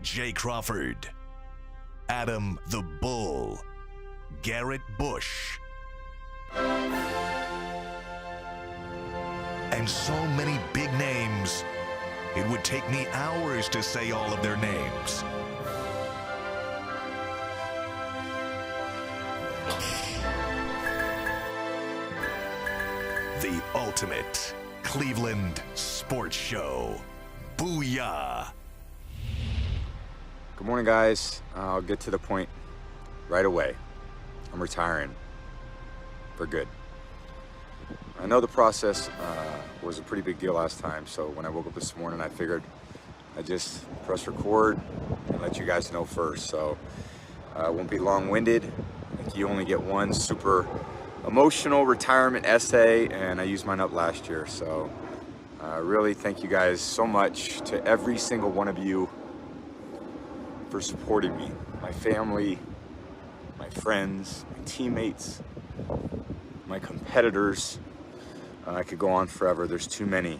Jay Crawford, Adam the Bull, Garrett Bush, and so many big names, it would take me hours to say all of their names. The ultimate Cleveland sports show. Booyah! Good morning, guys. I'll get to the point right away. I'm retiring for good. I know the process was a pretty big deal last time, so when I woke up this morning, I figured I'd just press record and let you guys know first. So I won't be long-winded. I think you only get one super emotional retirement essay, and I used mine up last year. So really thank you guys so much, to every single one of you, for supporting me, my family, my friends, my teammates, my competitors. I could go on forever. There's too many.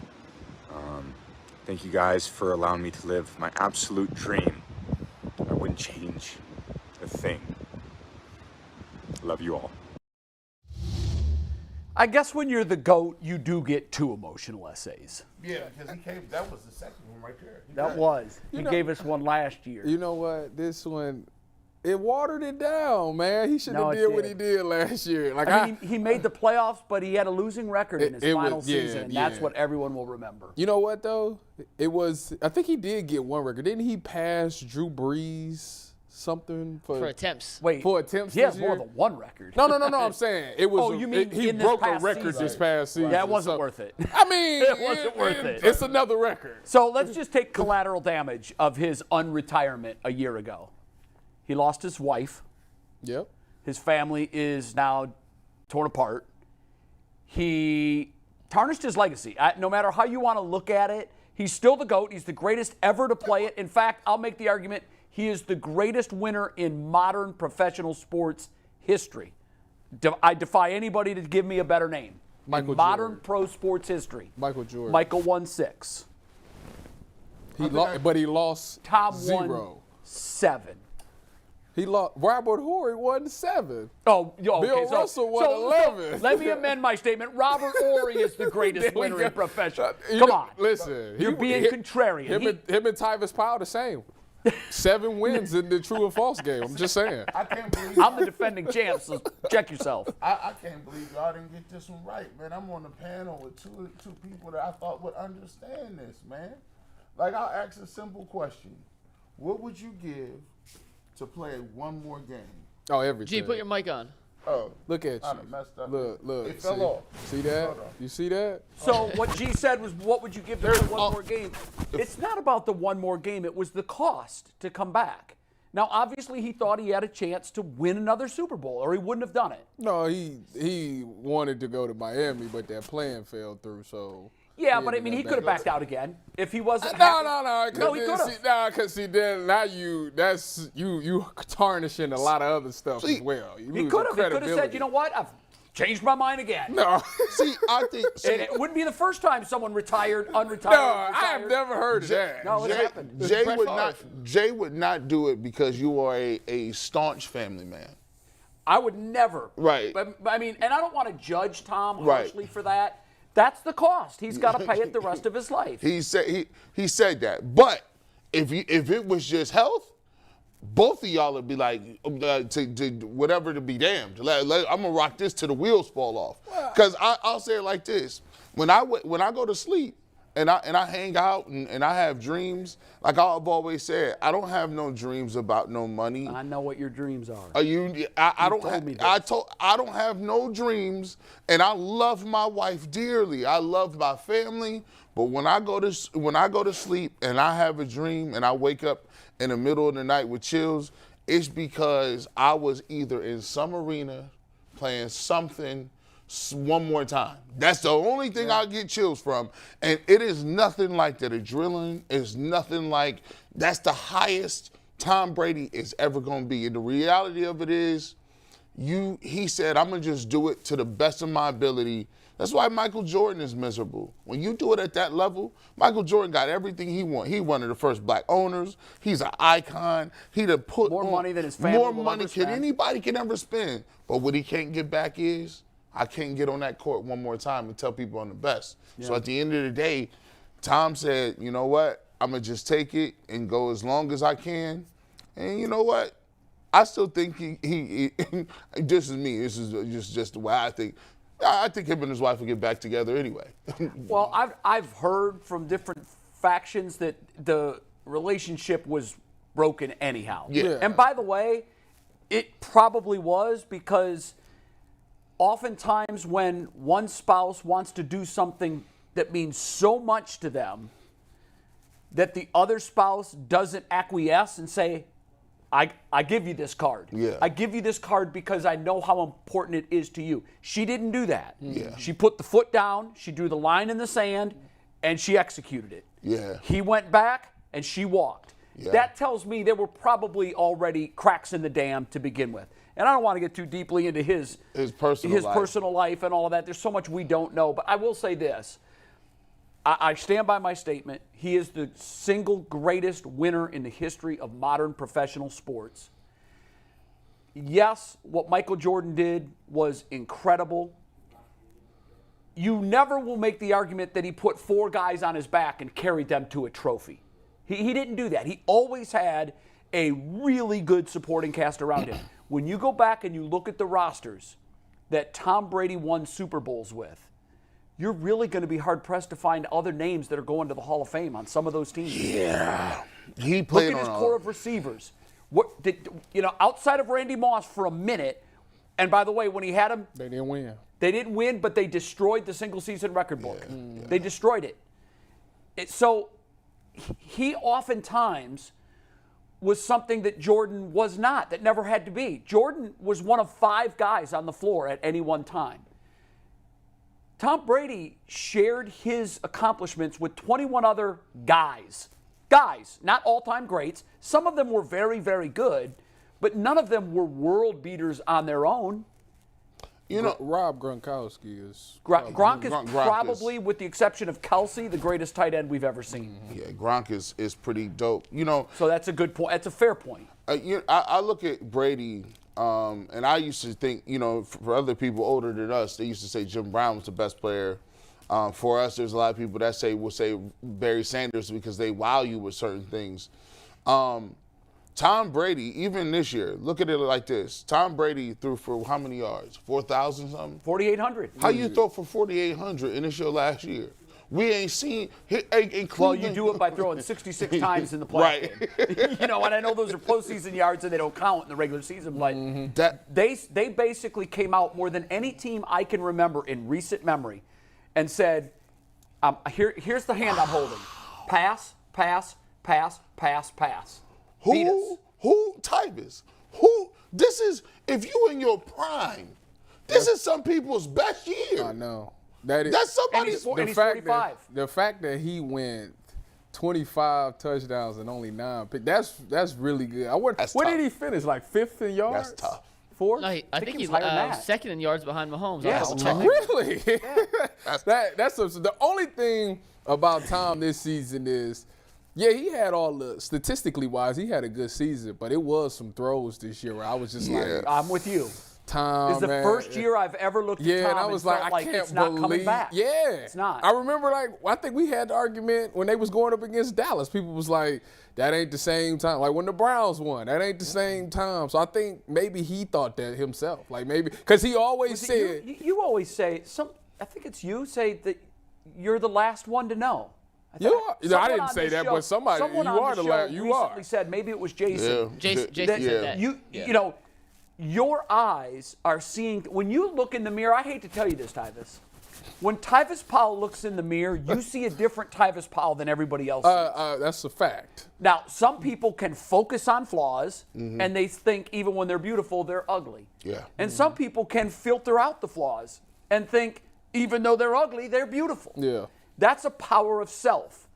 Thank you guys for allowing me to live my absolute dream. I wouldn't change a thing. Love you all. I guess when you're the GOAT, you do get two emotional essays. Yeah, because that was the second one right there. That was. He gave us one last year. You know what? This one, it watered it down, man. He shouldn't have did what he did last year. Like I mean, he made the playoffs, but he had a losing record in his final season, and that's what everyone will remember. You know what, though? It was, I think he did get one record. Didn't he pass Drew Brees something for attempts? Wait, for attempts he has this more year? than one record. No. I'm saying it was. Oh, you mean he in this broke a past record season? this past season. Yeah, it wasn't worth it. I mean, it wasn't worth it. It's another record. So let's just take collateral damage of his unretirement a year ago. He lost his wife. Yep. His family is now torn apart. He tarnished his legacy. No matter how you want to look at it, he's still the GOAT. He's the greatest ever to play it. In fact, I'll make the argument he is the greatest winner in modern professional sports history. I defy anybody to give me a better name. Michael in modern Jordan. pro sports history. Michael Jordan. Michael won 6. But he lost Tom 0. won 7. He lost. Robert Horry won 7. Oh, okay. Bill Russell won 11. Let me amend my statement. Robert Horry is the greatest winner in professional. You Come know, on. Listen. You're being contrarian. Him and Tyvis Powell the same. 7 wins in the true or false game. I'm just saying. I can't believe I'm the defending champ, so check yourself. I can't believe y'all didn't get this one right, man. I'm on the panel with two people that I thought would understand this, man. Like, I'll ask a simple question. What would you give to play one more game? Oh, everything. G, put your mic on. Oh, Look at I you. done messed up. Look. It fell off. See that? Hold on. You see that? So what G said was, what would you give to play one more game? It's not about the one more game. It was the cost to come back. Now, obviously, he thought he had a chance to win another Super Bowl, or he wouldn't have done it. No, he wanted to go to Miami, but that plan fell through, so. Yeah, but I mean, he could have backed out again if he wasn't. No. No, he could have. Because then now you tarnishing a lot of other stuff as well. He could have. He could have said, you know what? I've changed my mind again. No. See, I think. And it wouldn't be the first time someone unretired. No, I have never heard of that. No, it happened. Jay would not do it because you are a staunch family man. I would never. Right. But I mean, and I don't want to judge Tom Right. harshly for that. That's the cost. He's got to pay it the rest of his life. He said that. But if it was just health, both of y'all would be like, to whatever to be damned. I'm gonna rock this till the wheels fall off. Because I'll say it like this: when I go to sleep and I hang out and I have dreams, like I've always said, I don't have no dreams about no money. I know what your dreams are. I don't have no dreams, and I love my wife dearly. I love my family, but when I go to sleep and I have a dream and I wake up in the middle of the night with chills, it's because I was either in some arena playing something one more time. That's the only thing I get chills from. And it is nothing like that adrenaline. It's nothing like, that's the highest Tom Brady is ever going to be. And the reality of it is, he said, I'm going to just do it to the best of my ability That's why Michael Jordan is miserable. When you do it at that level, Michael Jordan got everything he wanted. He one of the first black owners. He's an icon. He'd have put More on money than his family more will money ever than spend. anybody can ever spend. But what he can't get back is, I can't get on that court one more time and tell people I'm the best. Yeah. So at the end of the day, Tom said, you know what? I'm going to just take it and go as long as I can. And you know what? I still think he this is me. This is just the way I think. I think him and his wife will get back together anyway. Well, I've heard from different factions that the relationship was broken anyhow. Yeah. And by the way, it probably was, because oftentimes when one spouse wants to do something that means so much to them that the other spouse doesn't acquiesce and say, I give you this card. Yeah. I give you this card because I know how important it is to you. She didn't do that. Yeah. She put the foot down, she drew the line in the sand, and she executed it. Yeah. He went back and she walked. Yeah. That tells me there were probably already cracks in the dam to begin with. And I don't want to get too deeply into his personal life and all of that. There's so much we don't know. But I will say this. I stand by my statement. He is the single greatest winner in the history of modern professional sports. Yes, what Michael Jordan did was incredible. You never will make the argument that he put 4 guys on his back and carried them to a trophy. He didn't do that. He always had a really good supporting cast around him. When you go back and you look at the rosters that Tom Brady won Super Bowls with, you're really going to be hard-pressed to find other names that are going to the Hall of Fame on some of those teams. Yeah. He played Look at his core of receivers. Outside of Randy Moss for a minute, and by the way, when he had him, They didn't win. They didn't win, but they destroyed the single-season record book. Yeah. They destroyed it. So he oftentimes was something that Jordan was not, that never had to be. Jordan was one of 5 guys on the floor at any one time. Tom Brady shared his accomplishments with 21 other guys. Guys, not all-time greats. Some of them were very, very good, but none of them were world beaters on their own. You know, Rob Gronkowski is. Gronk is Gronk probably, with the exception of Kelsey, the greatest tight end we've ever seen. Yeah, Gronk is pretty dope. You know, So that's a good point. That's a fair point. I look at Brady, and I used to think, for other people older than us, they used to say Jim Brown was the best player. For us, there's a lot of people that will say Barry Sanders because they wow you with certain things. Tom Brady, even this year, look at it like this. Tom Brady threw for how many yards? 4,000 something? 4,800. How you throw for 4,800 and it's your last year? We ain't seen in Cleveland. Well, you do it by throwing 66 times in the play. Right. And I know those are postseason yards and they don't count in the regular season, but they basically came out more than any team I can remember in recent memory and said, here's the hand I'm holding. Pass, pass, pass, pass, pass. Who, Tyvis? This is, if you in your prime, this is some people's best year. I know. That's And somebody's. he's 45. The fact that he went 25 touchdowns and only 9 picks, that's really good. What did he finish? Like 5th in yards? That's tough. 4th? No, I think he's higher than that. 2nd in yards behind Mahomes. Yeah, I'll check it. Really? That's the only thing about Tom this season is, yeah, he had statistically wise, he had a good season, but it was some throws this year where I was just like, I'm with you. Tom, It's the first year I've ever looked at Tom and I was felt like, I can't it's not coming believe. back. Yeah, It's not. I remember, I think we had the argument when they was going up against Dallas. People was like, that ain't the same time. Like when the Browns won, that ain't the same time. So I think maybe he thought that himself. Like maybe because he always said, you always say I think it's you say that you're the last one to know. You are. I Someone didn't on say this that, show- but somebody, someone you on are the the show last. You are. recently said, maybe it was Jason. Jason that said that. You your eyes are seeing, when you look in the mirror, I hate to tell you this, Tyvis. When Tyvis Powell looks in the mirror, you see a different Tyvis Powell than everybody else sees. That's a fact. Now, some people can focus on flaws, and they think even when they're beautiful, they're ugly. Yeah. And some people can filter out the flaws and think even though they're ugly, they're beautiful. Yeah. That's a power of self.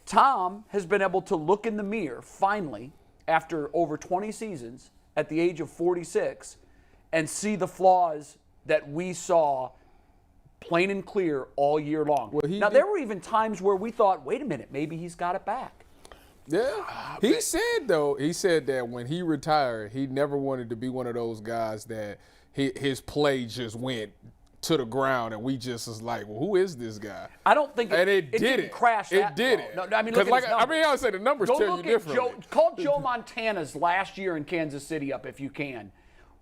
Tom has been able to look in the mirror, finally, after over 20 seasons, at the age of 46, and see the flaws that we saw plain and clear all year long. Well, There were even times where we thought, wait a minute, maybe he's got it back. Yeah. He said that when he retired, he never wanted to be one of those guys that his play just went to the ground and we just was like, well, who is this guy? I don't think it didn't crash that It did low. it. No, I mean, look at his numbers. I would say the numbers Go tell you look differently. call Joe Montana's last year in Kansas City up if you can.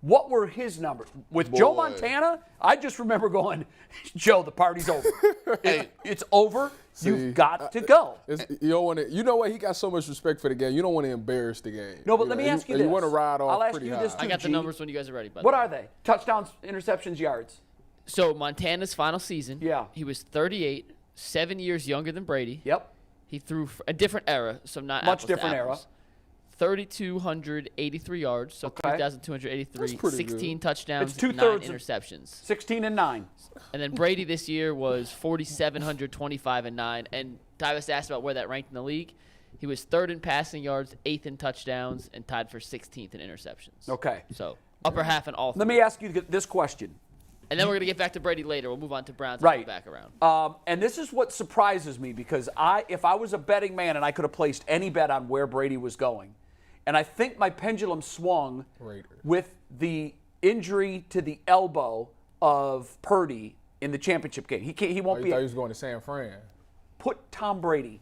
What were his numbers? With Joe Montana, I just remember going, Joe, the party's over. It's over. You've got to go. You don't want to. You know what? He got so much respect for the game. You don't want to embarrass the game. No, but let me ask you this. You want to ride off I'll ask pretty you high. this too, I got the G. numbers when you guys are ready. What are they? Touchdowns, interceptions, yards. So Montana's final season. Yeah. He was 38, 7 years younger than Brady. Yep. He threw a different era, so not Much apples different to era. apples. 3,283 yards, so Okay. 3,283, That's pretty 16 good. touchdowns, It's 9 2/3 of- interceptions. 16 and 9. And then Brady this year was 4,725 and 9. And Tyvis asked about where that ranked in the league. He was 3rd in passing yards, 8th in touchdowns, and tied for 16th in interceptions. Okay. So upper half in all three. Let me ask you this question. And then we're going to get back to Brady later. We'll move on to Browns and Right. go back around. And this is what surprises me because if I was a betting man and I could have placed any bet on where Brady was going, and I think my pendulum swung with the injury to the elbow of Purdy in the championship game. He won't You be. thought he was going to San Fran. Put Tom Brady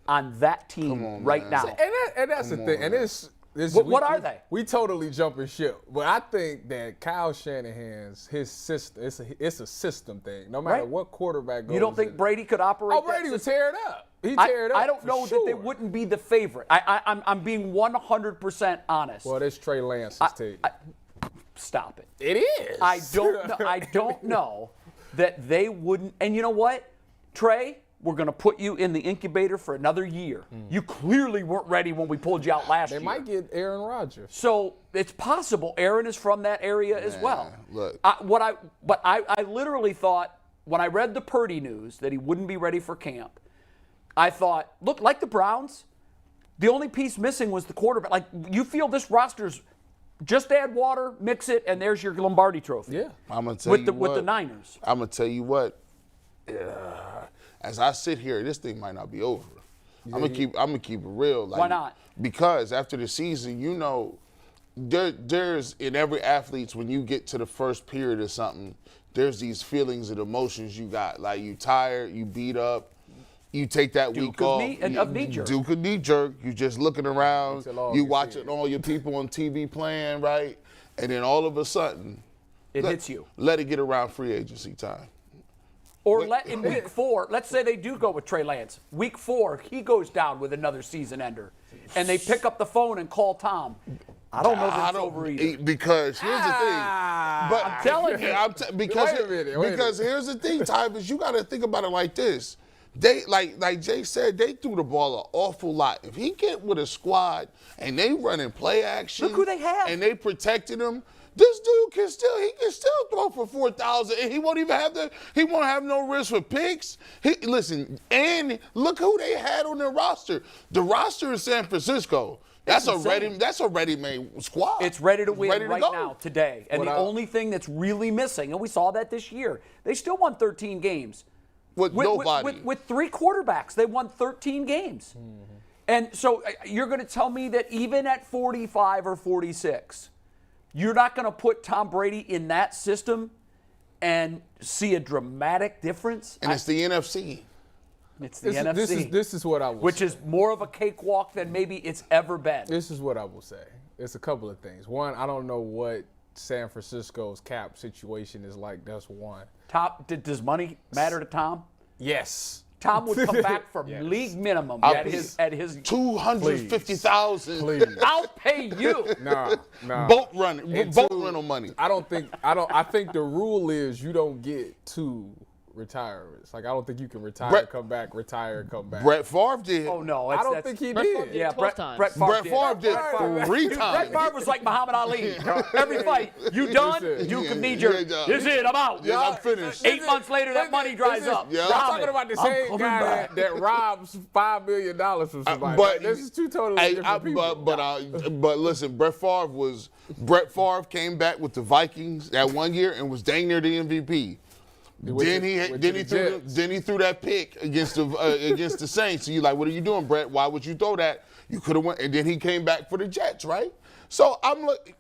on that team right man. now. And that's the thing. And this What are they? We totally jumping ship. But I think that Kyle Shanahan's his system, it's a system thing. No matter Right. what quarterback goes You don't think in. Brady could operate? Oh, Brady would tear it up. He'd I, tear it up. I don't for know sure. that they wouldn't be the favorite. I'm being 100% honest. Well, that's Trey Lance's team. Stop it. It is. I don't know that they wouldn't. And you know what, Trey? We're going to put you in the incubator for another year. You clearly weren't ready when we pulled you out last year. They might get Aaron Rodgers. So it's possible Aaron is from that area as well. Look. I literally thought when I read the Purdy news that he wouldn't be ready for camp, I thought, look, like the Browns, the only piece missing was the quarterback. Like, you feel this roster's just add water, mix it, and there's your Lombardi trophy. Yeah. I'm gonna tell you with the Niners. I'm gonna tell you what. As I sit here, this thing might not be over. I'm gonna keep it real. Like, Why not? Because after the season, you know, there's in every athlete when you get to the first period or something, there's these feelings and emotions you got. Like you tired, you beat up, you take that week off. Knee jerk. Duke of knee jerk. You just looking around. Until You watching all your people on TV playing, right? And then all of a sudden, It hits you. Let it get around free agency time. Or in week 4, let's say they do go with Trey Lance. Week 4, he goes down with another season ender. And they pick up the phone and call Tom. I don't know that it's over either. Because here's the thing. But I'm telling you. Because Wait a minute. because here's the thing, Tyvis, you got to think about it like this. They like Jay said, they threw the ball an awful lot. If he get with a squad and they running play action, Look who they have. and they protected him. This dude can still throw for 4,000, and he won't have no risk for picks. Listen, and look who they had on their roster. The roster in San Francisco. That's a ready-made squad. It's ready to win right go. now, today. And the only thing that's really missing, and we saw that this year, they still won 13 games. With nobody. With 3 quarterbacks, they won 13 games. Mm-hmm. And so you're going to tell me that even at 45 or 46, you're not going to put Tom Brady in that system and see a dramatic difference? And it's the NFC. It's the NFC. This is what I will which say. is more of a cakewalk than maybe it's ever been. This is what I will say. It's a couple of things. One, I don't know what San Francisco's cap situation is like. That's one. Does money matter to Tom? Yes. Tom would come back from league minimum at his 250,000. Please. I'll pay you. Nah. Boat rental money. I think the rule is you don't get 2 retirements. Like, I don't think you can retire, come back, retire, come back. Brett Favre did. Oh no, I don't think he did. Yeah, 12 times. Brett Favre did. Three Brett times. Favre was like Muhammad Ali. Every fight, you done? Listen, You can need your. This is it. I'm out. Yeah, I'm finished. 8 months later, that money dries up. Yeah. I'm talking about the same guy that robs $5 million from somebody. But this is 2 totally different people. But listen, Brett Favre came back with the Vikings that one year and was dang near the MVP. Then he threw that pick against the Saints. So you're like, what are you doing, Brett? Why would you throw that? You could have went. And then he came back for the Jets, right? So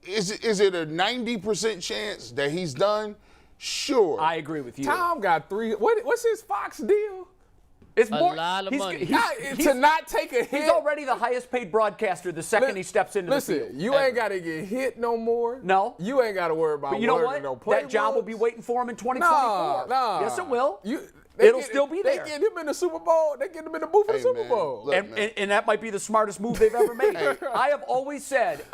is it a 90% chance that he's done? Sure. I agree with you. Tom got 3. What's his Fox deal? It's A lot of money. To not take a hit. He's already the highest paid broadcaster the second he steps into the field. Listen, you ain't got to get hit no more. No. You ain't got to worry about But you know what? no That job will be waiting for him in 2024. Nah. Yes, it will. It'll still be there. They get him in the Super Bowl. They get him in the booth for the Super Bowl. Look, And that might be the smartest move they've ever made. I have always said,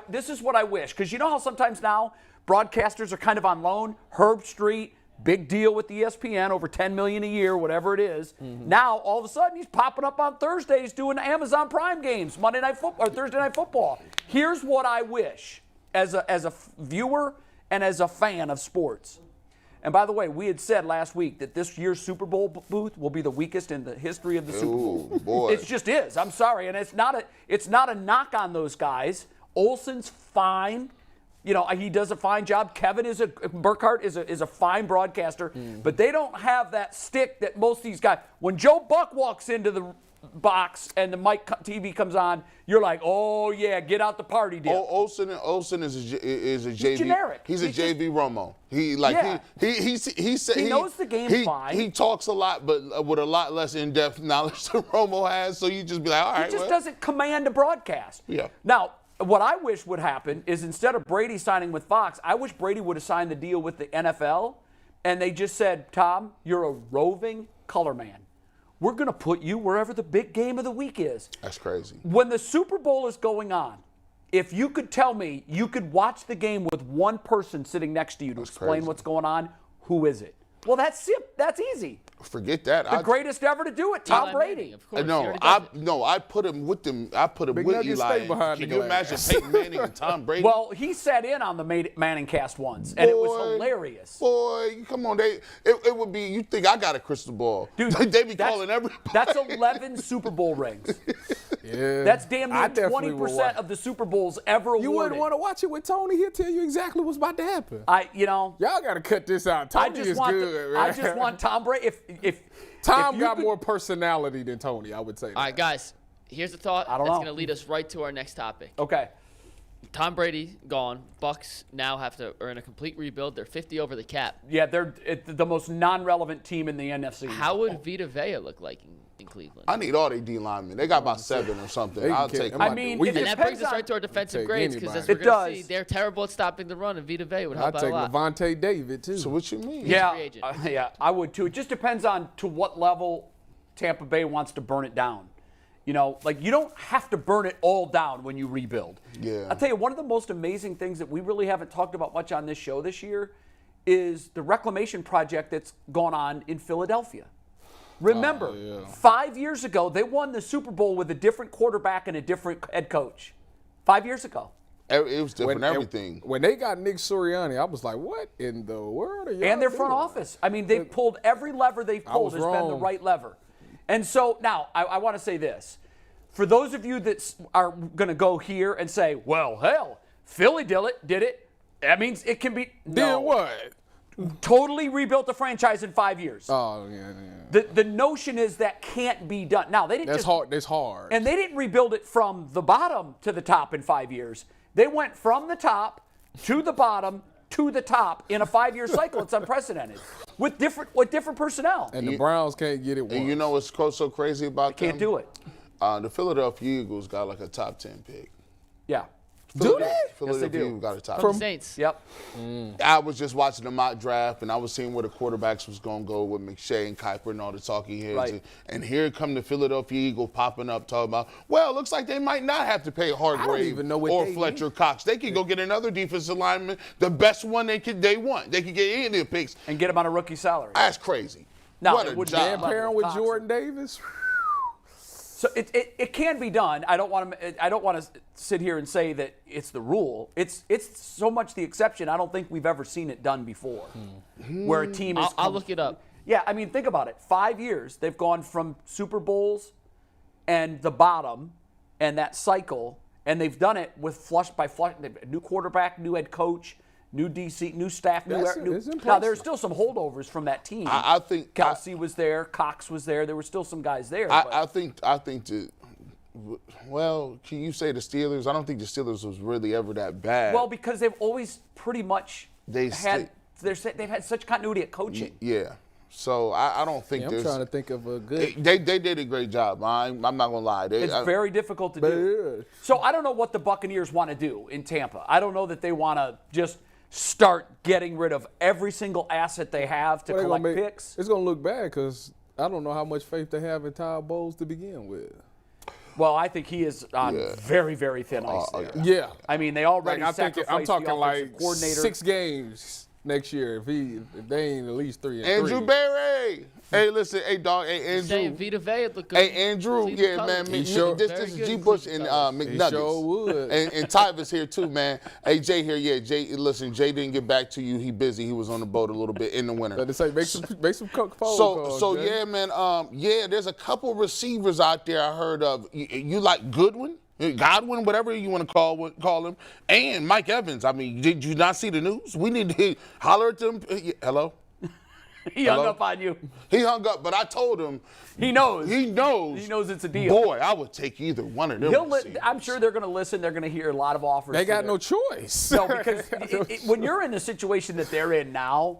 this is what I wish, because you know how sometimes now broadcasters are kind of on loan? Herb Street, big deal with ESPN, over $10 million a year, whatever it is. Mm-hmm. Now, all of a sudden, he's popping up on Thursdays doing Amazon Prime games, Monday Night Football, or Thursday Night Football. Here's what I wish as a viewer and as a fan of sports. And by the way, we had said last week that this year's Super Bowl booth will be the weakest in the history of the Super Bowl. Ooh, boy. It just is. I'm sorry, and it's not a knock on those guys. Olsen's fine. You know, he does a fine job. Burkhardt is a fine broadcaster, but they don't have that stick that most of these guys. When Joe Buck walks into the box and the mic TV comes on, you're like, oh yeah, get out the party deal. Olsen is a JV. Generic. He's a JV Romo. He knows the game fine. He talks a lot, but with a lot less in-depth knowledge than Romo has. So you just be like, all right. He just doesn't command a broadcast. Yeah. Now, what I wish would happen is instead of Brady signing with Fox, I wish Brady would have signed the deal with the NFL, and they just said, Tom, you're a roving color man. We're going to put you wherever the big game of the week is. That's crazy. When the Super Bowl is going on, if you could tell me you could watch the game with one person sitting next to you to explain crazy. What's going on, who is it? Well, that's it. That's easy. Forget that. The greatest ever to do it, Tom Eli Brady. Manning, of course. I put him with them. I put him Big with Nuggets Eli. stay behind Can the you glass. imagine Peyton Manning and Tom Brady? Well, he sat in on the Manning cast once, and it was hilarious. Boy, come on. It would be, you think I got a crystal ball. Dude, they be calling everybody. That's 11 Super Bowl rings. Yeah. That's damn I near definitely would 20% watch. of the Super Bowls ever awarded. You wouldn't want to watch it with Tony. He'll tell you exactly what's about to happen. Y'all got to cut this out. Tony is good, man. I just want Tom Brady. If Tom you got could- more personality than Tony, I would say. All right, guys. Here's a thought I don't that's know. going to lead us right to our next topic. Okay. Tom Brady gone. Bucks now are in a complete rebuild. They're 50 over the cap. Yeah, they're the most non-relevant team in the NFC. How would Vita Vea look like in Cleveland? I need all their D linemen. They got about 7 or something. They I'll can take kick them. I mean, And that brings us on- right to our defensive Take grades, because as anybody. we're going It to see, does. they're terrible at stopping the run, and Vita Vea would help I'd out take a lot. Levante David, too. So what you mean? Yeah, free agent. yeah, I would too. It just depends on to what level Tampa Bay wants to burn it down. You know, like you don't have to burn it all down when you rebuild. Yeah. I'll tell you, one of the most amazing things that we really haven't talked about much on this show this year is the reclamation project that's gone on in Philadelphia. Remember, 5 years ago, they won the Super Bowl with a different quarterback and a different head coach. 5 years ago. It was different, everything. When they got Nick Sirianni, I was like, what in the world are y'all And their front doing? office. I mean, they've pulled every lever they've pulled was has been the wrong. right lever. And so now I want to say this. For those of you that are going to go here and say, well, hell, Philly did it. That means it can be. Did No. what? Totally rebuilt the franchise in 5 years. Oh, yeah. The notion is that can't be done. Now, they didn't That's just, hard. That's hard. And they didn't rebuild it from the bottom to the top in 5 years. They went from the top to the bottom to the top in a 5-year cycle. It's unprecedented with different personnel. And the Browns can't get it once. And you know what's so crazy about them? Can't do it. The Philadelphia Eagles got like a top 10 pick. Yeah. Do they? Philadelphia do. Eagles got a top From 10. the Saints. Yep. I was just watching the mock draft, and I was seeing where the quarterbacks was going to go with McShay and Kuiper and all the talking heads. Right. And here come the Philadelphia Eagle popping up, talking about, well, it looks like they might not have to pay Hargrave even know what or they Fletcher need. Cox. They could go get another defensive lineman, the best one they want. They could get any of the picks. And get him on a rookie salary. That's crazy. No, what it a wouldn't job. be. Pairing with Thompson. Jordan Davis. So it can be done. I don't want to sit here and say that it's the rule. It's so much the exception. I don't think we've ever seen it done before, where a team is. I'll look it up. Yeah, I mean, think about it. 5 years they've gone from Super Bowls and the bottom and that cycle, and they've done it with flush by flush. New quarterback, new head coach, new DC, new staff, new. It's Now impressive. there's still some holdovers from that team. I think Kelsey was there, Cox was there. There were still some guys there. I think well, can you say the Steelers? I don't think the Steelers was really ever that bad. well, because they've always pretty much they've had such continuity at coaching. Yeah. So I don't think I'm there's. trying to think of a good. They did a great job. I'm not gonna lie. It's very difficult to do. So I don't know what the Buccaneers want to do in Tampa. I don't know that they want to just start getting rid of every single asset they have to collect picks. It's going to look bad because I don't know how much faith they have in Todd Bowles to begin with. Well, I think he is on very, very thin ice there. Yeah. I mean, they already I'm sacrificed talking the like offensive coordinator. 6 games next year if they ain't at least 3-3. Andrew Berry. Hey, listen, hey dog, hey Andrew. Saying Vita Vea look good. Hey Andrew, See the yeah colors. man. sure- This Very is good. G Bush and He McNuggets. sure would. And Tyvis here too, man. Hey Jay here, yeah. Jay, listen, Jay didn't get back to you. He busy. He was on the boat a little bit in the winter. But they say make some phone calls. So Jay. yeah, man. Yeah, there's a couple receivers out there I heard of. You like Godwin, whatever you want to call him, and Mike Evans. I mean, did you not see the news? We need to holler at them. Hello. He hung Hello? up on you. He hung up, but I told him. He knows. He knows. He knows it's a deal. Boy, I would take either one of them. I'm sure they're going to listen. They're going to hear a lot of offers. They got to no choice. No, because when you're in the situation that they're in now,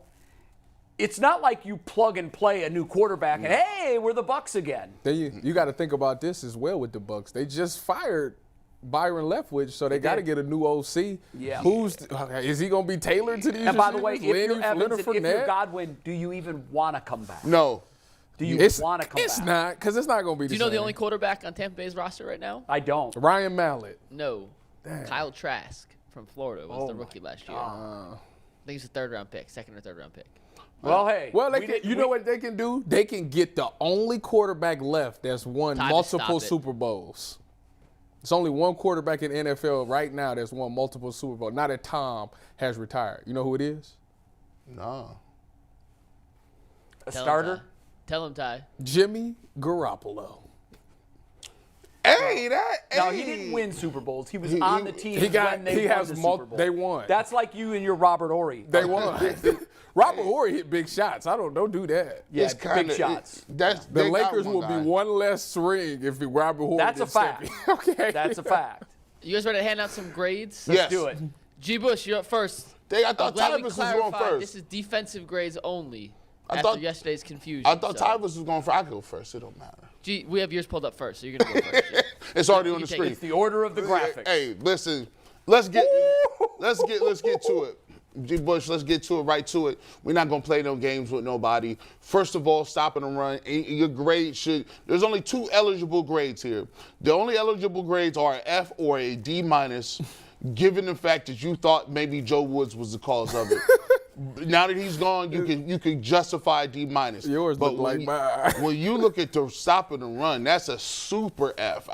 it's not like you plug and play a new quarterback and, hey, we're the Bucs again. Then you got to think about this as well with the Bucs. They just fired Byron Leftwich, so they got to get a new OC. Yeah. Is he going to be tailored to these And by the way, if receivers? you're Evans and if you're Fournette? Godwin, do you even want to come back? No. Do you want to come It's back? not, because it's not going to be Do you know the only quarterback on Tampa Bay's roster right now? I don't. Ryan Mallett. No. Kyle Trask from Florida was the rookie last year. I think he's a second or third round pick. Well, hey. Well, you know what they can do? They can get the only quarterback left that's won Tyvis, multiple stop it. Super Bowls. There's only one quarterback in NFL right now that's won multiple Super Bowls. Now that Tom has retired. You know who it is? No. A Tell him, starter? Ty. Tell him, Ty. Jimmy Garoppolo. Hey, No, he didn't win Super Bowls. He was on the team when they won the Super Bowl. They won. That's like you and your Robert Ory. They won. Robert Horry hit big shots. Don't do that. Yeah, It's kinda, big shots. The The Lakers will be one less ring if Robert Horry That's a didn't step fact. in. Okay. That's a fact. You guys ready to hand out some grades? Yes. Do it. G. Bush, you're up first. I thought I'm glad we Tyvis was going clarified first. This is defensive grades only. I After thought- yesterday's confusion. I thought so. Tyvis was going first. I go first. It don't matter. G, we have yours pulled up first, so you're gonna go first. G. It's already You on the take it. screen. It's the order of the graphics. Hey, listen. Let's get to it. G. Bush, let's get to it, right to it. We're not going to play no games with nobody. First of all, stopping the run. Your grade there's only 2 eligible grades here. The only eligible grades are an F or a D-, given the fact that you thought maybe Joe Woods was the cause of it. Now that he's gone, you can justify D-. Yours But look like mine. when you look at the stopping the run, that's a super F.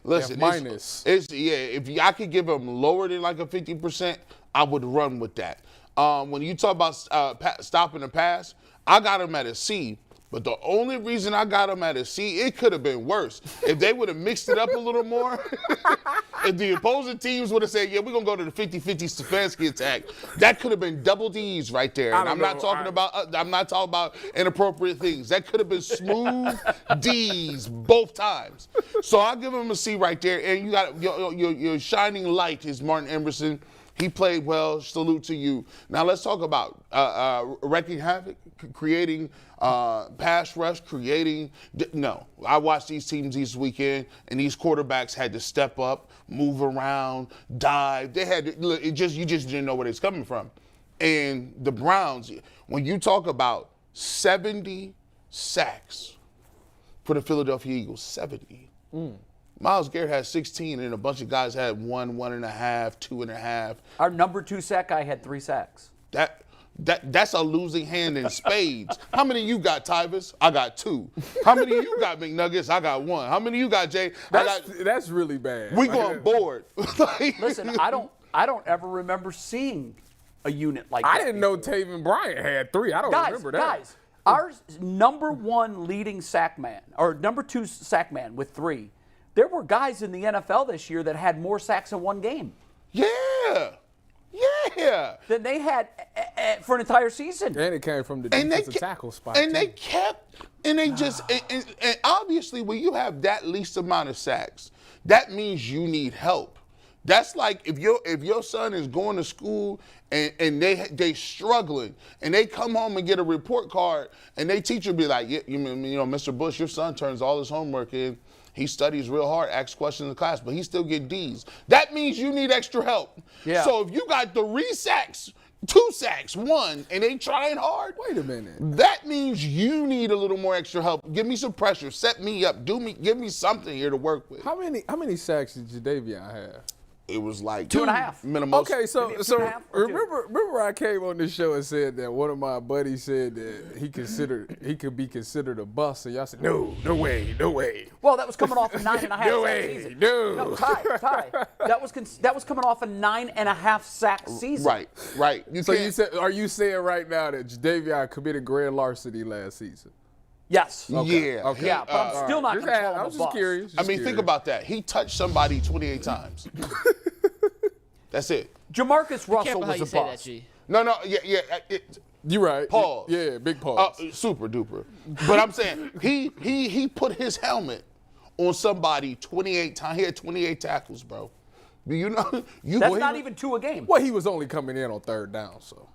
Listen, F-. if I could give him lower than like a 50%, I would run with that. When you talk about stopping the pass, I got him at a C. But the only reason I got him at a C, it could have been worse. If they would have mixed it up a little more, if the opposing teams would have said, yeah, we're going to go to the 50-50 Stefanski attack, that could have been double D's right there. And I'm not talking about inappropriate things. That could have been smooth D's both times. So I'll give him a C right there. And you got your shining light is Martin Emerson. He played well. Salute to you. Now let's talk about wrecking havoc, creating pass rush, No, I watched these teams this weekend, and these quarterbacks had to step up, move around, dive. They had to, you just didn't know where it's coming from. And the Browns, when you talk about 70 sacks for the Philadelphia Eagles, 70. Myles Garrett had 16, and a bunch of guys had 1, 1.5, 2.5. Our number 2 sack guy had 3 sacks. That's a losing hand in spades. How many you got, Tyvis? I got 2. How many you got, McNuggets? I got 1. How many you got, Jay? That's really bad. We going board. Listen, I don't ever remember seeing a unit like that. I didn't know Taven Bryant had 3. I don't remember that. Guys, our number 1 leading sack man, or number 2 sack man with 3, there were guys in the NFL this year that had more sacks in one game. Yeah. Yeah. than they had for an entire season. And it came from the And defensive tackle spot. And too. they kept, and they just, and obviously when you have that least amount of sacks, that means you need help. That's like if your son is going to school and they struggling and they come home and get a report card and they teacher be like, yeah, you know, Mr. Bush, your son turns all his homework in. He studies real hard, asks questions in class, but he still get D's. That means you need extra help. Yeah. So if you got 3 sacks, 2 sacks, 1, and they trying hard. Wait a minute. That means you need a little more extra help. Give me some pressure. Set me up. Give me something here to work with. How many sacks did Jadeveon have? It was like 2.5. minimum. Okay, so Maybe 2.5 or 2. remember I came on this show and said that one of my buddies said that he could be considered a bust, and y'all said no way. Well, that was coming off a 9.5 No sack way, season. no. Ty. That was coming off a 9.5 sack season. Right. Are you saying right now that Jadeveon committed grand larceny last season? Yes. Yeah. Okay. Yeah, but I'm still not going to call him I a was just bust. curious. I mean, think about that. He touched somebody 28 times. That's it. Jamarcus Russell Careful how was you a say that, bust. G. No. Yeah. You're right. Pause. Yeah, big pause. Super duper. But I'm saying he put his helmet on somebody 28 times. He had 28 tackles, bro. You know, That's not even 2 a game. Well, he was only coming in on third down, so.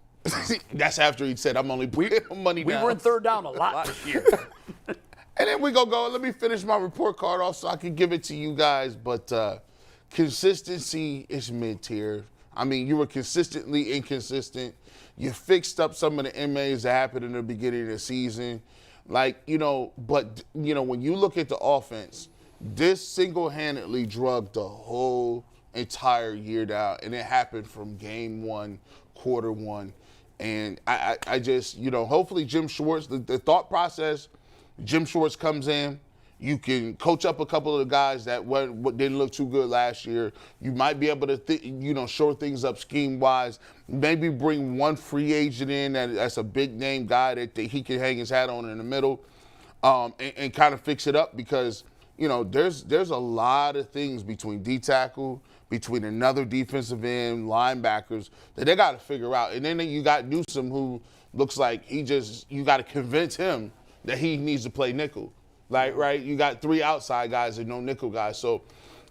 That's after he said, I'm only putting money We down. were in third down a lot this year. And then we go. Let me finish my report card off so I can give it to you guys. But consistency is mid-tier. I mean, you were consistently inconsistent. You fixed up some of the MAs that happened in the beginning of the season. Like, but when you look at the offense, this single-handedly drugged the whole entire year down. And it happened from game 1, quarter 1. And I just, hopefully Jim Schwartz, the thought process, Jim Schwartz comes in. You can coach up a couple of the guys that didn't look too good last year. You might be able to, shore things up scheme-wise. Maybe bring one free agent in that's a big-name guy that he can hang his hat on in the middle and kind of fix it up because, there's a lot of things between D-tackle, between another defensive end, linebackers, that they got to figure out. And then you got Newsome, who looks like you got to convince him that he needs to play nickel. Right? You got 3 outside guys and no nickel guys. So,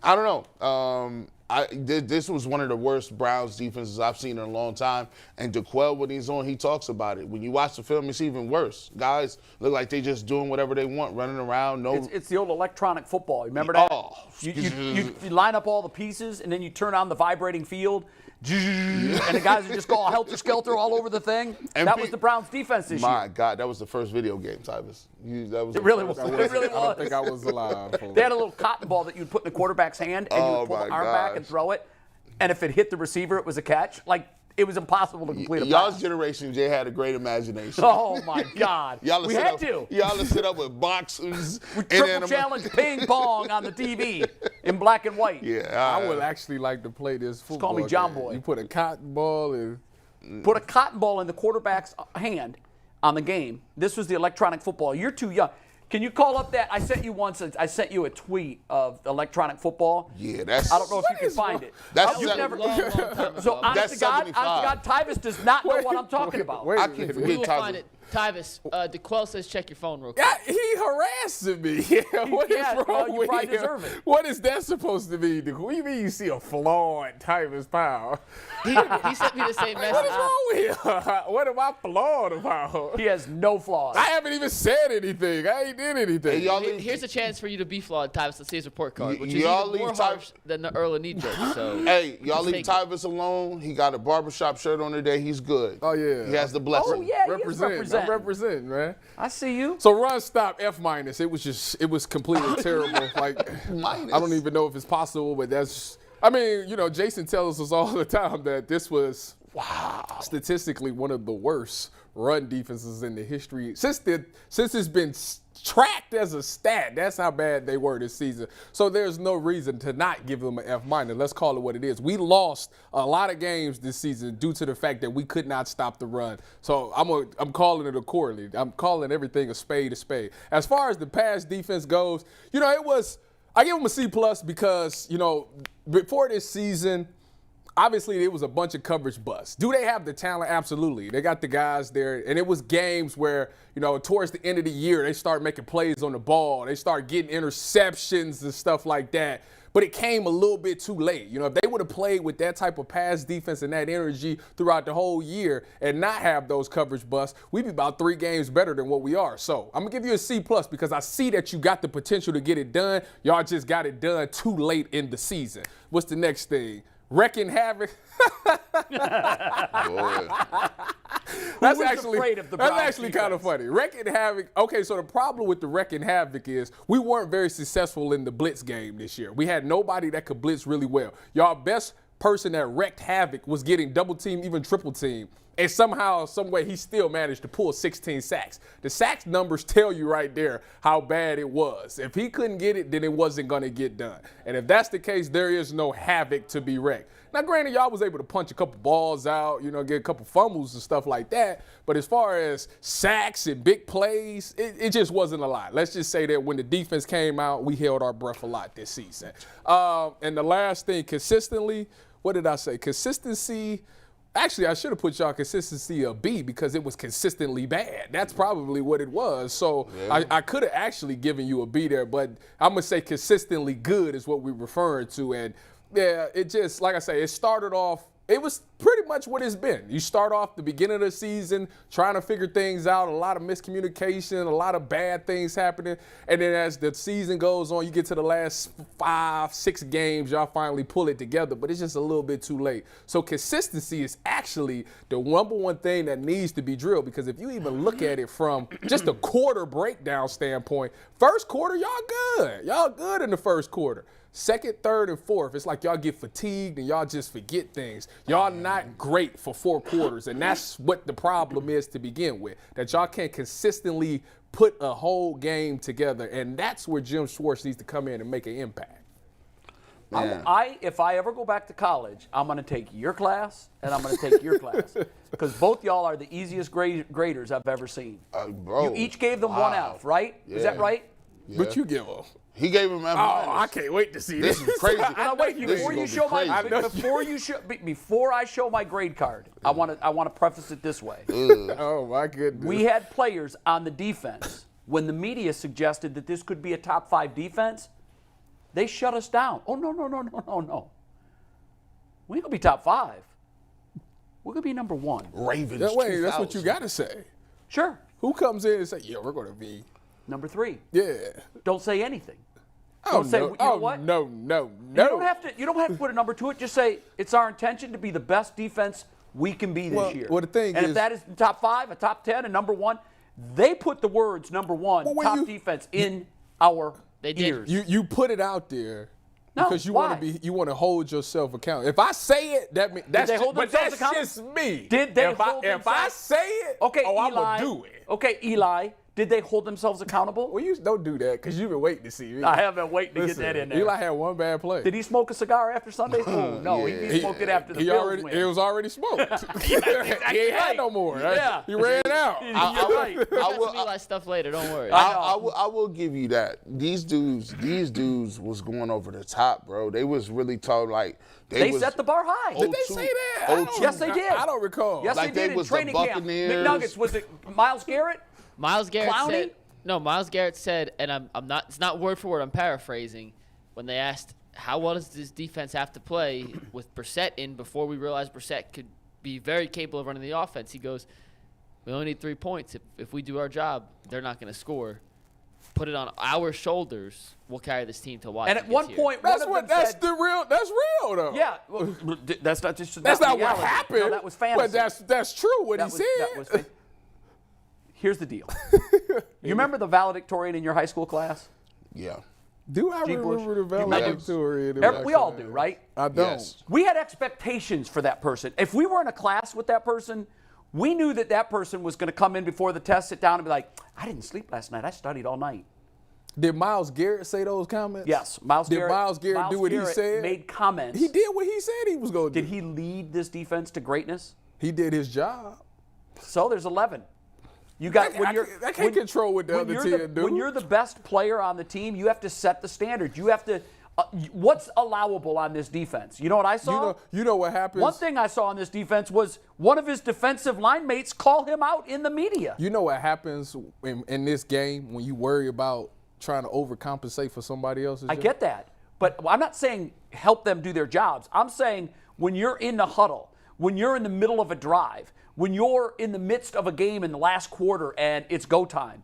I don't know. This was one of the worst Browns defenses I've seen in a long time. And DeQuell, when he's on, he talks about it. When you watch the film, it's even worse. Guys look like they just doing whatever they want, running around. It's the old electronic football. Remember that? Oh. You line up all the pieces, and then you turn on the vibrating field, and the guys are just going helter-skelter all over the thing. That was the Browns' defense this year. My God, that was the first video game, Tyvis. It really was. It really I don't was. think I was alive. They had a little cotton ball that you'd put in the quarterback's hand, and you would pull the arm back and throw it. And if it hit the receiver, it was a catch. Like, it was impossible to complete a pass. Y'all's generation, Jay, had a great imagination. Oh, my God. Y'all we had to. Y'all sit up with boxes. Triple challenge ping pong on the TV in black and white. Yeah. I would actually like to play this football. call me John game. Boy. You put a cotton ball in. Put a cotton ball in the quarterback's hand on the game. This was the electronic football. You're too young. Can you call up that? I sent you a tweet of electronic football. Yeah, that's. I don't know if you can find it. That's You've never. Long time So ago. honest to God, Tyvis does not know what I'm talking about. Wait I a can't minute. forget We will Tyvis. find it. Tyvis, DeQuell says check your phone real quick. Yeah, he harassing me. What is Yeah, wrong well, you with probably him? deserve it. What is that supposed to mean? What do you mean you see a flawed Tyvis Powell? He sent me the same What is message. wrong with him? What am I flawed about? He has no flaws. I haven't even said anything. I ain't did anything. Hey, y'all leave, Here's a chance for you to be flawed, Tyvis. Let's see his report card, which is y'all even more leave harsh than the Earl of Knee joke. So Hey, y'all leave Take it. Tyvis alone. He got a barbershop shirt on today. He's good. Oh, yeah. He has the blessing. Oh, yeah, he is represent. representing. I'm representing, man. I see you. So run stop F minus. It was completely terrible. Like Minus. I don't even know if it's possible, but that's. I mean, Jason tells us all the time that this was statistically one of the worst run defenses in the history since it's been tracked as a stat. That's how bad they were this season. So there's no reason to not give them an F minus. Let's call it what it is. We lost a lot of games this season due to the fact that we could not stop the run. So I'm calling it accordingly. I'm calling everything a spade a spade. As far as the pass defense goes, I give them a C+ because, before this season, obviously it was a bunch of coverage busts. Do they have the talent? Absolutely. They got the guys there. And it was games where, towards the end of the year, they start making plays on the ball. They start getting interceptions and stuff like that. But it came a little bit too late. If they would have played with that type of pass defense and that energy throughout the whole year and not have those coverage busts, we'd be about 3 games better than what we are. So I'm going to give you a C+ because I see that you got the potential to get it done. Y'all just got it done too late in the season. What's the next thing? Wrecking havoc. That's actually kind of funny. Wrecking havoc. Okay, so the problem with the wrecking havoc is we weren't very successful in the blitz game this year. We had nobody that could blitz really well. Y'all best person that wrecked havoc was getting double team, even triple team. And somehow, some way, he still managed to pull 16 sacks. The sacks numbers tell you right there how bad it was. If he couldn't get it, then it wasn't going to get done. And if that's the case, there is no havoc to be wrecked. Now, granted, y'all was able to punch a couple balls out, get a couple fumbles and stuff like that. But as far as sacks and big plays, it just wasn't a lot. Let's just say that when the defense came out, we held our breath a lot this season. And the last thing, consistently, what did I say? Consistency. Actually, I should have put y'all consistency a B because it was consistently bad. That's probably what it was. So yeah. I could have actually given you a B there, but I'm going to say consistently good is what we're referring to. And, yeah, it just, like I say, it started off, it was pretty much what it's been. You start off the beginning of the season trying to figure things out, a lot of miscommunication, a lot of bad things happening. And then as the season goes on, you get to the last 5-6 games, y'all finally pull it together, but it's just a little bit too late. So consistency is actually the number one thing that needs to be drilled because if you even look at it from just a quarter breakdown standpoint, first quarter, y'all good. Y'all good in the first quarter. Second, third, and fourth, it's like y'all get fatigued and y'all just forget things. Y'all not great for 4 quarters, and that's what the problem is to begin with, that y'all can't consistently put a whole game together, and that's where Jim Schwartz needs to come in and make an impact. If I ever go back to college, I'm going to take your class and I'm going to take your class because both y'all are the easiest graders I've ever seen. Bro, you each gave them 1 F, right? Yeah. Is that right? Yeah. But you give them. He gave him F-. Oh, I can't wait to see this. This is crazy. Before I show my grade card, I want to preface it this way. Oh my goodness. We had players on the defense when the media suggested that this could be a top 5 defense. They shut us down. Oh no. We ain't gonna be top 5. We're gonna be number 1. Ravens. That way, that's what you gotta say. Sure. Who comes in and say, "Yeah, we're gonna be number 3"? Yeah. Don't say anything. Oh, Don't say, no. you know what? No. You don't have to put a number to it. Just say it's our intention to be the best defense we can be this year. Well, the thing and if that is the top 5, a top 10, and number 1, they put the words number 1, top defense in our ears. You put it out there because you want to hold yourself accountable. If I say it, that's just me. Did they hold themselves? If I say it, okay, I'm Eli, gonna do it. Okay, Eli. Did they hold themselves accountable? Well, you don't do that because you've been waiting to see me. I have been waiting to get that in there. Eli had one bad play. Did he smoke a cigar after Sunday? Oh, no, he smoked it after the Bills win. It was already smoked. He ain't had no more. Yeah. He ran out. You're right. I will Eli stuff later. Don't worry. I will give you that. These dudes was going over the top, bro. They was really told like they set the bar high. Did they say that? Yes, they did. I don't recall. Yes, like they did in training camp. McNuggets. Was it Myles Garrett? Myles Garrett Clowney? said. No, Myles Garrett said, and I'm not. It's not word for word. I'm paraphrasing. When they asked how well does this defense have to play with Brissett in before we realized Brissett could be very capable of running the offense, he goes, "We only need 3 points. If we do our job, they're not going to score. Put it on our shoulders. We'll carry this team to Washington." And at one point, that's real though. Yeah, well, that's not just. That's not what happened. No, that was fantasy. But that's true what he said. Here's the deal. You remember the valedictorian in your high school class? Yeah. Do I remember the valedictorian? We all do, right? I don't. Yes. We had expectations for that person. If we were in a class with that person, we knew that person was going to come in before the test, sit down, and be like, "I didn't sleep last night. I studied all night." Did Myles Garrett say those comments? Yes. Did Myles Garrett do what he said? Made comments. He did what he said he was going to do. Did he lead this defense to greatness? He did his job. So there's 11. You got I can't control what the other 10 do. When you're the best player on the team, you have to set the standard. You have to What's allowable on this defense? You know what I saw? You know what happens? One thing I saw on this defense was one of his defensive line mates call him out in the media. You know what happens in this game when you worry about trying to overcompensate for somebody else's job? I get that. But I'm not saying help them do their jobs. I'm saying when you're in the huddle, when you're in the middle of a drive, when you're in the midst of a game in the last quarter and it's go time,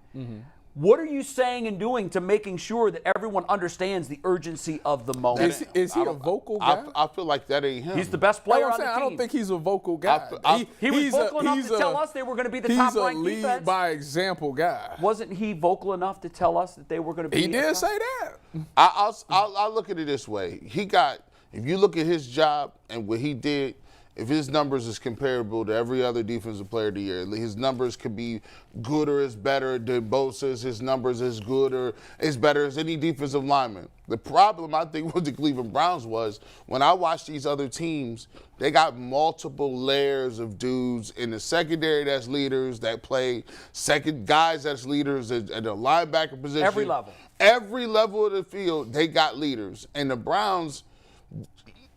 what are you saying and doing to making sure that everyone understands the urgency of the moment? Is he a vocal guy? I feel like that ain't him. He's the best player on the team. I don't think he's a vocal guy. He was vocal enough to tell us they were going to be the top-ranked defense. He's a lead by example guy. Wasn't he vocal enough to tell us that they were going to be? He did say that. I'll look at it this way. If you look at his job and what he did, if his numbers is comparable to every other defensive player of the year, his numbers could be good or is better than Bosa's. His numbers is good or is better as any defensive lineman. The problem, I think, with the Cleveland Browns was when I watched these other teams, they got multiple layers of dudes in the secondary that's leaders that play guys that's leaders at the linebacker position. Every level. Every level of the field, they got leaders. And the Browns,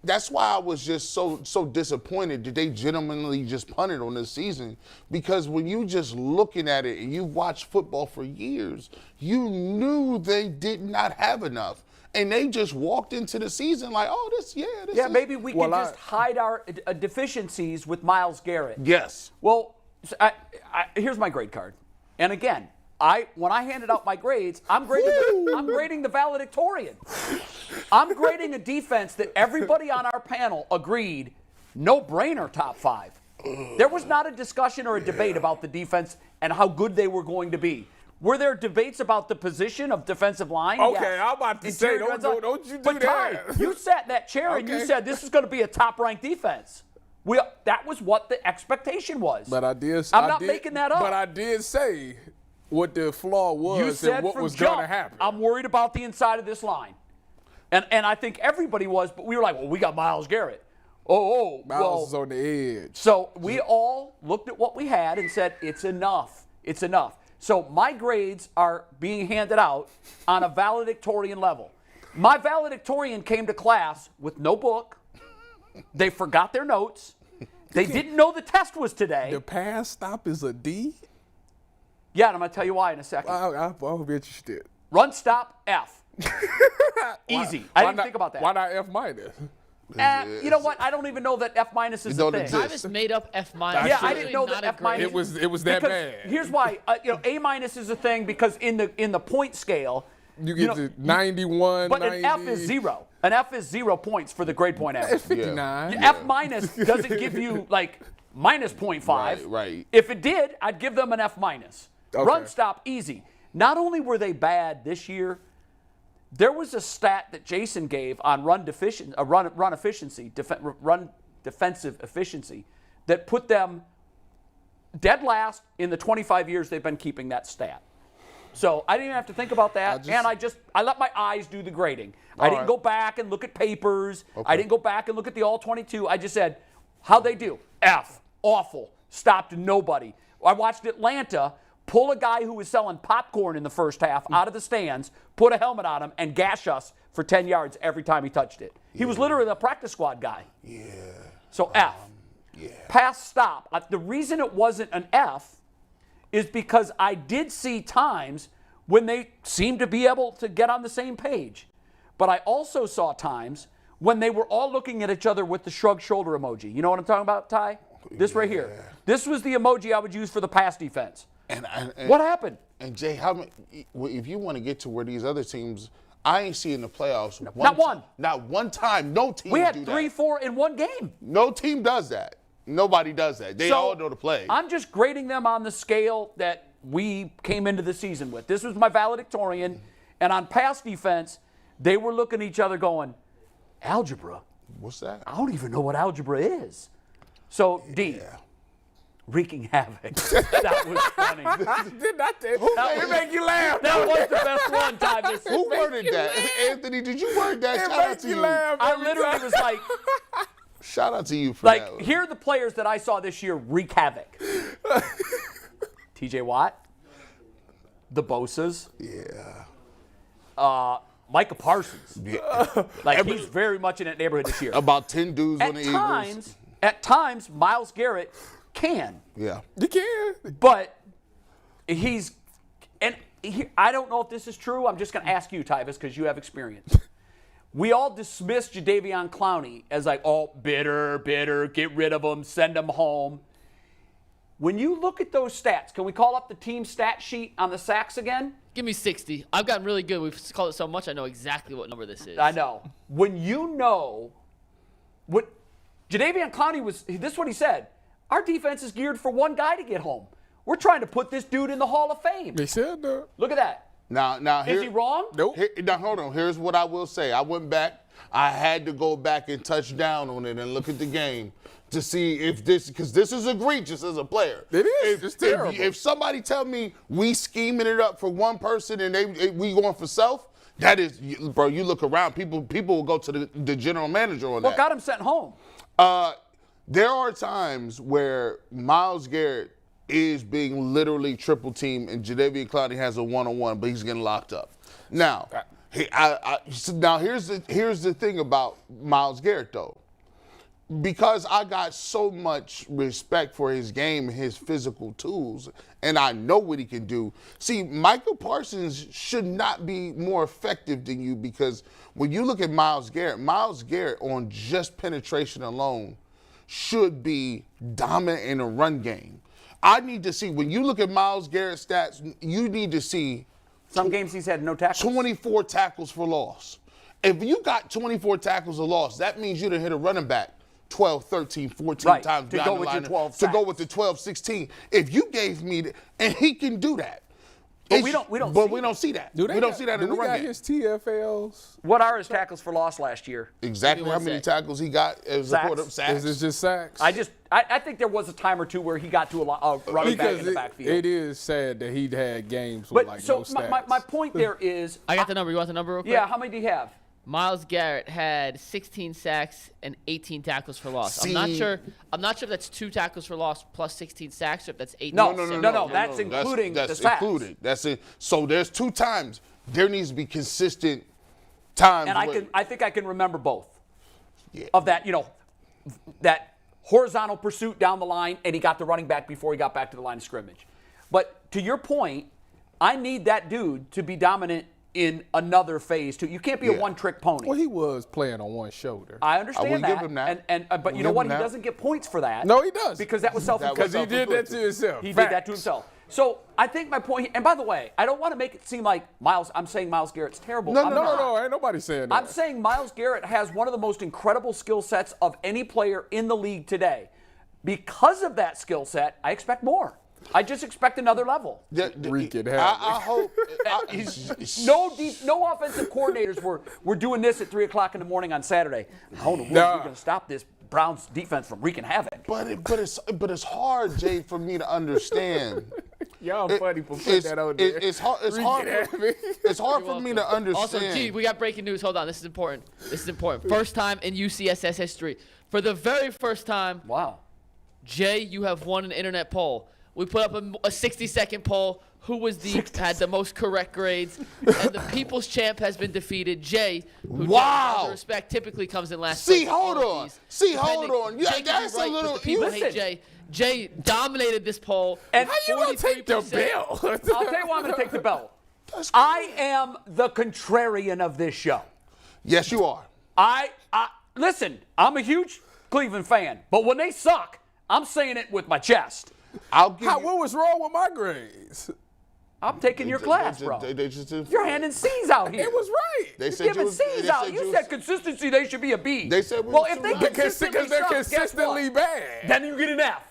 that's why I was just so disappointed that they genuinely just punted on this season. Because when you just looking at it and you watched football for years, you knew they did not have enough. And they just walked into the season like, maybe we can just hide our deficiencies with Myles Garrett. Yes. Well, here's my grade card. And again, when I handed out my grades, I'm grading the valedictorian. I'm grading a defense that everybody on our panel agreed, no-brainer top 5. There was not a discussion or a debate about the defense and how good they were going to be. Were there debates about the position of defensive line? Okay, yes. I'm about to say, don't you do but that. Ty, you sat in that chair and you said this is going to be a top-ranked defense. That was what the expectation was. But I'm not making that up. But I did say what the flaw was and what was going to happen. I'm worried about the inside of this line. And I think everybody was, but we were like, well, we got Myles Garrett. Myles is on the edge. So we all looked at what we had and said, it's enough. It's enough. So my grades are being handed out on a valedictorian level. My valedictorian came to class with no book. They forgot their notes. They didn't know the test was today. The pass stop is a D? Yeah, and I'm going to tell you why in a second. I'll be interested. Run stop, F. Easy. I didn't think about that. Why not F minus? You know what? I don't even know that F minus is a thing. I just made up F minus. Yeah, I didn't know that F minus. It was that because bad. Here's why. A minus is a thing because in the point scale, you get to 91, but 90. an F is 0. An F is 0 points for the grade point average. It's 59. Yeah. F minus doesn't give you like minus 0.5. Right. If it did, I'd give them an F minus. Okay. Run stop, easy. Not only were they bad this year, there was a stat that Jason gave on run defensive efficiency that put them dead last in the 25 years they've been keeping that stat. So I didn't even have to think about that, I let my eyes do the grading. I didn't go back and look at papers. Okay. I didn't go back and look at the all-22. I just said, how'd they do? F, awful, stopped nobody. I watched Atlanta pull a guy who was selling popcorn in the first half out of the stands, put a helmet on him, and gash us for 10 yards every time he touched it. He was literally the practice squad guy. Yeah. So F. Pass stop. The reason it wasn't an F is because I did see times when they seemed to be able to get on the same page. But I also saw times when they were all looking at each other with the shrug shoulder emoji. You know what I'm talking about, Ty? This right here. This was the emoji I would use for the pass defense. And what happened? And Jay, if you want to get to where these other teams, I ain't seeing the playoffs. Not one time. No team. We had do 3-4 in one game. No team does that. Nobody does that. They all know the play. I'm just grading them on the scale that we came into the season with. This was my valedictorian, and on pass defense, they were looking at each other going, algebra? What's that? I don't even know what algebra is. So, D. Wreaking havoc. That was funny. It make you laugh. That was the best one, Tyvis. Who worded that? Anthony, did you word that? Shout out to you. I literally was like, shout out to you for that. Like, here are the players that I saw this year wreak havoc. TJ Watt, the Bosas. Yeah. Micah Parsons. Like he's very much in that neighborhood this year. About 10 dudes on the Eagles. At times, Myles Garrett can. Yeah. You can. But I don't know if this is true. I'm just going to ask you, Tyvis, because you have experience. We all dismissed Jadeveon Clowney as like, oh, bitter, get rid of him, send him home. When you look at those stats, can we call up the team stat sheet on the sacks again? Give me 60. I've gotten really good. We've called it so much, I know exactly what number this is. I know. When you know what Jadeveon Clowney was, this is what he said. Our defense is geared for one guy to get home. We're trying to put this dude in the Hall of Fame. They said that. Look at that. Now is he wrong? Nope. Now, hold on. Here's what I will say. I went back. I had to go back and touch down on it and look at the game to see if this, because this is egregious as a player. It is. It's terrible. If somebody tell me we scheming it up for one person and we going for self, that is, bro, you look around, people will go to the general manager on that. What got him sent home? There are times where Myles Garrett is being literally triple teamed and Jadeveon Clowney has a one-on-one, but he's getting locked up. Now, here's the thing about Myles Garrett, though. Because I got so much respect for his game and his physical tools, and I know what he can do. See, Micah Parsons should not be more effective than you, because when you look at Myles Garrett on just penetration alone should be dominant in a run game. I need to see, when you look at Myles Garrett's stats, you need to see some games he's had no tackles. 24 tackles for loss. If you got 24 tackles for loss, that means you done hit a running back 12, 13, 14 times to go with your 12 to go with the 12, 16. If you gave me and he can do that. But we don't see that. We don't see that in the run game. Do we got his TFLs? What are his tackles for loss last year? Exactly how many tackles he got as a quarterback. Is it just sacks? I think there was a time or two where he got to a running back in the backfield. It is sad that he'd had games with no stats. My point there is. I got the number. You want the number real quick? Yeah, how many do you have? Myles Garrett had 16 sacks and 18 tackles for loss. I'm not sure if that's 2 tackles for loss plus 16 sacks or if that's 18. No. That's including the sacks. Included. That's it. So there's 2 times. There needs to be consistent times. And I think I can remember both. Yeah. Of that, that horizontal pursuit down the line, and he got the running back before he got back to the line of scrimmage. But to your point, I need that dude to be dominant in another phase too. You can't be a one-trick pony. Well, he was playing on one shoulder. I understand that. Give him that. But you know what? He doesn't get points for that. No, he does. Because that was self-inflicted. Because he did that to himself. He did that to himself. So I think my point, and by the way, I don't want to make it seem like I'm saying Myles Garrett's terrible. No, ain't nobody saying that. I'm saying Myles Garrett has one of the most incredible skill sets of any player in the league today. Because of that skill set, I expect more. I just expect another level. I hope. No offensive coordinators were doing this at 3 o'clock in the morning on Saturday. How in the world are we going to stop this Browns defense from wreaking havoc? But it's hard, Jay, for me to understand. Y'all funny for putting that on there. It's hard for me to understand. Also, we got breaking news. Hold on, this is important. First time in UCSS history, for the very first time. Wow. Jay, you have won an internet poll. We put up a 60-second poll. Who had the most correct grades? And the People's Champ has been defeated. Jay, who respect typically comes in last. Hold on. Yeah, that's a little. People hate Jay. Jay dominated this poll. And how you gonna take the belt? I'll tell you why I'm gonna take the belt. I am the contrarian of this show. Yes, you are. Listen. I'm a huge Cleveland fan, but when they suck, I'm saying it with my chest. What was wrong with my grades? I'm taking your class, bro. You're handing C's out here. It was right. You're giving C's out. You said consistency, they should be a B. They said if they consistently they're consistently bad. Then you get an F.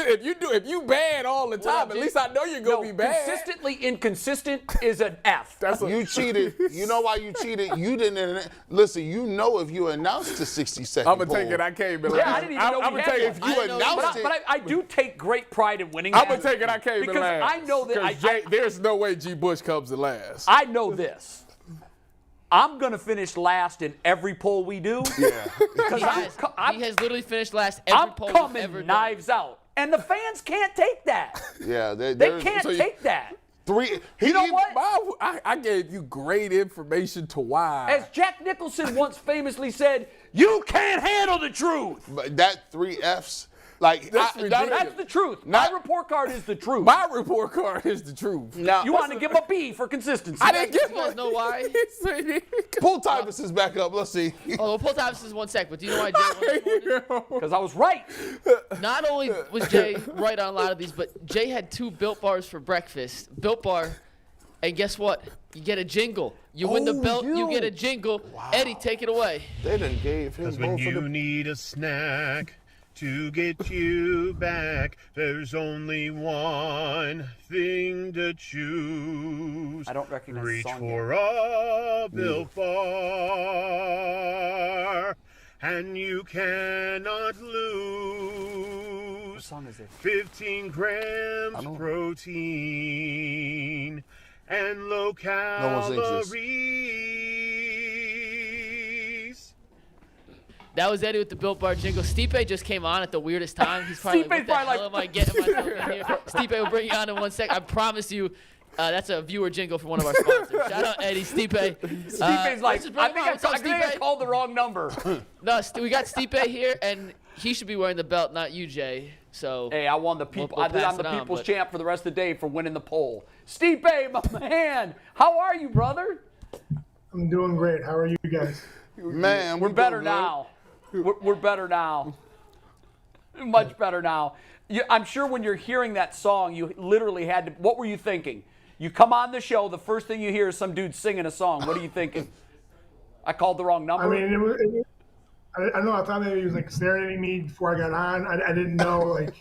If you bad all the time, at least I know you're gonna be bad. Consistently inconsistent is an F. You cheated. You know why you cheated? You didn't listen. You know if you announced the 60-second. I'm gonna take it. I came in. Yeah, I didn't even know. I'm gonna take it. If you announced it, but I do take great pride in winning. I'm gonna take it. I came in last. Because I know that. There's no way G. Bush comes in last. I know this. I'm going to finish last in every poll we do. Yeah. He has literally finished last every poll we've ever done. I'm coming knives out. And the fans can't take that. Yeah. They can't take that. 3. You know what? I gave you great information to why. As Jack Nicholson once famously said, you can't handle the truth. But that 3 Fs, like That's ridiculous. That's the truth. My report card is the truth. My report card is the truth. now You want to give him a B for consistency. I didn't give You guys know why? pull Tyvis is back up. Let's see. Oh, we'll pull Tyvis is 1 sec, but do you know why Jay won? Because I was right. Not only was Jay right on a lot of these, but Jay had 2 Built Bars for breakfast. Built Bar, and guess what? You get a jingle. You win the belt, you get a jingle. Wow. Eddie, take it away. They done gave him When both of you them. need a snack to get you back, there's only one thing to choose. I don't recognize the Reach song for a Built Bar, and you cannot lose. What song is it? 15 grams protein and low one sings this. calories. That was Eddie with the Built Bar jingle. Stipe just came on at the weirdest time. He's probably like, what the hell am I getting myself in here? Stipe will bring you on in 1 sec. I promise you, that's a viewer jingle for one of our sponsors. Shout out Eddie, Stipe. Stipe's like, I think I called the wrong number. No, we got Stipe here, and he should be wearing the belt, not you, Jay. So Hey, I won the people. We'll I'm pass the it on, people's but- champ for the rest of the day for winning the poll. Stipe, my man, how are you, brother? I'm doing great. How are you guys? Man, We're better now. We're better now. Much better now. I'm sure when you're hearing that song, you literally had to. What were you thinking? You come on the show, the first thing you hear is some dude singing a song. What are you thinking? I called the wrong number. I mean, I know. I thought maybe he was like staring at me before I got on. I didn't know. Like,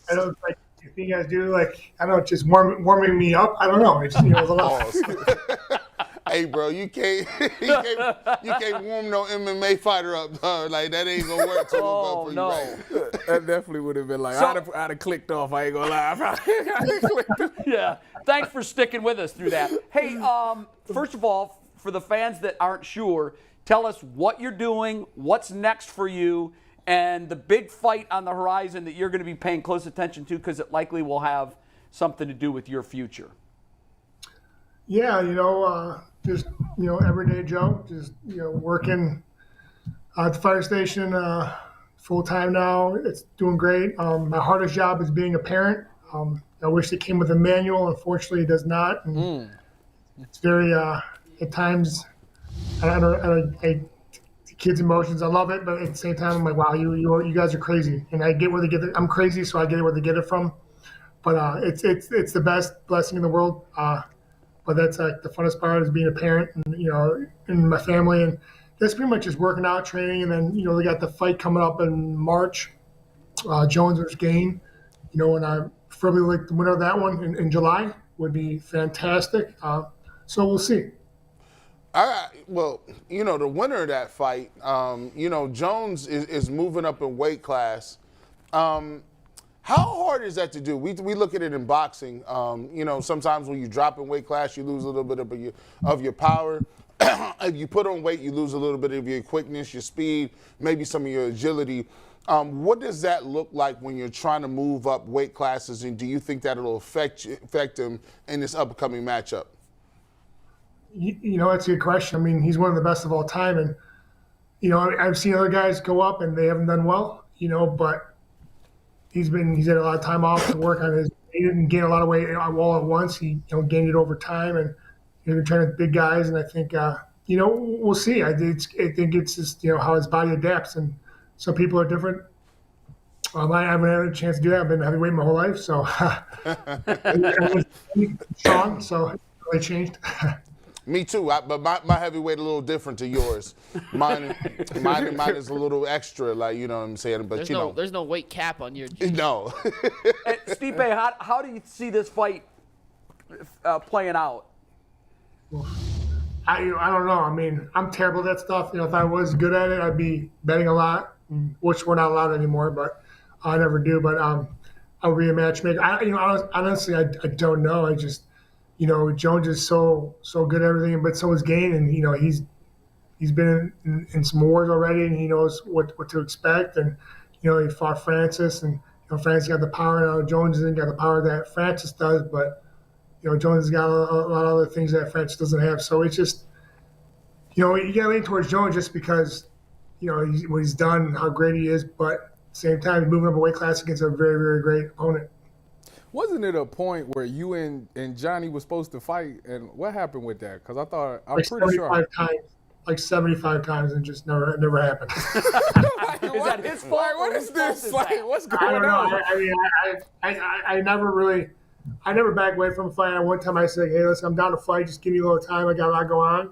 I don't like if you guys do. Like, I don't know, just warming me up. I don't know. It's, it was a lot. Hey, bro, you can't warm no MMA fighter up. Like that ain't gonna work. Oh, for you, no. right? That definitely would have been like, So- I'd have clicked off. I ain't gonna lie. I'd have clicked off. Yeah. Thanks for sticking with us through that. Hey, first of all, for the fans that aren't sure, tell us what you're doing, what's next for you, and the big fight on the horizon that you're going to be paying close attention to because it likely will have something to do with your future. Yeah, just everyday Joe. Just working at the fire station full time now. It's doing great. My hardest job is being a parent. I wish it came with a manual. Unfortunately, it does not. And it's very at times. I the kids' emotions. I love it, but at the same time, I'm like, wow, you guys are crazy, and I get where they get it. I'm crazy, so I get where they get it from. But it's the best blessing in the world. But that's like the funnest part is being a parent, and and my family, and that's pretty much just working out, training, and then they got the fight coming up in March, Jones versus Gain. And I probably like the winner of that one in July would be fantastic. So we'll see. Well, the winner of that fight, Jones is moving up in weight class. How hard is that to do? We look at it in boxing. Sometimes when you drop in weight class, you lose a little bit of your power. If you put on weight, you lose a little bit of your quickness, your speed, maybe some of your agility. What does that look like when you're trying to move up weight classes, and do you think that it'll affect him in this upcoming matchup? That's a good question. I mean, he's one of the best of all time, and I've seen other guys go up and they haven't done well. But he's had a lot of time off to work on his. He didn't gain a lot of weight all at once. He gained it over time, and he's been training with big guys. And I think we'll see. I think it's just how his body adapts, and some people are different. I haven't had a chance to do that. I've been heavyweight my whole life, so Sean, so it really changed. Me too, but my heavyweight a little different to yours. Mine is a little extra, like what I'm saying. But there's no weight cap on your. No. Hey, Stipe, how do you see this fight playing out? I don't know. I mean, I'm terrible at that stuff. If I was good at it, I'd be betting a lot, which we're not allowed anymore. But I never do. But I'll be a matchmaker. Honestly, I don't know. I just. Jones is so good at everything, but so is Gain, and he's been in some wars already, and he knows what to expect. And he fought Francis, and Francis got the power. Now Jones hasn't got the power that Francis does, but Jones has got a lot of other things that French doesn't have. So it's just, you got to lean towards Jones just because, what he's done, how great he is. But at the same time, moving up a weight class against a very, very great opponent. Wasn't it a point where you and Johnny was supposed to fight, and what happened with that? Because I'm like pretty sure. 75 times, and just never happened. Is that his fault? Like, what is this? Like, what's I going don't know. on? I mean, I never back away from a fight. One time I said, hey, listen, I'm down to fight. Just give me a little time. I got a lot going on.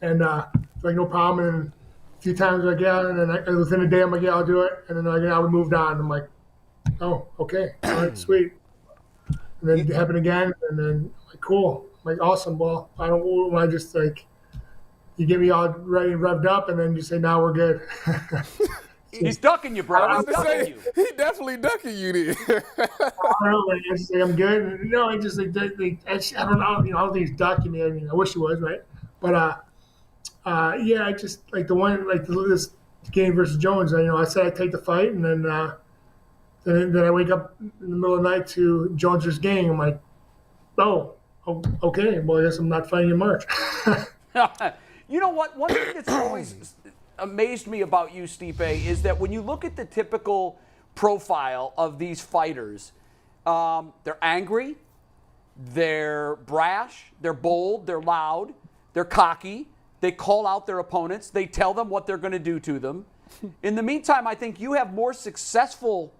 And like, no problem. And a few times like, yeah. And then within a day, I'm like, yeah, I'll do it. And then we moved on. I'm like, oh, okay. All right, sweet. And then it happened again. And then, like, cool. I'm like, awesome. Well, I just, like, you get me all ready and revved up, and then you say, now we're good. He's ducking you, bro. He's ducking you. He definitely ducking you then. I don't know. Like, I just say, I'm good. No, I just, like, I don't know. I don't think he's ducking me. I mean, I wish he was, right? But, yeah, I just, like, the one, like, this game versus Jones, I said I'd take the fight, and then I wake up in the middle of the night to Jones' game. I'm like, oh, okay. Well, I guess I'm not fighting in March. You know what? One thing that's always amazed me about you, Stipe, is that when you look at the typical profile of these fighters, they're angry, they're brash, they're bold, they're loud, they're cocky, they call out their opponents, they tell them what they're going to do to them. In the meantime, I think you have more successful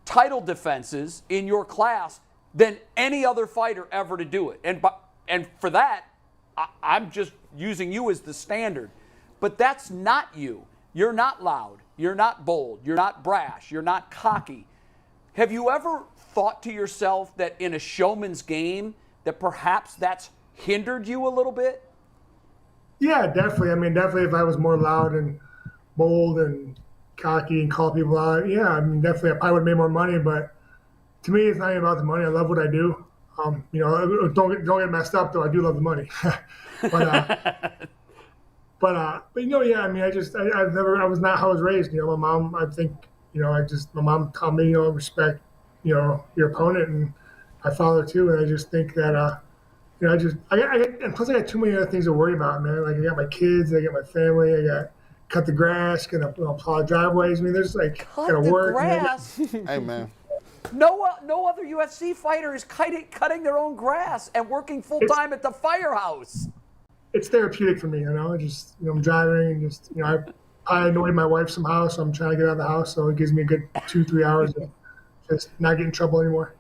title defenses in your class than any other fighter ever to do it. And for that, I'm just using you as the standard. But that's not you. You're not loud. You're not bold. You're not brash. You're not cocky. Have you ever thought to yourself that in a showman's game that perhaps that's hindered you a little bit? Yeah, definitely. I mean, definitely if I was more loud and bold and cocky and call people out, yeah, I mean, definitely I probably would have made more money. But to me, it's not even about the money. I love what I do. Don't get messed up, though. I do love the money. But yeah, I mean, I was not how I was raised. My mom, I think, my mom taught me, respect, your opponent, and my father too. And I just think that, and plus I got too many other things to worry about, man. Like I got my kids, I got my family, I got cut the grass, gonna plow driveways. I mean, there's like gotta work. Grass. Hey, man. No other UFC fighter is cutting their own grass and working full time at the firehouse. It's therapeutic for me, I just, I'm driving and just, I annoyed my wife somehow, so I'm trying to get out of the house. So it gives me a good 2-3 hours of just not get in trouble anymore.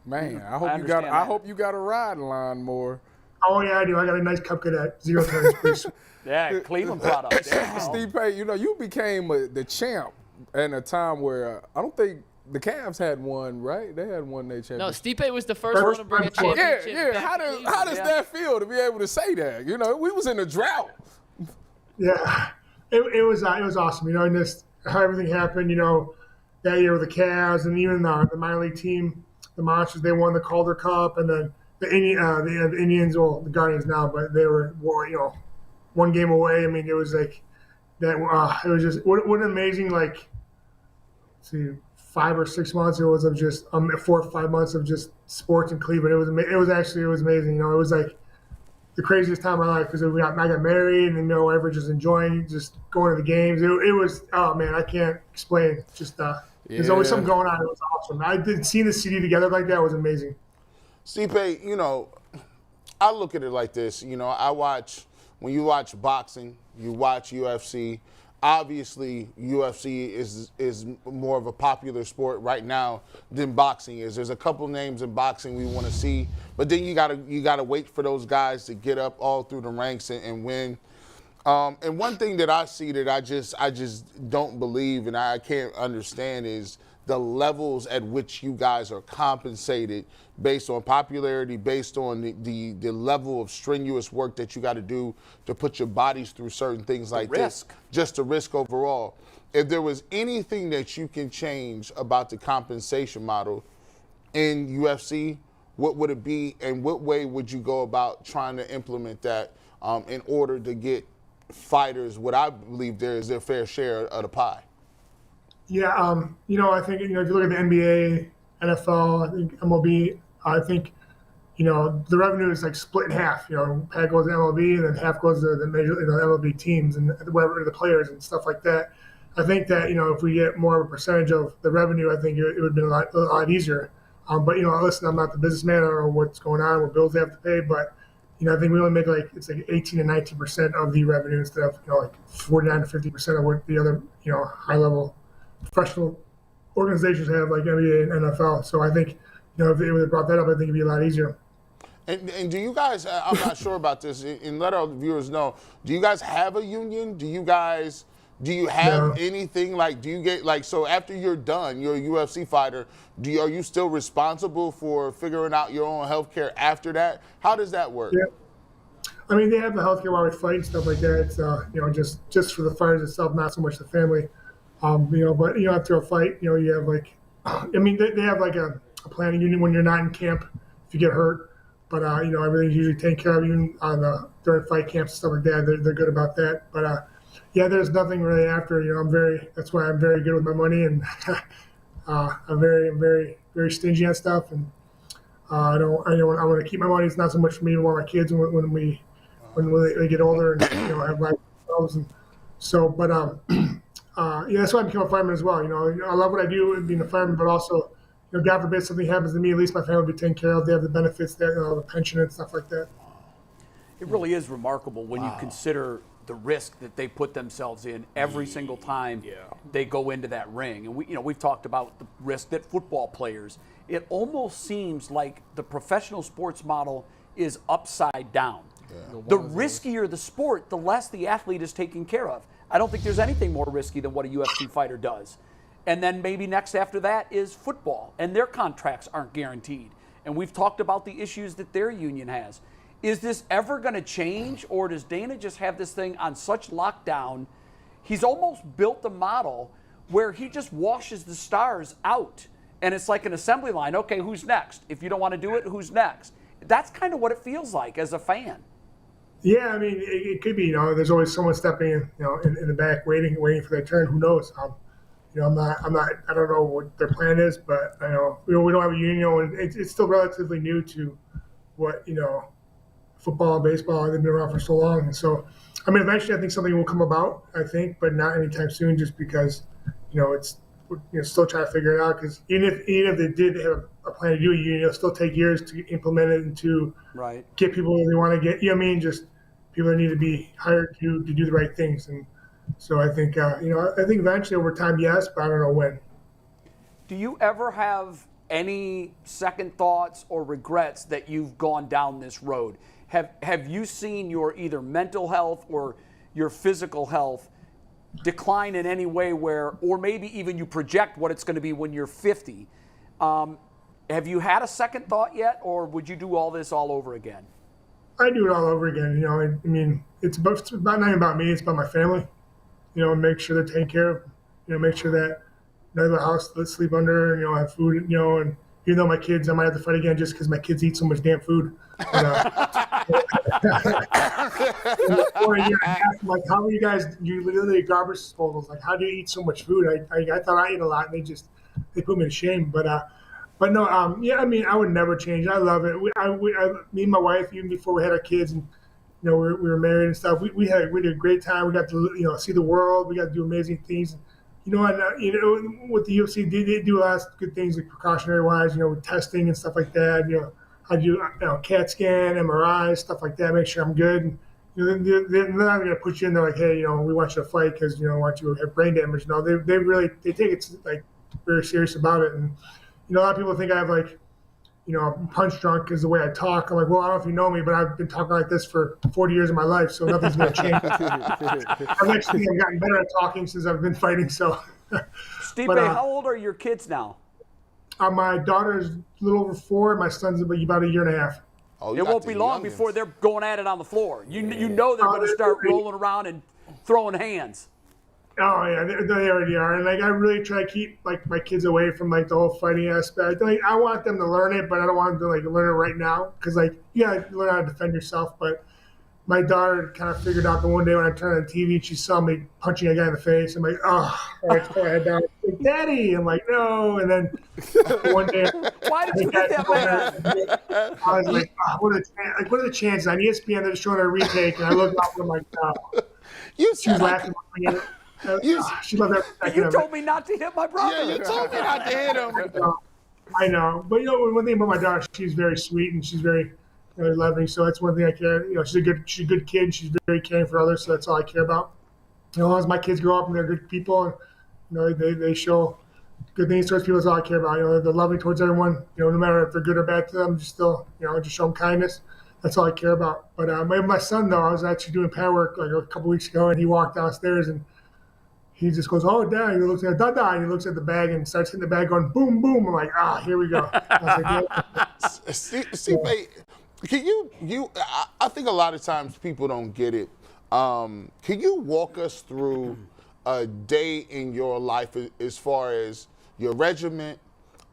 Man, I hope you got a riding line more. Oh yeah, I do. I got a nice Cupcake at 0 turns. Yeah, Cleveland product. Stipe, you became the champ at a time where I don't think the Cavs had one, right? They had won their championship. No, Stipe was the first one to bring a championship. Yeah. How does that feel to be able to say that? We was in a drought. Yeah, it was awesome. And just how everything happened. That year with the Cavs and even the minor league team, the Monsters, they won the Calder Cup, and then the Indians, well, the Guardians now, but they were one game away. I mean, it was like that. It was just what an amazing 5 or 6 months it was of just 4 or 5 months of just sports in Cleveland. It was amazing. It was like the craziest time of my life because I got married and everyone just enjoying just going to the games. It was, oh man, I can't explain. Just there's always something going on. It was awesome. I did see the city together like that was amazing. Stipe, I look at it like this. When you watch boxing, you watch UFC. Obviously, UFC is more of a popular sport right now than boxing is. There's a couple names in boxing we want to see, but then you gotta wait for those guys to get up all through the ranks and win. And one thing that I see that I just don't believe and I can't understand is the levels at which you guys are compensated based on popularity, based on the level of strenuous work that you got to do to put your bodies through certain things like this. Just the risk overall. If there was anything that you can change about the compensation model in UFC, what would it be, and what way would you go about trying to implement that in order to get fighters what I believe there is their fair share of the pie? Yeah, I think if you look at the NBA, NFL, I think MLB, I think the revenue is like split in half. Half goes to MLB and then half goes to the major, MLB teams and whatever the players and stuff like that. I think that if we get more of a percentage of the revenue, I think it would have been a lot easier. But listen, I'm not the businessman. I don't know what's going on, what bills they have to pay, but I think we only make it's like 18 to 19% of the revenue instead of like 49 to 50% of what the other high level professional organizations have, like NBA and NFL. So I think if they would have brought that up, I think it'd be a lot easier. And do you guys? I'm not sure about this. And let our viewers know. Do you guys have a union? Do you have anything like? Do you get so after you're done, you're a UFC fighter? Are you still responsible for figuring out your own health care after that? How does that work? Yeah. I mean, they have the healthcare while we fight and stuff like that. It's just for the fighters itself, not so much the family. But after a fight, you have they have like a planning union when you're not in camp if you get hurt. But everything's usually taken care of even during fight camps and stuff like that. They're good about that. But there's nothing really after. That's why I'm very good with my money, and I'm very, very stingy on stuff. And I want to keep my money. It's not so much for me, but my kids when they get older and have life problems. And so, but that's why I became a fireman as well. I love what I do being a fireman, but also. God forbid something happens to me, at least my family will be taken care of. They have the benefits, the pension and stuff like that. It really is remarkable when you consider the risk that they put themselves in every single time they go into that ring. And we've talked about the risk that football players. It almost seems like the professional sports model is upside down. Yeah. The riskier the sport, the less the athlete is taken care of. I don't think there's anything more risky than what a UFC fighter does. And then maybe next after that is football, and their contracts aren't guaranteed. And we've talked about the issues that their union has. Is this ever going to change, or does Dana just have this thing on such lockdown? He's almost built the model where he just washes the stars out, and it's like an assembly line. Okay, who's next? If you don't want to do it, who's next? That's kind of what it feels like as a fan. Yeah, I mean, it could be. There's always someone stepping in, in the back, waiting for their turn. Who knows? I don't know what their plan is, but we don't have a union, and it's still relatively new to what, football and baseball, they've been around for so long. And so, eventually I think something will come about, I think, but not anytime soon, just because, it's, still trying to figure it out. Because even if they did have a plan to do a union, it'll still take years to implement it and to get people where they want to get, just people that need to be hired to do the right things. And so I think, I think eventually over time, yes, but I don't know when. Do you ever have any second thoughts or regrets that you've gone down this road? Have you seen your either mental health or your physical health decline in any way or maybe even you project what it's going to be when you're 50? Have you had a second thought yet, or would you do all this all over again? I do it all over again. It's not even about me, it's about my family. Make sure they're taken care of, make sure that they have a house to sleep under, have food, and even though my kids, I might have to fight again just because my kids eat so much damn food. But, for a year and a half, I'm like, how are you guys, you literally garbage disposals, like how do you eat so much food? I thought I ate a lot and they put me to shame. But no, I would never change. I love it. Me and my wife, even before we had our kids and, we were married and stuff. We had a great time. We got to see the world. We got to do amazing things. With the UFC, they do a lot of good things, like precautionary wise. With testing and stuff like that. I do CAT scan, MRI, stuff like that. Make sure I'm good. And, they're not going to put you in there like, hey, we want you to fight because we want you to have brain damage. No, they take it like very serious about it. And a lot of people think I have I'm punch drunk because the way I talk. I'm like, well, I don't know if you know me, but I've been talking like this for 40 years of my life, so nothing's going to change. I've gotten better at talking since I've been fighting. So, Stipe, how old are your kids now? My daughter's a little over 4, and my son's about a year and a half. Oh, it won't be long before they're going at it on the floor. You know they're going to start rolling around and throwing hands. Oh yeah, they already are, and I really try to keep my kids away from the whole fighting aspect. I want them to learn it, but I don't want them to learn it right now because you gotta learn how to defend yourself. But my daughter kind of figured out the one day when I turned on the TV and she saw me punching a guy in the face. I'm like, oh, I put my head down. Like, Daddy. I'm like, no. And then one day, Why did you hit that man? I was like, oh, what are the chances? On ESPN, they're showing a retake, and I looked up and I'm like, no. She was laughing. She loved that. You told me not to hit my brother. Yeah, you told me not to hit him. I know. But, one thing about my daughter, she's very sweet and she's very loving. So that's one thing I care. She's a good kid. And she's very caring for others. So that's all I care about. As long as my kids grow up and they're good people, and they show good things towards people, that's all I care about. They're loving towards everyone. No matter if they're good or bad to them, just still, just show them kindness. That's all I care about. But my son, though, I was actually doing pad work like a couple weeks ago, and he walked downstairs and he just goes, "Oh, Dad!" He looks at Dada, and he looks at the bag and starts hitting the bag, going boom, boom. I'm like, here we go. I was like, Stipe, can you? I think a lot of times people don't get it. Can you walk us through a day in your life as far as your regiment?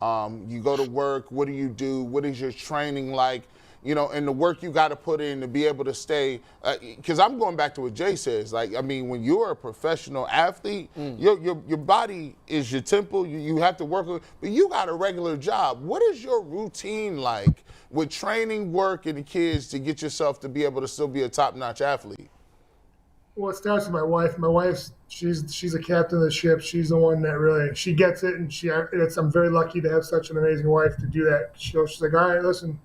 You go to work. What do you do? What is your training like? And the work you got to put in to be able to stay. Because I'm going back to what Jay says. When you're a professional athlete, your body is your temple. You have to work with, but you got a regular job. What is your routine like with training, work, and the kids to get yourself to be able to still be a top-notch athlete? Well, it starts with my wife. My wife, she's a captain of the ship. She's the one that really, she gets it, and I'm very lucky to have such an amazing wife to do that. She's like, all right, listen,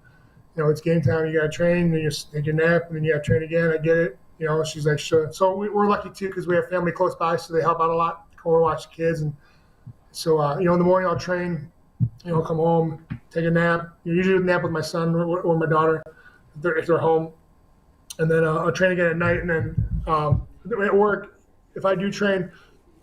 it's game time. You got to train, then you take your nap, and then you got to train again. I get it. She's like, sure. So we're lucky, too, because we have family close by, so they help out a lot. Come over, watch the kids. And so, in the morning I'll train, come home, take a nap. Usually nap with my son or my daughter if they're home. And then I'll train again at night. And then at work, if I do train,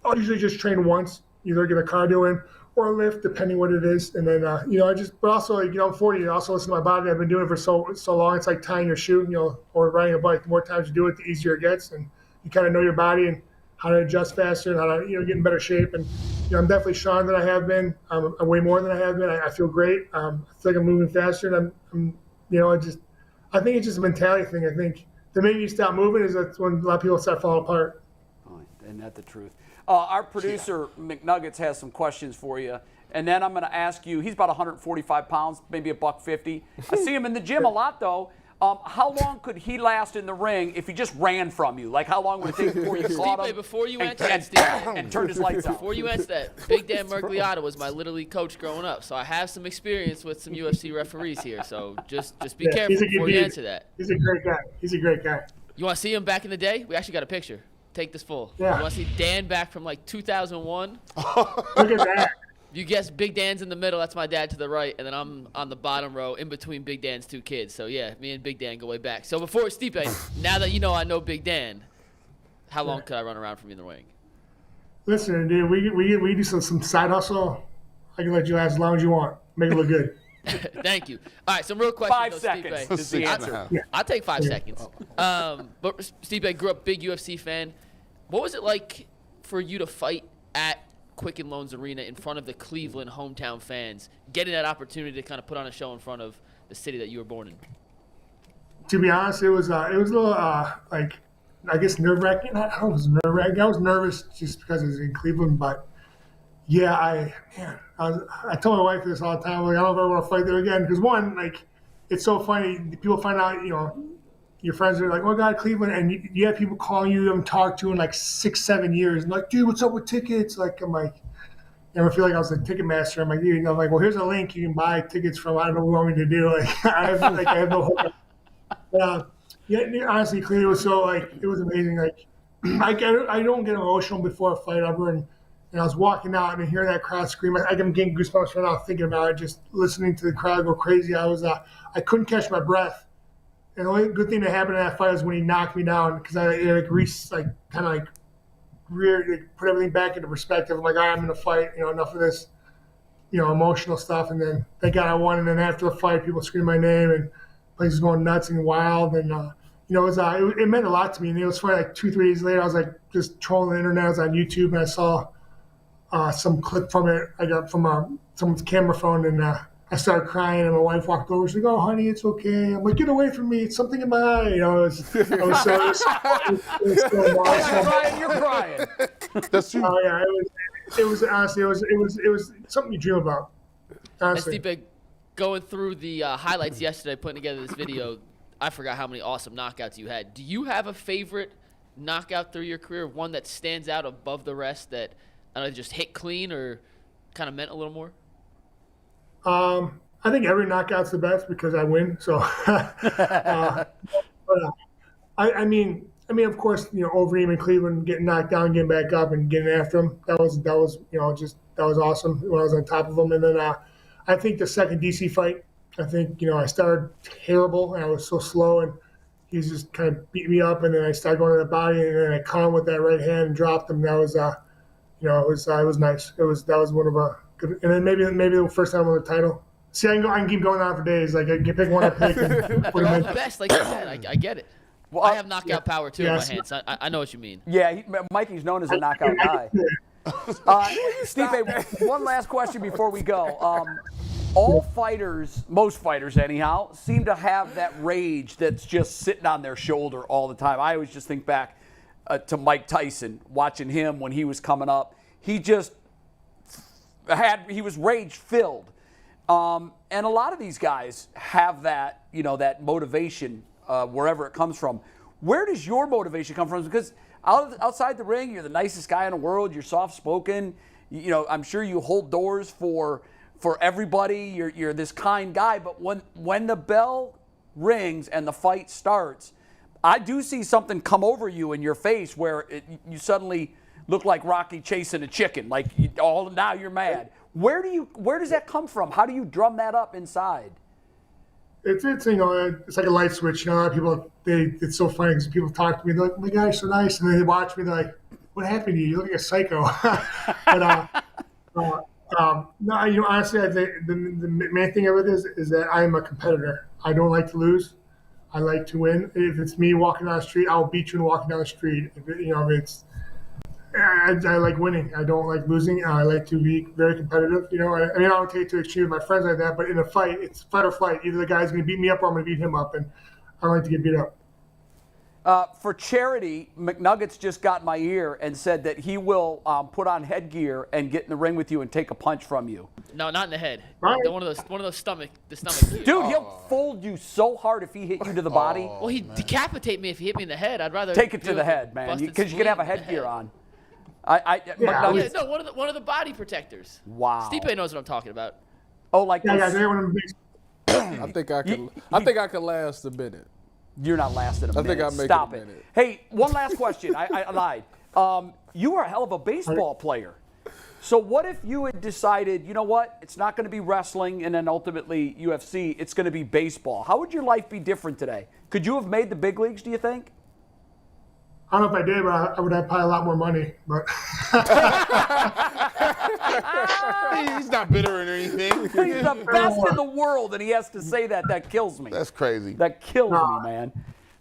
I'll usually just train once, either get a cardio in or a lift, depending what it is. And then, but also, I'm 40, I also listen to my body. I've been doing it for so long. It's like tying your shoe, or riding a bike. The more times you do it, the easier it gets. And you kind of know your body and how to adjust faster and how to, get in better shape. And, I'm definitely stronger than I have been. I'm way more than I have been. I feel great. I feel like I'm moving faster. And I think it's just a mentality thing. I think the minute you stop moving is that's when a lot of people start falling apart. Oh, isn't that the truth? Our producer, McNuggets, has some questions for you. And then I'm going to ask you, he's about 145 pounds, maybe $150. I see him in the gym a lot, though. How long could he last in the ring if he just ran from you? Like, how long would it take before you caught him? Before you answer that, and turned his lights out. Before you answer that, Big Dan Mergliata was my Little League coach growing up, so I have some experience with some UFC referees here. So just be careful before you answer that. He's a great guy. You want to see him back in the day? We actually got a picture. Take this full. Yeah. You want to see Dan back from like 2001? Look at that. You guess Big Dan's in the middle. That's my dad to the right, and then I'm on the bottom row in between Big Dan's two kids. So, yeah, me and Big Dan go way back. So, before Stipe, now that I know Big Dan, how long could I run around from you in the ring? Listen, dude, we do some side hustle. I can let you last as long as you want. Make it look good. Thank you. All right, some real questions. 5 seconds. Stipe. Is the answer. I'll take 5 seconds. But Stipe, grew up big UFC fan. What was it like for you to fight at Quicken Loans Arena in front of the Cleveland hometown fans, getting that opportunity to kind of put on a show in front of the city that you were born in? To be honest, it was a little I guess nerve-wracking. I don't know if it was nerve-wracking. I was nervous just because it was in Cleveland, but yeah, I tell my wife this all the time. Like, I don't ever want to fight there again because one, like, it's so funny. People find out, your friends are like, "Oh God, Cleveland," and you have people calling you haven't talked to in like 6-7 years. And like, dude, what's up with tickets? Like, I'm like, I feel like I was a ticket master. I'm like, dude, I'm like, well, here's a link you can buy tickets from. I don't know what you want me to do. Like, I have no hope. But, honestly, Cleveland was so it was amazing. Like, I don't get emotional before a fight ever, and I was walking out and hearing that crowd scream. I'm getting goosebumps right now thinking about it, just listening to the crowd go crazy. I couldn't catch my breath. And the only good thing that happened in that fight was when he knocked me down because I put everything back into perspective. I'm like, all right, I'm in a fight. Enough of this, emotional stuff. And then thank God I won. And then after the fight, people screamed my name and places going nuts and wild. And it meant a lot to me. And it was funny. Like 2-3 days later, I was like just trolling the internet. I was on YouTube and I saw some clip from it. I got from someone's camera phone, and I I started crying, and my wife walked over. She's like, "Oh, honey, it's okay." I'm like, "Get away from me! It's something in my eye." You know, I was so Ryan, you're crying. That's true. Oh yeah, it was honestly, it was something you dream about. Honestly. And Stipe, going through the highlights yesterday, putting together this video, I forgot how many awesome knockouts you had. Do you have a favorite knockout through your career, one that stands out above the rest that I don't know, just hit clean or kind of meant a little more? I think every knockout's the best because I win. So, I mean, of course, you know, Overeem and Cleveland getting knocked down, getting back up, and getting after them. That was you know, that was awesome when I was on top of them. And then I think the second DC fight, I think, you know, I started terrible and I was so slow, and he just kind of beat me up, and then I started going to the body, and then I caught him with that right hand and dropped him. That was, you know, it was nice. That was one of a good. And then maybe the first time I won the title. See, I can keep going on for days. Like I can pick one, I pick. And put They're all him the in. best, like you said. I get it. Well, I have knockout power too in my Yes. hands. I know what you mean. Yeah, Mikey's known as a knockout guy. Stipe, one last question before we go. All fighters, most fighters anyhow, seem to have that rage that's just sitting on their shoulder all the time. I always just think back to Mike Tyson, watching him when he was coming up. He was rage-filled. And a lot of these guys have that, you know, that motivation wherever it comes from. Where does your motivation come from? Because outside the ring, you're the nicest guy in the world. You're soft-spoken. You know, I'm sure you hold doors for everybody. You're this kind guy. But when the bell rings and the fight starts, I do see something come over you in your face where you suddenly look like Rocky chasing a chicken. Like now you're mad. Where does that come from? How do you drum that up inside? It's you know, it's like a light switch. You know, a lot of people, it's so funny because people talk to me, they're like, "Oh my gosh, so nice," and then they watch me, they're like, "What happened to you? You look like a psycho." But no, you know, honestly, I think the main thing of it is that I am a competitor. I don't like to lose. I like to win. If it's me walking down the street, I'll beat you walking down the street. I like winning. I don't like losing. I like to be very competitive. You know, I mean, I don't take it to extreme with my friends like that, but in a fight, it's fight or flight. Either the guy's going to beat me up or I'm going to beat him up, and I don't like to get beat up. For charity, McNuggets just got my ear and said that he will put on headgear and get in the ring with you and take a punch from you. No, not in the head. Right. One of those stomach. Dude, he'll fold you so hard if he hit you to the body. Well, he'd decapitate me if he hit me in the head. I'd rather Take it to deal the with head, man, busted because you can have a spleen in the headgear head. on. Yeah, McNuggets. one of the body protectors. Wow. Stipe knows what I'm talking about. Oh, like Yeah, this. guys, everyone makes. I think I could last a minute. You're not lasting a minute. think I'll make it Stop a it. minute. Hey, one last question. I lied. You are a hell of a baseball player. So what if you had decided, you know what, it's not going to be wrestling and then ultimately UFC, it's going to be baseball. How would your life be different today? Could you have made the big leagues, do you think? I don't know if I did, but I would have probably a lot more money. But He's not bitter or anything. He's the best in the world, and he has to say that. That kills me. That's crazy. That kills me, man.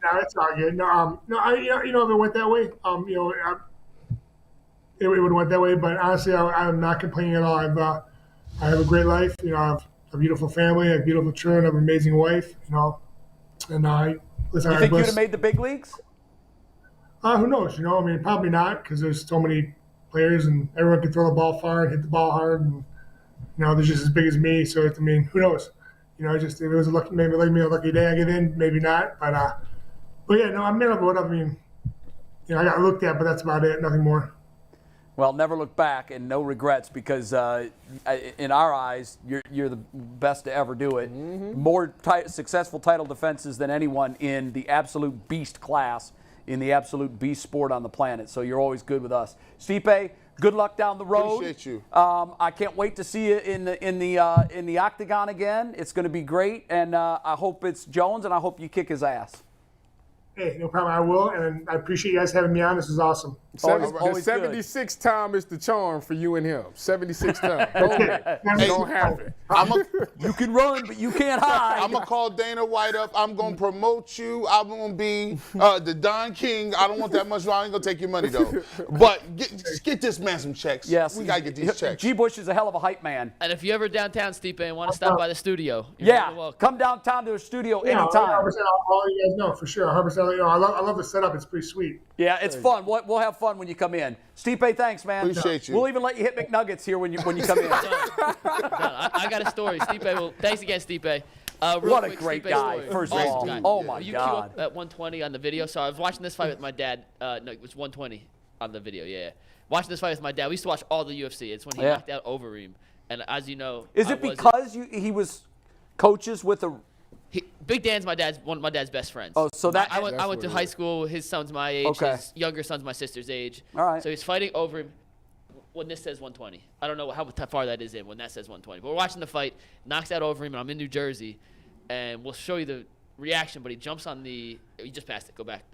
no, it's all good. No, you know, if it went that way, you know, it would have went that way. But honestly, I'm not complaining at all. I have a great life. You know, I have a beautiful family, I have beautiful children, I have an amazing wife. You know, and listen. You think you'd have made the big leagues? Who knows? You know, I mean, probably not because there's so many players and everyone can throw the ball far and hit the ball hard, and you know, they're just as big as me. So I mean, who knows? You know, just if it was a lucky, maybe like me a lucky day I get in, maybe not. But yeah, no, I'm of what I mean. You know, I got looked at, but that's about it. Nothing more. Well, never look back and no regrets because in our eyes, you're the best to ever do it. Mm-hmm. More successful title defenses than anyone in the absolute beast class, in the absolute beast sport on the planet. So you're always good with us. Stipe, good luck down the road. Appreciate you. I can't wait to see you in the octagon again. It's going to be great, and I hope it's Jones, and I hope you kick his ass. Hey, no problem. I will, and I appreciate you guys having me on. This was awesome. Always the good. 76th time is the charm for you and him. 76th time. Don't have it. You can run, but you can't hide. I'm going to call Dana White up. I'm going to promote you. I'm going to be the Don King. I don't want that much. I ain't going to take your money, though. But get this man some checks. Yes. We got to get these checks. G. Bush is a hell of a hype man. And if you're ever downtown, Stipe, and want to stop by the studio, you're more than Yeah, welcome. come downtown to the studio Yeah, anytime. 100%. All you guys know for sure. 100%. I love the setup. It's pretty sweet. Yeah, it's fun. We'll have fun when you come in. Stipe, thanks, man. Appreciate you. We'll even let you hit McNuggets here when you come in. Done. I got a story. Stipe, well, thanks again, Stipe. Real What a quick, great Stipe guy, story. first of Awesome all. guy. Oh, my You God. queue up at 120 on the video. So I was watching this fight with my dad. No, it was 120 on the video, yeah. Watching this fight with my dad. We used to watch all the UFC. It's when he knocked out Overeem. And as you know, Is it because he was coaches with a... Big Dan's one of my dad's best friends. Oh, so that... I went to high school. His son's my age. Okay. His younger son's my sister's age. All right. So he's fighting over him when this says 120. I don't know how far that is in when that says 120. But we're watching the fight. Knocks out over him, and I'm in New Jersey. And we'll show you the reaction. But he jumps on the... He just passed it. Go back.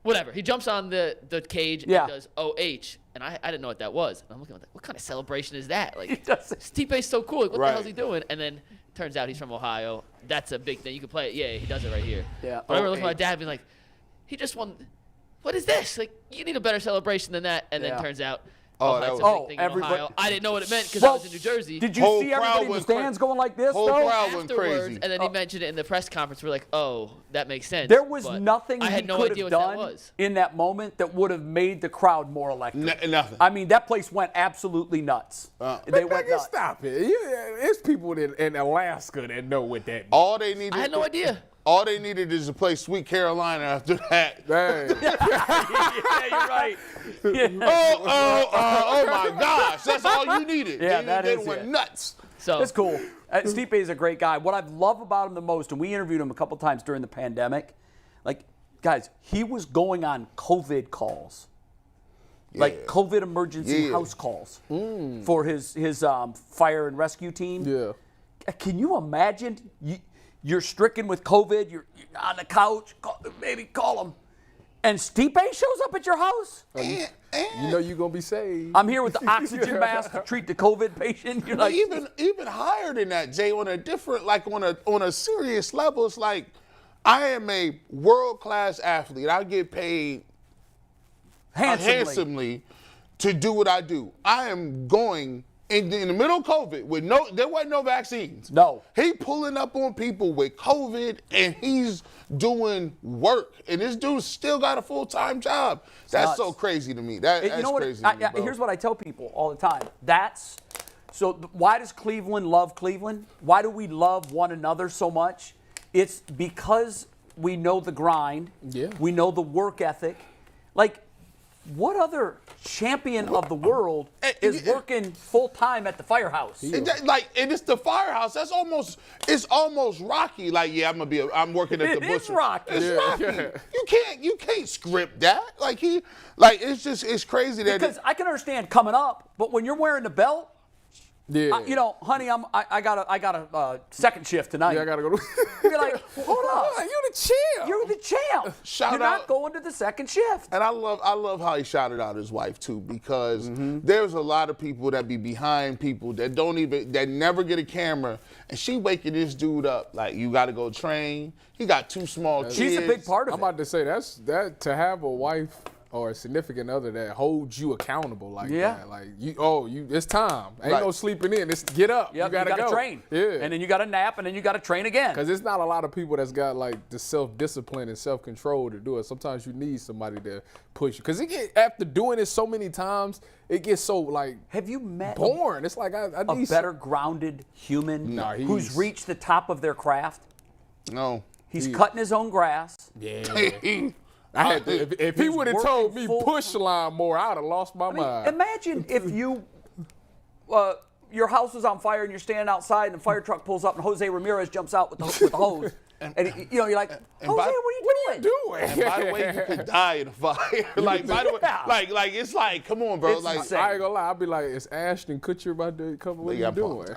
Whatever. He jumps on the cage and does OH. And I didn't know what that was. And I'm looking at that. What kind of celebration is that? Like, Stipe's so cool. Like, what the hell's he doing? And then turns out he's from Ohio. That's a big thing. You can play it. Yeah, he does it right here. Yeah. But I remember looking at my dad being like, he just won. What is this? Like, you need a better celebration than that. And then turns out, that's a big thing in Ohio. I didn't know what it meant because I was in New Jersey. Did you see everybody in the stands going like this, Whole though? crowd went Afterwards, crazy. and then he mentioned it in the press conference. We're like, oh, that makes sense. There was But nothing I he had no could idea have what that done was. in that moment that would have made the crowd more electric. Nothing. I mean, that place went absolutely nuts. They went nuts. Stop it. It's people in Alaska that know what that means. All they needed. I had no idea. All they needed is to play Sweet Carolina after that. Dang. Yeah, you're right. Oh my gosh. That's all you needed. Yeah, they is went it. nuts. So That's cool. Stipe is a great guy. What I love about him the most, and we interviewed him a couple times during the pandemic, like, guys, he was going on COVID calls. Like COVID emergency house calls for his fire and rescue team. Yeah. Can you imagine? You're stricken with COVID. You're on the couch. Maybe call him. And Stipe shows up at your house? You know you're going to be saved. I'm here with the oxygen mask to treat the COVID patient. You're like, even higher than that, Jay, on a different, like on a serious level, it's like I am a world-class athlete. I get paid handsomely to do what I do. I am going in the middle of COVID with there wasn't no vaccines. No. He pulling up on people with COVID and he's doing work. And this dude still got a full-time job. That's nuts. so crazy to me. That's you know what? crazy to me, bro. Here's what I tell people all the time. Why does Cleveland love Cleveland? Why do we love one another so much? It's because we know the grind. Yeah. We know the work ethic. Like, what other champion of the world is working full time at the firehouse? And it's the firehouse. It's almost Rocky. Like, yeah, I'm working at the It is butcher. Rocky. It's Rocky. You can't script that. It's crazy that Because I can understand coming up, but when you're wearing the belt, honey, I got a second shift tonight. Yeah, I got to go. You're like, hold up. You're the champ. You're the champ. You're not going to the second shift. And I love how he shouted out his wife too, because there's a lot of people that be behind people that that never get a camera, and she waking this dude up like, you got to go train. He got 2 small kids. She's a big part of I'm it. about to say that to have a wife or a significant other that holds you accountable like that. Like it's time. Ain't no sleeping in. It's get up. Yep, you gotta go. train. Yeah. And then you gotta nap, and then you gotta train again. Because it's not a lot of people that's got like the self-discipline and self-control to do it. Sometimes you need somebody to push you. Because after doing it so many times, it gets so like have you met boring. It's like I need a better grounded human who's reached the top of their craft? No. He's cutting his own grass. Yeah. If he would have told me push line more, I would have lost my mind. Imagine if you, your house is on fire and you're standing outside and the fire truck pulls up and Jose Ramirez jumps out with the hose. And you're like, Jose, what are you doing? And by the way, you could die in a fire. Like, by the way, it's like, come on, bro. It's like, insane. I ain't gonna lie. I'll be like, is Ashton Kutcher about to come? What are you doing?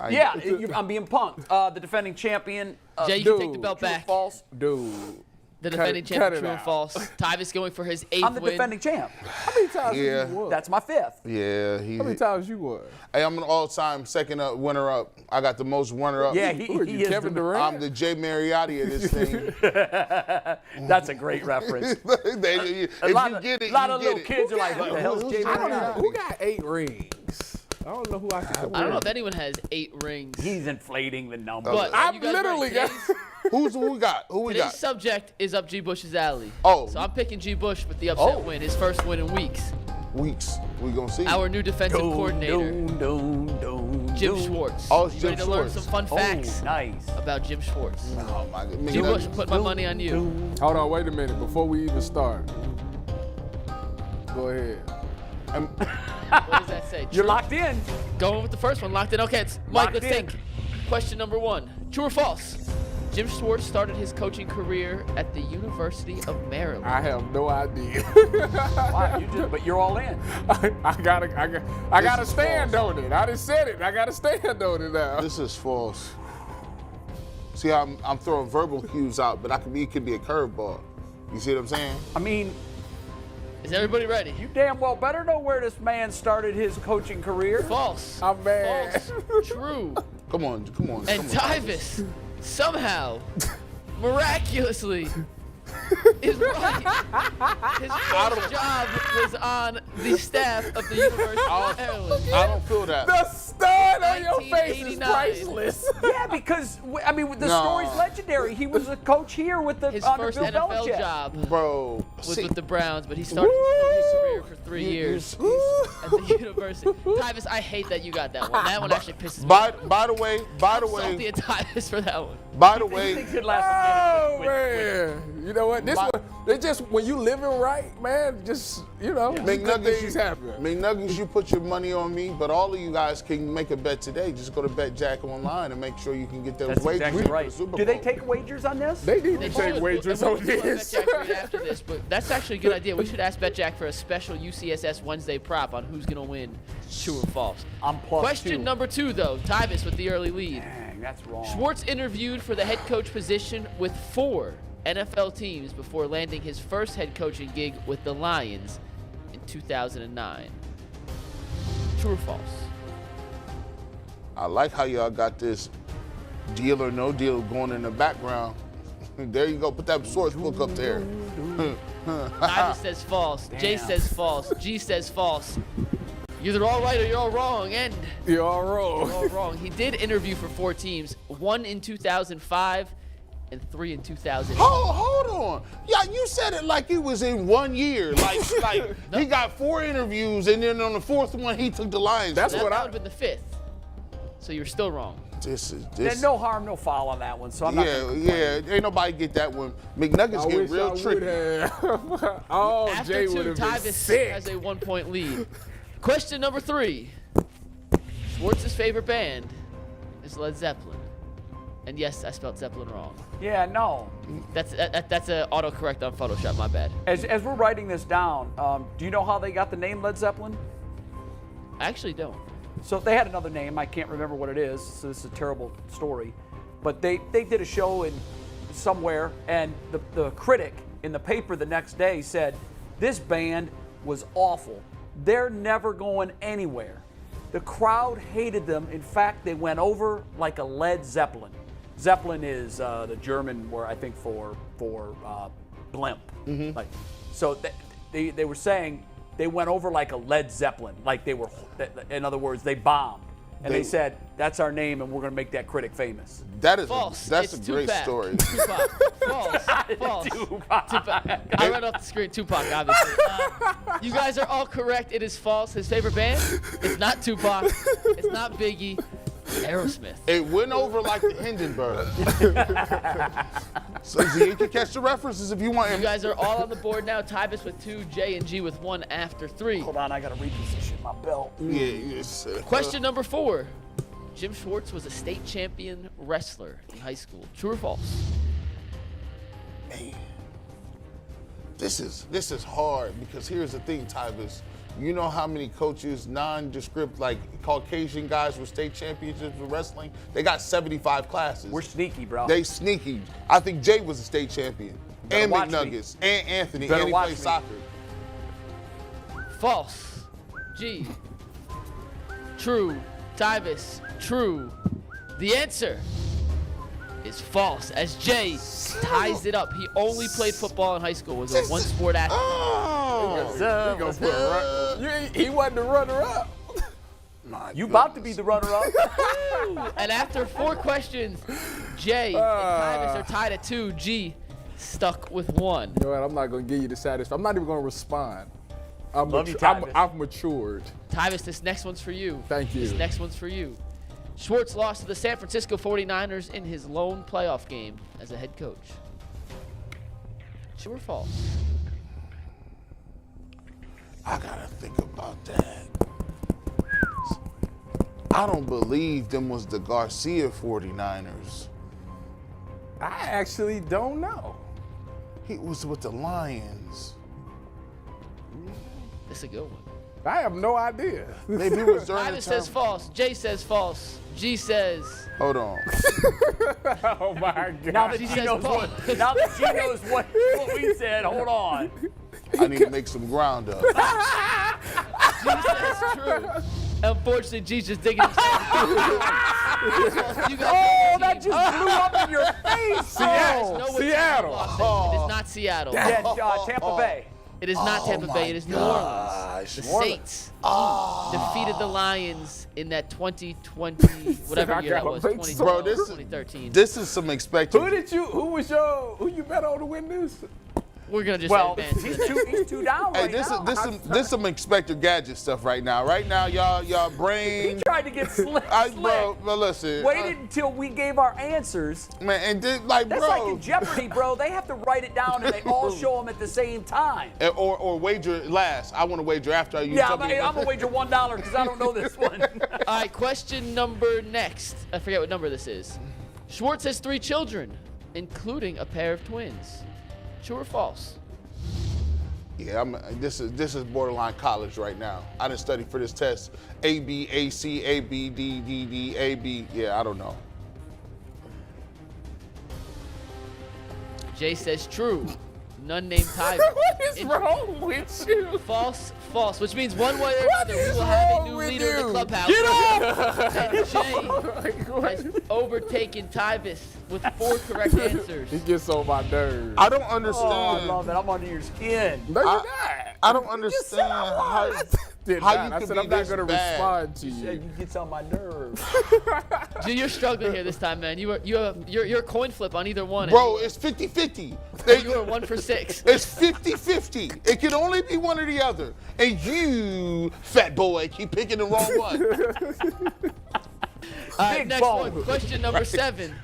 I'm being punked. The defending champion. Jay, you can take the belt back. False. Dude. The defending cut champion, it true or out. false. Tyvis going for his 8th I'm the win. defending champ. How many times Yeah. have you won? That's my 5th. Yeah, How many times you won? Hey, I'm an all-time second winner up. I got the most runner up. Yeah, Who are he you, is Kevin the, Durant? I'm the Jay Mariotti of this thing. That's a great reference. If A lot you of, get it, lot you of get little it. kids are like, what the hell's Jay I don't know. Mariotti? Who got 8 rings? I don't know who I can I don't know if anyone has 8 rings. He's inflating the number. But I've you guys literally ready? got. Who we got? Who we Today's got? subject is up G. Bush's alley. Oh. So I'm picking G. Bush with the upset win, his first win in weeks. Weeks. We gonna see. Our new defensive coordinator, Jim Jim Schwartz. Oh, it's You Jim ready to learn Schwartz. some fun facts Nice. about Jim Schwartz? Oh my God. G. Bush, put my money on you. Hold on, wait a minute. Before we even start, go ahead. What does that say? You're True? locked in. Going with the first one, locked in. Okay, Mike, Locked let's in. think. Question number 1. True or false? Jim Schwartz started his coaching career at the University of Maryland. I have no idea. Wow, but you're all in. I gotta is stand false. on it. I just said it. I gotta stand on it now. This is false. See, I'm throwing verbal cues out, but it could be a curveball. You see what I'm saying? I mean, Is everybody ready? you damn well better know where this man started his coaching career. False. I'm mad. False. True. Come on. And come on. Tyvis, somehow, miraculously, is right. His first job was on the staff of the University of Maryland. I don't feel that. The stud on your face is 1989. priceless. Yeah, because I mean, the No. story's legendary. He was a coach here with the His under first Bill NFL Belichick. job Bro. was See, with the Browns, but he started his career for 3 years at the university. Tyvis, I hate that you got that one. That one actually pisses me off. by the way, Salty at Tyvis for that one. by the He way, could last a Oh minute. man, you know what? This My- one, they just when you living right, man. Just good things happen. McNuggets, you put your money on me, but all of you guys can make a bet today. Just go to BetJack online and make sure you can get those That's wagers exactly for the right. Super Do they Bowl. take wagers on this? They need They to take should. wagers And on we'll do a this. BetJack right after this, but that's actually a good idea. We should ask BetJack for a special UCSS Wednesday prop on who's going to win, true or false. I'm plus Question 2. number 2, though. Tyvis with the early lead. Dang, that's wrong. Schwartz interviewed for the head coach position with 4 NFL teams before landing his first head coaching gig with the Lions in 2009. True or false? I like how y'all got this deal or no deal going in the background. There you go. Put that source book up there. Tyvis says false. Jay says false. G says false. You're either all right or you're all wrong, and You're all wrong. you're all wrong. He did interview for 4 teams, 1 in 2005 and 3 in 2008. Hold on. Yeah, you said it like it was in 1 year. Like he got 4 interviews, and then on the 4th one he took the Lions. That's That what would I. have been the 5th. So you're still wrong. This. There's no harm, no foul on that one, so I'm not gonna complain. Yeah. Ain't nobody get that one. McNuggets I get wish I real would tricky. have. Oh, After Jay 2, would have been Tyvis sick. has a 1-point lead. Question number 3. Schwartz's favorite band is Led Zeppelin. And yes, I spelled Zeppelin wrong. Yeah, no. That's a autocorrect on Photoshop, my bad. As we're writing this down, do you know how they got the name Led Zeppelin? I actually don't. So they had another name. I can't remember what it is. So this is a terrible story. But they did a show in somewhere, and the critic in the paper the next day said, this band was awful. They're never going anywhere. The crowd hated them. In fact, they went over like a Led Zeppelin. Zeppelin is the German word, I think, for blimp. Like, so they were saying they went over like a Led Zeppelin, like they were. In other words, they bombed, and they said that's our name, and we're going to make that critic famous. That is False. that's It's a great Tupac. story. Tupac. False. False. Tupac. I read off the screen Tupac, obviously. You guys are all correct. It is false. His favorite band? It's not Tupac. It's not Biggie. Aerosmith. It went over like the Hindenburg. So you can catch the references if you want. You guys are all on the board now. Tyvis with 2, J and G with 1 after 3. Hold on, I got to reposition my belt. Yes. Question number 4. Jim Schwartz was a state champion wrestler in high school. True or false? This is hard because here's the thing, Tyvis. You know how many coaches, nondescript, like Caucasian guys with state championships in wrestling? They got 75 classes. We're sneaky, bro. They sneaky. I think Jay was a state champion. And watch me. McNuggets. And Anthony. Better And he watch plays me. soccer. False. G. True. Tyvis. True. The answer is false. As Jay ties it up, he only played football in high school. Was a one-sport athlete. He wasn't the runner-up. You about to be the runner-up. And after 4 questions, Jay and Tyvis are tied at 2. G stuck with 1. You know what? I'm not going to give you the satisfaction. I'm not even going to respond. Love you, Tyvis. I've matured. Tyvis, this next one's for you. Thank you. This next one's for you. Schwartz lost to the San Francisco 49ers in his lone playoff game as a head coach. True or false? I gotta think about that. I don't believe them was the Garcia 49ers. I actually don't know. He was with the Lions. This is a good one. I have no idea. Maybe it was during the Tyvis says time. false. Jay says false. G says. Hold on. Oh my God. Now that She G says knows false. now that G knows what we said, hold on. I need to make some ground up. G says true. Unfortunately, G's just digging himself. You guys Oh, that just blew up in your face. Seattle. know what Seattle. team lost it. It is not Seattle. Yeah, Tampa Bay. It is not Tampa Bay. It is New Orleans. The Saints defeated the Lions in that 2020, whatever year that was, Bro, 2012, this is- 2013. This is some expected. Who you bet on to win this? We're gonna just Well, advance. he's two down Hey, right this now. is some Expected Gadget stuff right now. Right now, y'all He brain. tried to get slick. Bro, listen. Waited until we gave our answers. Man, and then, like, That's bro. like in Jeopardy, bro. They have to write it down and they all show them at the same time. Or wager last. I want to wager after you. Yeah, tell me I'm gonna wager $1 because I don't know this one. All right, question number next. I forget what number this is. Schwartz has 3 children, including a pair of twins. True or false? Yeah, this is borderline college right now. I didn't study for this test. A, B, A, C, A, B, D, D, D, A, B. Yeah, I don't know. Jay says true. None named Tyvis. What is wrong with you? False, false, which means one way or What another, we is will have a wrong new with leader in the you? clubhouse. Get And Jay has overtaken Tyvis with 4 correct answers. He gets on my nerves. I don't Oh, I understand. love it. I'm under your skin. No, you're not. I don't understand how Did how not. you I could said be I'm not this going to bad. respond to Yeah, you. you gets on my nerves. Jay, you're struggling here this time, man. You're a coin flip on either one. Bro, it's 50-50. You are 1 for 6. It's 50-50. It can only be one or the other. And you, fat boy, keep picking the wrong one. All right, Big next bone. one. Question number 7.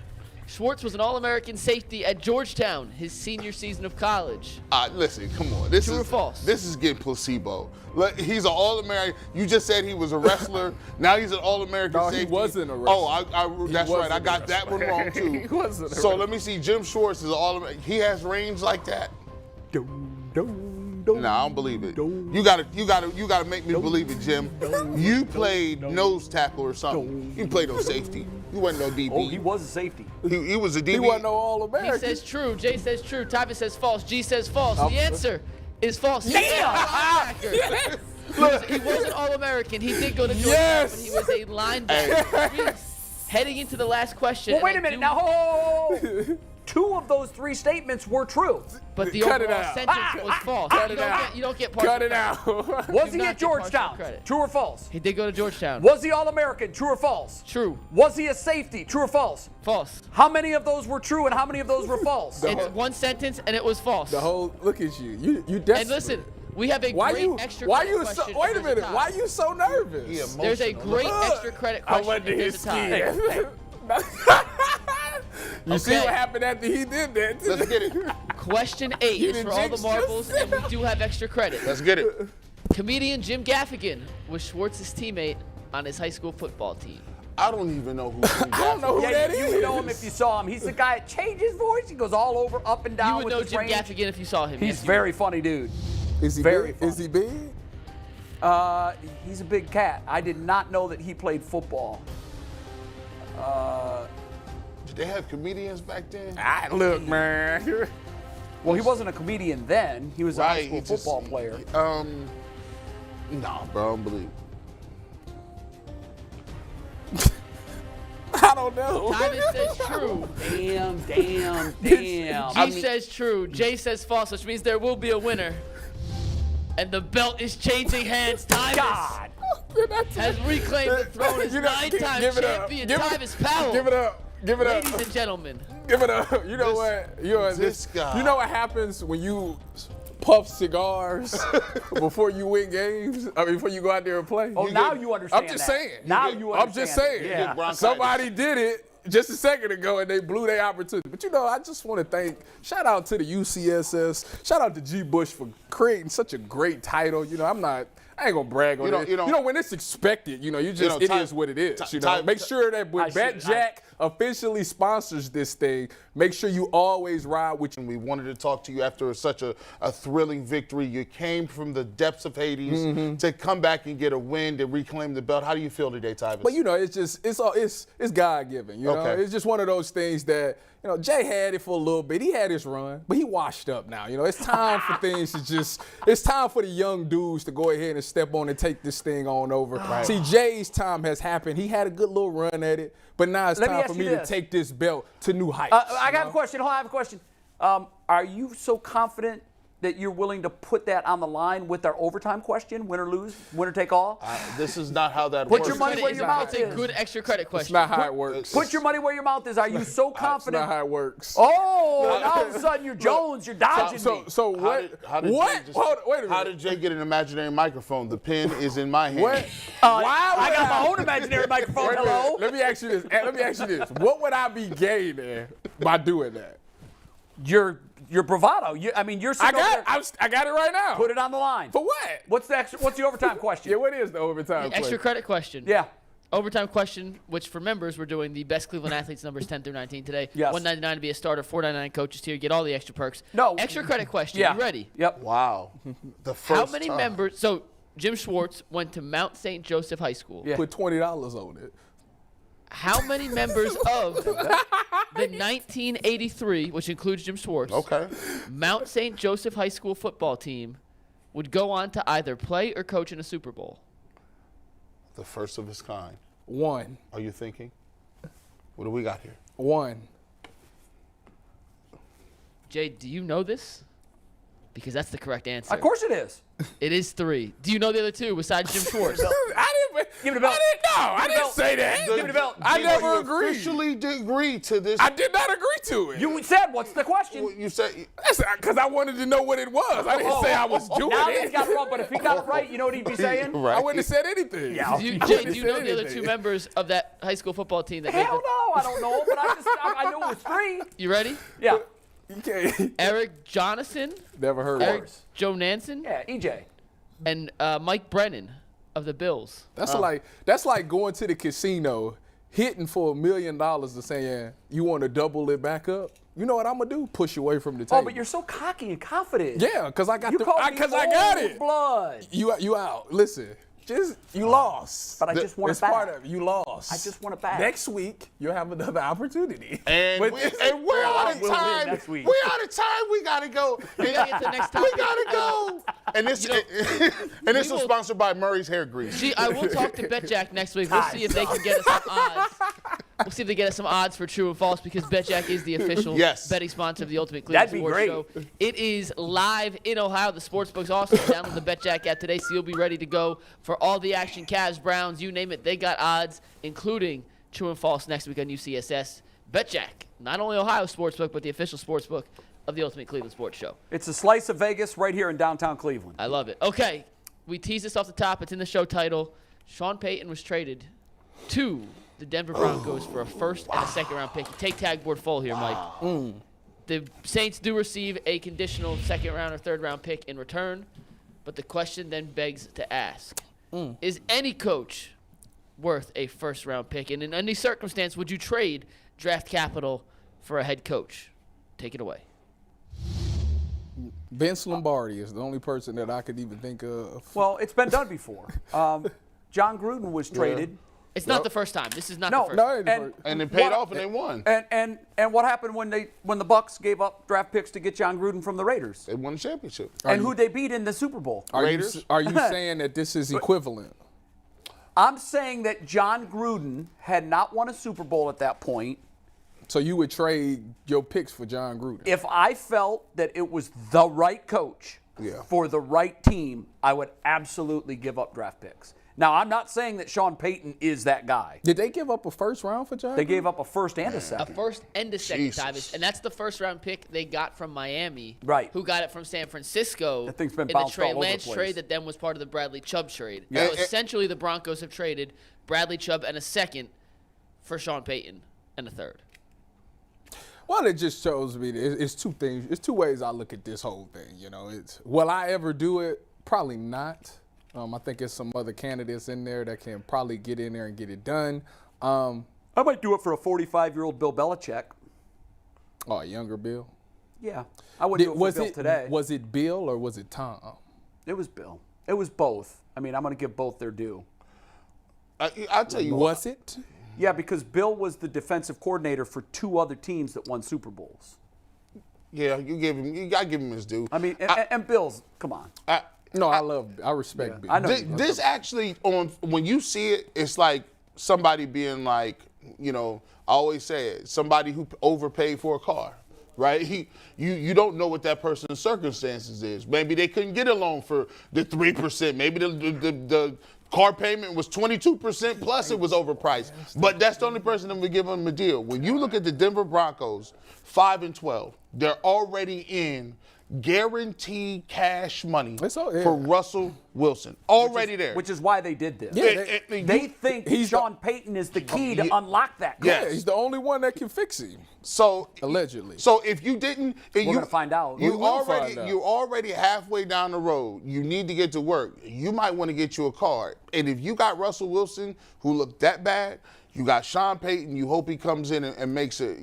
Schwartz was an All-American safety at Georgetown his senior season of college. Listen, come on. This True or is false? This is getting placebo. Look, he's an All-American. You just said he was a wrestler. Now he's an All-American No, he safety. wasn't a wrestler. Oh, that's right. I wasn't got a that one wrestler. wrong too. He wasn't a So wrestler. let me see. Jim Schwartz is an All-American. He has range like that. No, I don't believe it. You gotta make me believe it, Jim. You played nose tackle or something. You played no safety. You wasn't no DB. Oh, he was a safety. He was a DB. He wasn't no He All-American. says true. Jay says true. Tyvis says false. G says false. The answer is false. He was an All-American. He did go to Georgetown, Yes. but he was a linebacker. Heading into the last question. Well, wait and a I minute. do- Now, hold. 2 of those 3 statements were true. But the Cut it overall out. sentence was false. Cut you it don't out. Get, you don't get partial Cut it credit. out. Was Do he not at get partial Georgetown? credit. True or false? He did go to Georgetown. Was he All-American? True or false? True. Was he a safety? True or false? False. How many of those were true and how many of those were false? It's one sentence and it was false. The whole look at you. You desperate. And listen, we have a Why great you? extra Why credit you so? question. Wait a if there's minute. tie. Why you so nervous? There's a great extra credit I question. went to if his there's a tie. skin. You see Okay. what happened after he did that? Let's get it. Question 8 You is done for all the jinxed marbles, and we do have extra credit. Let's get it. Comedian Jim Gaffigan was Schwartz's teammate on his high school football team. I don't even know who. I don't know who Yeah, that you is. would know him if you saw him. He's the guy that changed his voice. He goes all over, up and down You would with know his Jim range. Gaffigan if you saw him. He's Yes, you very funny, dude. Is he Very big? Is he big? He's a big cat. I did not know that he played football. Did they have comedians back then? Look, man. Well, he wasn't a comedian then. He was a high school football player. Nah, bro, I don't believe. I don't know. Tyvis says true. Damn. G says true. Jay says false, which means there will be a winner. And the belt is changing hands. Tyvis has reclaimed the throne as 9-time champion. Tyvis Powell. Give it up. Give it up. Ladies and gentlemen. Give it up. You know what? This guy. You know what happens when you puff cigars before you win games? I mean, before you go out there and play. Oh, now you understand. I'm just that. saying. Now you understand. I'm just saying. Yeah. Somebody did it just a second ago and they blew their opportunity. But I just want to shout out to the UCSS, shout out to G. Bush for creating such a great title. I ain't gonna brag on it. When it's expected, it is what it is. Make sure that when BetJack officially sponsors this thing, make sure you always ride with you. We wanted to talk to you after such a thrilling victory. You came from the depths of Hades to come back and get a win to reclaim the belt. How do you feel today, Tyvis? But it's God-given. Okay. It's just one of those things that Jay had it for a little bit. He had his run, but he washed up now. It's time for things to it's time for the young dudes to go ahead and step on and take this thing on over. Right. See, Jay's time has happened. He had a good little run at it, but now it's time for me to take this belt to new heights. I have a question. Hold on, I have a question. Are you so confident that you're willing to put that on the line with our overtime question, win or lose, winner take all? This is not how that works. Put your money where your mouth is. It's a good extra credit question. It's not how it works. Put your money where your mouth is. Are you so confident? That's not how it works. Oh, now all of a sudden you're Jones. You're dodging me. So what? What? Wait a minute. How did Jay get an imaginary microphone? The pen is in my hand. What? I got my own imaginary microphone. Hello. Let me ask you this. What would I be gaining by doing that? Your bravado. You're sitting over there. I got it right now. Put it on the line. For what? What's the overtime question? Yeah, what is the overtime question? Extra credit question. Yeah. Overtime question, which for members, we're doing the best Cleveland athletes numbers 10 through 19 today. Yes. $199 to be a starter, $499 coaches tier. Get all the extra perks. No. Extra credit question. Yeah. You ready? Yep. Wow. The first How many members? So Jim Schwartz went to Mount St. Joseph High School. Yeah. Put $20 on it. How many members of the 1983, which includes Jim Schwartz, Mount St. Joseph High School football team would go on to either play or coach in a Super Bowl? The first of its kind. 1. Are you thinking? What do we got here? 1. Jay, do you know this? Because that's the correct answer. Of course it is. It is 3. Do you know the other 2 besides Jim Schwartz? Give it a belt. I didn't say that. Give it a belt. I never You agreed. officially did agree to this. I did not agree to it. You said, what's the question? You said Because I wanted to know what it was. I didn't say I was doing Now it. he's got it wrong, but if he got it right, you know what he'd be saying? right. I wouldn't have said anything. Yeah. Jay, do you know the other 2 members of that high school football team that made Hell no, I don't know, but I knew it was 3. You ready? Yeah. You can't. Eric Jonathan, Never heard Eric of it. Joe Nansen, Yeah, EJ. and Mike Brennan of the Bills. That's like going to the casino, hitting for $1 million and saying you want to double it back up. You know what I'm gonna do? Push you away from the table. Oh, but you're so cocky and confident. Yeah, because I got You called me I got old it. blood. You out. Listen, you lost. But I just want it It's back. part of it. You lost. I just want it back. Next week you'll have another opportunity. And we're out of We'll win time. next week. We're out of time. We gotta go. We gotta get to the next We topic. gotta go. And this was sponsored by Murray's Hair Grease. I will talk to BetJack next week. We'll see if they can get us some odds. We'll see if they get us some odds for true and false because BetJack is the official betting sponsor of the Ultimate Cleveland That'd be Sports great. Show. It is live in Ohio. The Sportsbook's awesome. Download the BetJack app today so you'll be ready to go for all the action. Cavs, Browns, you name it. They got odds, including true and false next week on UCSS. BetJack, not only Ohio Sportsbook, but the official sportsbook of the Ultimate Cleveland Sports Show. It's a slice of Vegas right here in downtown Cleveland. I love it. Okay, we teased this off the top. It's in the show title. Sean Payton was traded to the Denver Broncos for a first and a second round pick. Take tag board full here, Mike. The Saints do receive a conditional second round or third round pick in return, but the question then begs to ask, is any coach worth a first round pick? And in any circumstance, would you trade draft capital for a head coach? Take it away. Vince Lombardi is the only person that I could even think of. Well, it's been done before. John Gruden was traded It's not the first time. This is not No, the first No, time. it ain't the and, first. And it paid what- off, and they won. And what happened when the Bucks gave up draft picks to get John Gruden from the Raiders? They won the championship. And who'd they beat in the Super Bowl? Raiders. Are you saying that this is equivalent? I'm saying that John Gruden had not won a Super Bowl at that point. So you would trade your picks for John Gruden? If I felt that it was the right coach for the right team, I would absolutely give up draft picks. Now, I'm not saying that Sean Payton is that guy. Did they give up a first round for John? They Gruden? gave up a first and a A second. first and a second, Jesus. Tyvis, and that's the first round pick they got from Miami. Right. Who got it from San Francisco? That thing's been in the bounced Trey all over the Lance place. trade that then was part of the Bradley Chubb trade. Yeah. So essentially, the Broncos have traded Bradley Chubb and a second for Sean Payton and a third. Well, it just shows me that it's two things. It's two ways I look at this whole thing. You know, it's will I ever do it? Probably not. I think there's some other candidates in there that can probably get in there and get it done. I might do it for a 45-year-old Bill Belichick. Oh, a younger Bill. Yeah, I wouldn't do it for Bill today. Was it Bill or was it Tom? It was Bill. It was both. I mean, I'm going to give both their due. I'll tell you Was it? Yeah, because Bill was the defensive coordinator for two other teams that won Super Bowls. Yeah, you gotta give him his due. I mean, and Bill's, come on. No, I respect Bill. I know. This actually, when you see it, it's like somebody being like, you know, I always say it, somebody who overpaid for a car, right? You don't know what that person's circumstances is. Maybe they couldn't get a loan for the 3%. Maybe the car payment was 22% plus it was overpriced. But that's the only person that would give them a deal. When you look at the Denver Broncos, 5-12, they're already in guaranteed cash money for Russell Wilson. Already there. Which is why they did this. Yeah, They think Sean Payton is the key to unlock that. Yeah, he's the only one that can fix him. So allegedly. So if you didn't, we're gonna find out. You're already halfway down the road. You need to get to work. You might want to get you a card. And if you got Russell Wilson, who looked that bad, you got Sean Payton. You hope he comes in and makes it,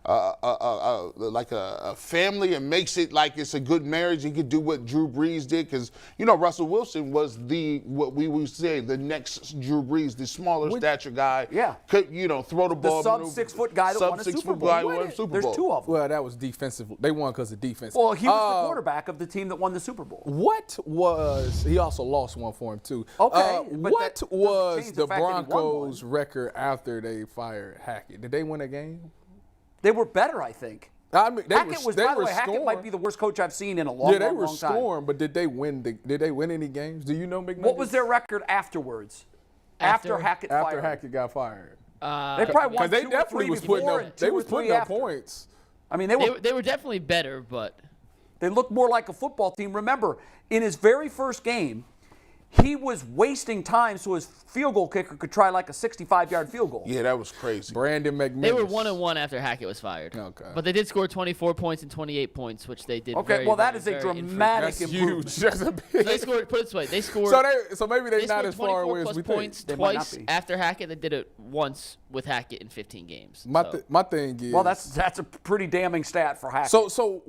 like a family and makes it like it's a good marriage. He could do what Drew Brees did because Russell Wilson was what we would say the next Drew Brees, the smaller stature guy. Yeah, could throw the ball. The sub-6-foot guy that won a Super Bowl. There's two of them. Well, that was defensive. They won because of defense. Well, he was the quarterback of the team that won the Super Bowl. He also lost one for him too. Okay, but what that was doesn't change the the fact that he won Broncos' one. record after they fired Hackett? Did they win a game? They were better, I think. I mean, Hackett might be the worst coach I've seen in a long, yeah, they were long time. scoring, but did they win? Did they win any games? Do you know, McNuggets? What was their record afterwards? After Hackett fired? After Hackett got fired. They probably won Because they 2 or definitely 3 was before putting and up. 2 They or was 3 putting up after. points. I mean, They were definitely better, but they looked more like a football team. Remember, in his very first game, he was wasting time so his field goal kicker could try like a 65-yard field goal. Yeah, that was crazy. Brandon McManus. they were 1-1 after Hackett was fired. Okay. But they did score 24 points and 28 points, which they did. Okay, very, well, that very, is a very dramatic That's improvement. huge. That's a So big. they scored. Put it this way, they scored. So maybe they're They not scored as far 24 away plus as we think. points They might not twice be. after Hackett. They did it once with Hackett in 15 games. My thing is. Well, that's a pretty damning stat for Hackett. So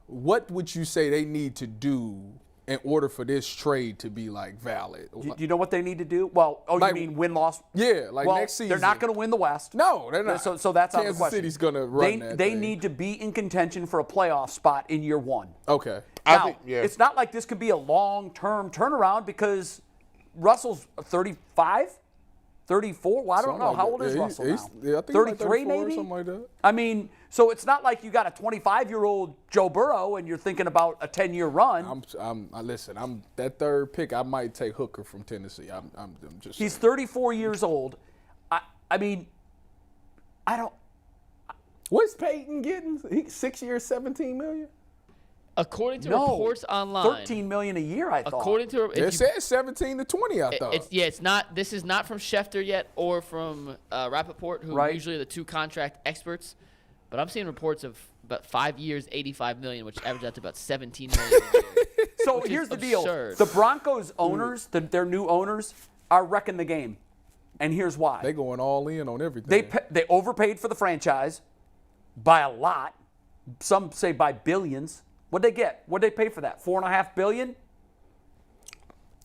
what would you say they need to do in order for this trade to be like valid? Do you know what they need to do? Well, Like- you mean win-loss? Yeah, like well, next season. they're not going to win the West. No, they're not. So that's out of the Kansas question. City's gonna run that They thing. need to be in contention for a playoff spot in year one. Okay. Now, it's not like this could be a long-term turnaround because Russell's 35, 34. Well, I don't Something know. like How that. old is Yeah, Russell he's- now? yeah, I think he's like 33 34 or maybe? something like that. I mean, so it's not like you got a 25-year-old Joe Burrow and you're thinking about a 10-year run. Listen. I'm that third pick. I might take Hooker from Tennessee. I'm just. He's saying. 34 years old. I mean, I don't. What's Peyton getting? 6 years, $17 million. According to No, reports online, $13 million a year. I thought. according to It said 17 to 20. I thought. it's not. This is not from Schefter yet or from Rappaport, who Right. usually are the two contract experts. But I'm seeing reports of about 5 years, $85 million, which averages out to about $17 million a year. So which is here's the absurd. deal: the Broncos owners, their new owners, are wrecking the game, and here's why. They going all in on everything. They overpaid for the franchise by a lot. Some say by billions. What'd they get? What'd they pay for that? $4.5 billion?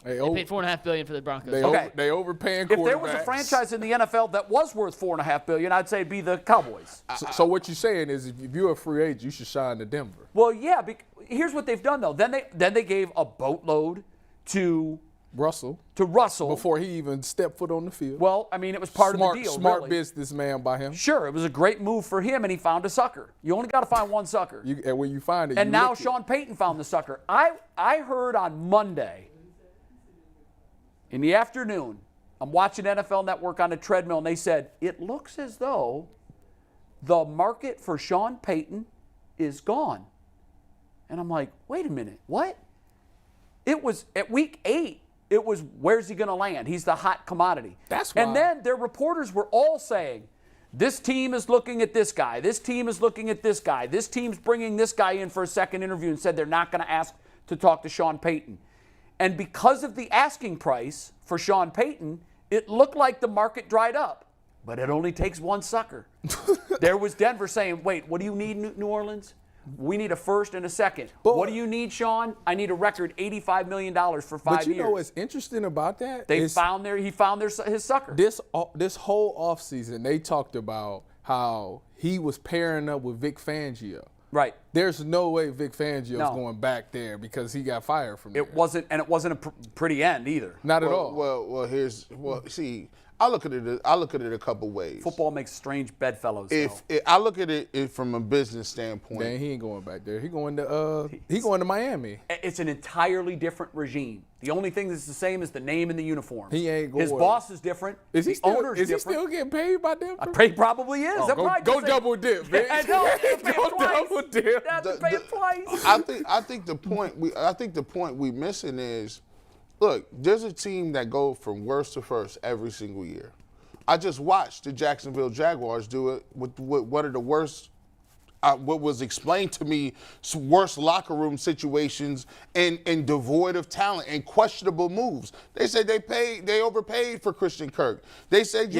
They paid $4.5 billion for the Broncos. They overpaying quarterbacks. If there was a franchise in the NFL that was worth $4.5 billion, I'd say it'd be the Cowboys. So what you're saying is, if you're a free agent, you should shine to Denver. Well, yeah. Here's what they've done though. Then they gave a boatload to Russell before he even stepped foot on the field. Well, I mean, it was part of the deal. Smart really. businessman by him. Sure, it was a great move for him, and he found a sucker. You only got to find one sucker. And when you find it, and now Sean Payton found the sucker. I heard on Monday in the afternoon, I'm watching NFL Network on the treadmill, and they said it looks as though the market for Sean Payton is gone. And I'm like, wait a minute, what? It was at week 8. It was, where's he going to land? He's the hot commodity. That's why. And then their reporters were all saying, this team is looking at this guy. This team is looking at this guy. This team's bringing this guy in for a second interview and said they're not going to ask to talk to Sean Payton. And because of the asking price for Sean Payton, it looked like the market dried up. But it only takes one sucker. There was Denver saying, wait, what do you need, New Orleans? We need a first and a second. But what do you need, Sean? I need a record $85 million for 5 years. But you know what's interesting about that? He found his sucker. This whole offseason, they talked about how he was pairing up with Vic Fangio. Right. There's no way Vic Fangio's going back there because he got fired from there. It wasn't a pretty end either. Not at all. See, I look at it a couple ways. Football makes strange bedfellows. I look at it from a business standpoint. Man, he ain't going back there. He going to Miami. It's an entirely different regime. The only thing that's the same is the name and the uniforms. He ain't going. His boss is different. Is he the owner's is different. he still getting paid by Denver? He probably is. Go double dip, man. I know. Go double dip. They have to pay him twice. I think the point we missing is, look, there's a team that go from worst to first every single year. I just watched the Jacksonville Jaguars do it with one of the worst, what was explained to me, worst locker room situations and devoid of talent and questionable moves. They said they overpaid for Christian Kirk. They said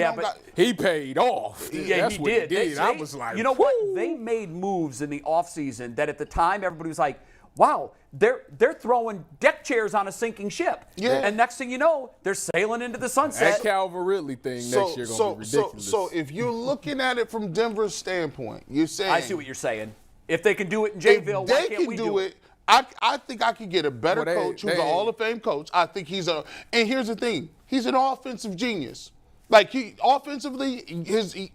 he paid off. Yeah, that's he what did. He did. I was like, you know what? They made moves in the offseason that at the time everybody was like, wow, they're throwing deck chairs on a sinking ship. Yeah. And next thing you know, they're sailing into the sunset. That Calvin Ridley thing next year going to be ridiculous. So if you're looking at it from Denver's standpoint, you're saying, I see what you're saying. If they can do it in Jayville, why can't we do it? I think I could get a better coach who's a Hall of Fame coach. I think and here's the thing, he's an offensive genius. Like offensively,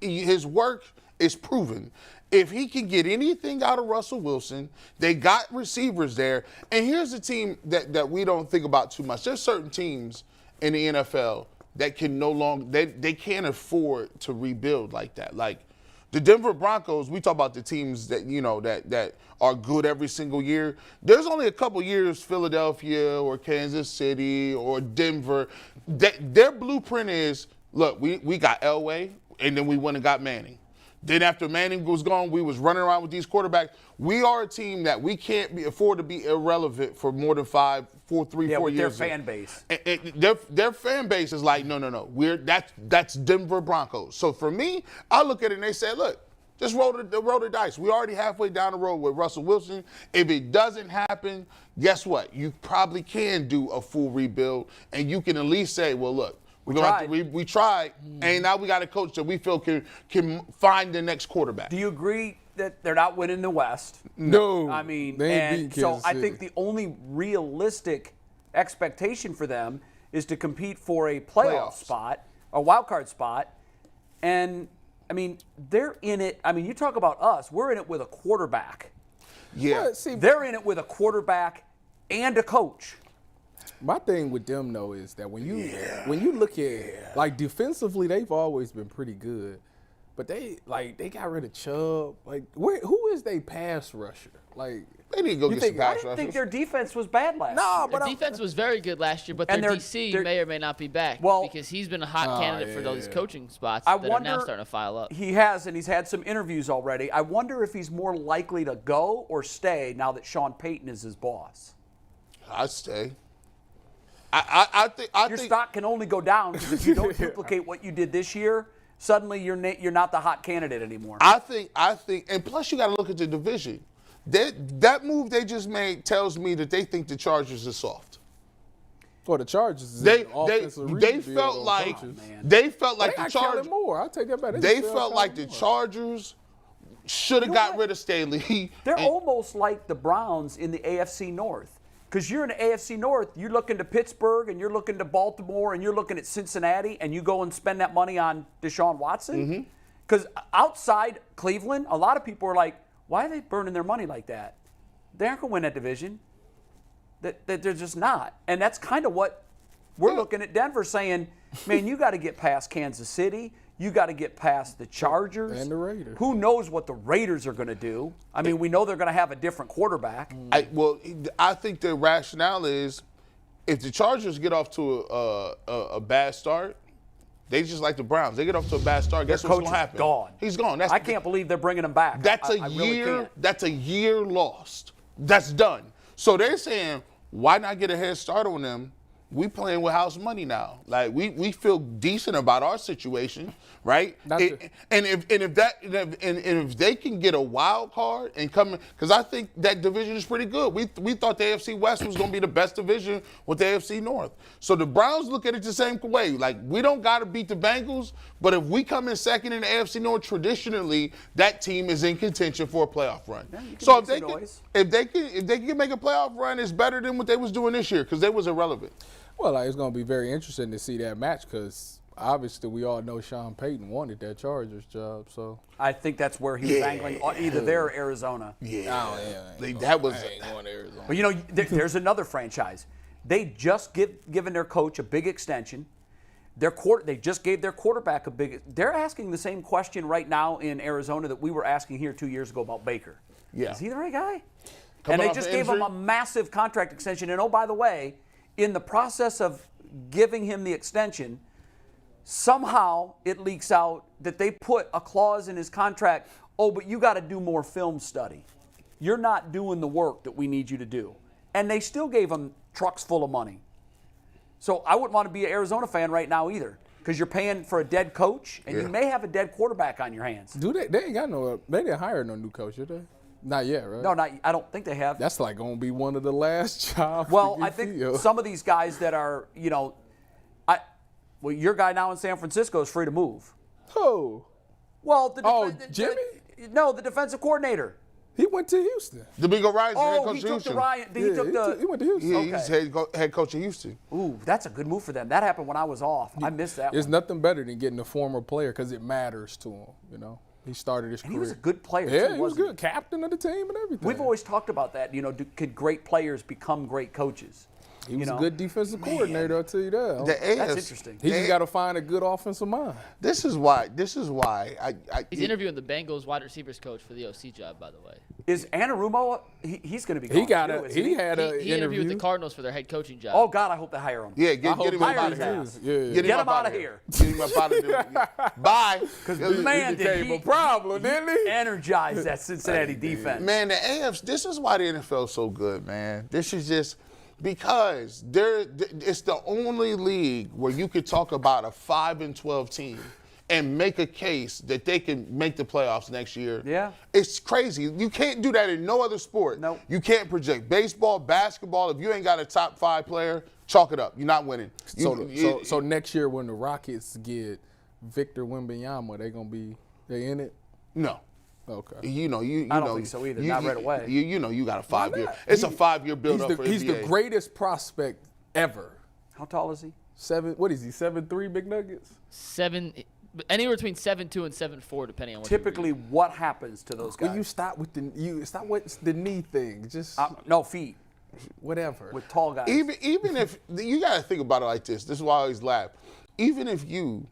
his work is proven. If he can get anything out of Russell Wilson, they got receivers there. And here's a team that we don't think about too much. There's certain teams in the NFL that can no longer, they can't afford to rebuild like that. Like the Denver Broncos, we talk about the teams that, that are good every single year. There's only a couple years Philadelphia or Kansas City or Denver, their blueprint is, look, we got Elway, and then we went and got Manning. Then after Manning was gone, we was running around with these quarterbacks. We are a team that we can't afford to be irrelevant for more than 4 years. Their fan base. Their fan base is like, no. That's Denver Broncos. So for me, I look at it and they say, look, just roll the dice. We're already halfway down the road with Russell Wilson. If it doesn't happen, guess what? You probably can do a full rebuild, and you can at least say, well, look, we tried, and now we got a coach that we feel can find the next quarterback. Do you agree that they're not winning the West? No. I mean, they ain't beating Kansas I City. think the only realistic expectation for them is to compete for a playoff spot, a wild card spot. And, I mean, they're in it. I mean, you talk about us. We're in it with a quarterback. Yeah. They're in it with a quarterback and a coach. My thing with them though is that when you look at like defensively, they've always been pretty good, but they got rid of Chubb. Like who is their pass rusher? Like they need to go get some pass rushers. I didn't think their defense was bad last year. Their defense was very good last year, but their DC may or may not be back because he's been a hot candidate for those coaching spots that are now starting to file up. He has, and he's had some interviews already. I wonder if he's more likely to go or stay now that Sean Payton is his boss. I'd stay. I think your stock can only go down because if you don't duplicate what you did this year, suddenly you're not the hot candidate anymore. I think, and plus you got to look at the division. That move they just made tells me that they think the Chargers are soft. For the Chargers, They offensive felt rebuild like coaches. they felt like They the got Kellen Chargers. Moore. I'll take that back. They just felt like the Kellen Moore. Chargers should have got rid of Staley. They're and- almost like the Browns in the AFC North. Because you're in the AFC North, you're looking to Pittsburgh and you're looking to Baltimore and you're looking at Cincinnati and you go and spend that money on Deshaun Watson. Because outside Cleveland, a lot of people are like, why are they burning their money like that? They aren't going to win that division. That they're just not. And that's kind of what we're looking at Denver saying, man, you got to get past Kansas City. You got to get past the Chargers. And the Raiders. Who knows what the Raiders are going to do? I mean, we know they're going to have a different quarterback. I think the rationale is if the Chargers get off to a bad start, they just like the Browns. They get off to a bad start. Guess what's coach going to is happen? gone. He's gone. I can't believe they're bringing him back. That's I really year. can't. That's a year lost. That's done. So they're saying, why not get a head start on them? We playing with house money now. Like we feel decent about our situation, right? And if they can get a wild card and come in, because I think that division is pretty good. We thought the AFC West was going to be the best division with the AFC North. So the Browns look at it the same way. Like we don't got to beat the Bengals, but if we come in second in the AFC North, traditionally that team is in contention for a playoff run. So if they can make a playoff run, it's better than what they was doing this year because they was irrelevant. Well, it's going to be very interesting to see that match because obviously we all know Sean Payton wanted that Chargers job. So I think that's where he was angling, either there or Arizona. Yeah, I ain't that was. going to Arizona. But, you know, there's another franchise. They just given their coach a big extension. They just gave their quarterback a big. They're asking the same question right now in Arizona that we were asking here 2 years ago about Baker. Yeah. Is he the right guy? Coming and they off just an gave him injury? a massive contract extension. And, oh, by the way, in the process of giving him the extension, somehow it leaks out that they put a clause in his contract, oh, but you got to do more film study. You're not doing the work that we need you to do. And they still gave him trucks full of money. So I wouldn't want to be an Arizona fan right now either because you're paying for a dead coach and you may have a dead quarterback on your hands. Do they? They ain't got no. They didn't hire no new coach, did they? Not yet, right? No, I don't think they have. That's like going to be one of the last jobs. Well, to get I think filled. some of these guys that are, your guy now in San Francisco is free to move. Who? Well, Jimmy? No, the defensive coordinator. He went to Houston. D'Amico Ryan's the head Oh, coach he of took the Houston. Ryan. He went to Houston. Yeah, he's head coach of Houston. Ooh, that's a good move for them. That happened when I was off. I missed that There's one. nothing better than getting a former player because it matters to him. You know, he started his And career. he was a good player, Yeah, too, he was wasn't good. Captain of the team and everything. We've always talked about that. Could great players become great coaches? He was a good defensive coordinator, I'll tell you that. That's interesting. He just got to find a good offensive mind. This is why He's interviewing the Bengals wide receivers coach for the OC job, by the way. Is Anarumo? He's going to be. He gone got too, a. isn't He had a He interviewed with the interview. Cardinals for their head coaching job. Oh God, I hope they hire him. Yeah, get him hire out of his here. ass. Yeah. Get him out of here. Get him up out of there. Bye. Man, He became did a problem, didn't he? energize that Cincinnati defense? Man, the AFC. This is why the NFL is so good, man. This is just because it's the only league where you could talk about a 5-12 team and make a case that they can make the playoffs next year. Yeah. It's crazy. You can't do that in no other sport. Nope. You can't project baseball, basketball. If you ain't got a top 5 player, chalk it up. You're not winning. So next year when the Rockets get Victor Wembanyama, they in it? No. Okay. I don't think so either. Not right away. You got a 5-year. not? It's a 5-year build-up for He's NBA. the greatest prospect ever. How tall is he? 7'3" Big Nuggets? Anywhere between 7'2" and 7'4", depending on what. Typically, what happens to those guys? Will you stop with what's the knee thing? Just No feet whatever. with tall guys. Even if you got to think about it like this. This is why I always laugh. Even if you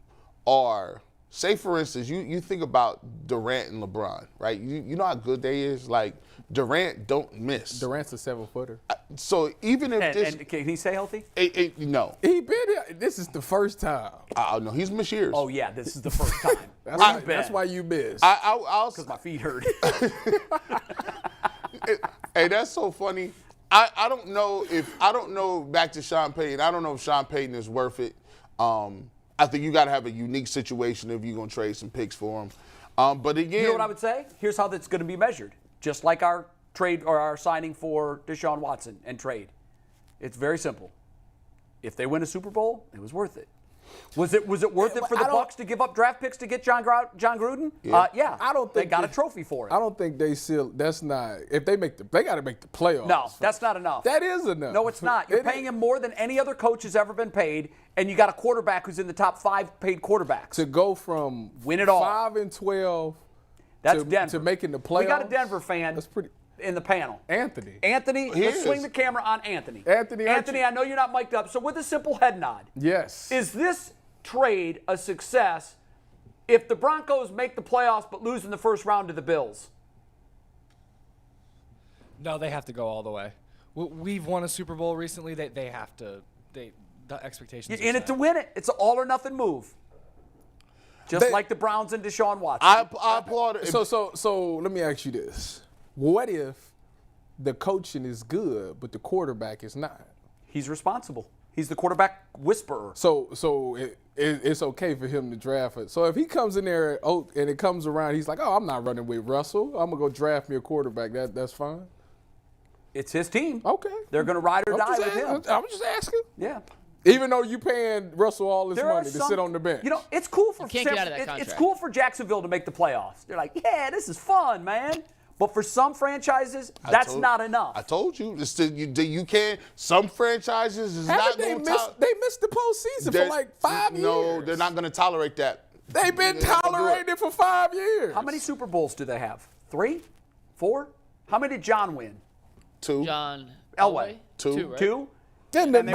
are, say for instance, you think about Durant and LeBron, right? You know how good they is. Like Durant don't miss. Durant's a 7-footer. So even if and can he stay healthy? no, He been here. This is the first time. no, he's missed years. Oh yeah, this is the first time. That's why you missed. I'll because my feet hurt. Hey, that's so funny. I don't know. Back to Sean Payton. I don't know if Sean Payton is worth it. I think you got to have a unique situation if you're gonna trade some picks for him. But again, You know what I would say? Here's how that's going to be measured. Just like our trade or our signing for Deshaun Watson and trade. It's very simple. if they win a Super Bowl, it was worth it. Was it worth it for the Bucs to give up draft picks to get John Gruden? Yeah. I don't think they got a trophy for it. I don't think they still. That's not. If they got to make the playoffs. No, that's not enough. That is enough. No, it's not. You're paying him more than any other coach has ever been paid, and you got a quarterback who's in the top 5 paid quarterbacks. To go from win it all 5-12. That's Denver. To making the playoffs. We got a Denver fan. That's pretty. In the panel. Anthony, let's swing the camera on Anthony. Anthony, I know you're not mic'd up, so with a simple head nod. Yes. Is this trade a success if the Broncos make the playoffs but lose in the first round to the Bills? No, they have to go all the way. We've won a Super Bowl recently. They have to. The expectations. You're in it to win it. It's an all or nothing move. Just like the Browns and Deshaun Watson. I applaud it. So let me ask you this. What if the coaching is good, but the quarterback is not? He's responsible. He's the quarterback whisperer. So it's okay for him to draft it. So if he comes in there and it comes around, he's like, I'm not running with Russell. I'm going to go draft me a quarterback. That's fine? It's his team. Okay. They're going to ride or die with him. I'm just asking. Yeah. Even though you paying Russell all this money to sit on the bench. You know, it's cool for get out of that contract. It's cool for Jacksonville to make the playoffs. They're like, yeah, this is fun, man. But for some franchises, that's not enough. I told you. You can't. Some franchises is not going to. They missed the postseason for like 5 years. No, they're not going to tolerate that. They've been tolerating it for 5 years. How many Super Bowls do they have? 3? 4? How many did John win? 2. John Elway. 2, right? 2? But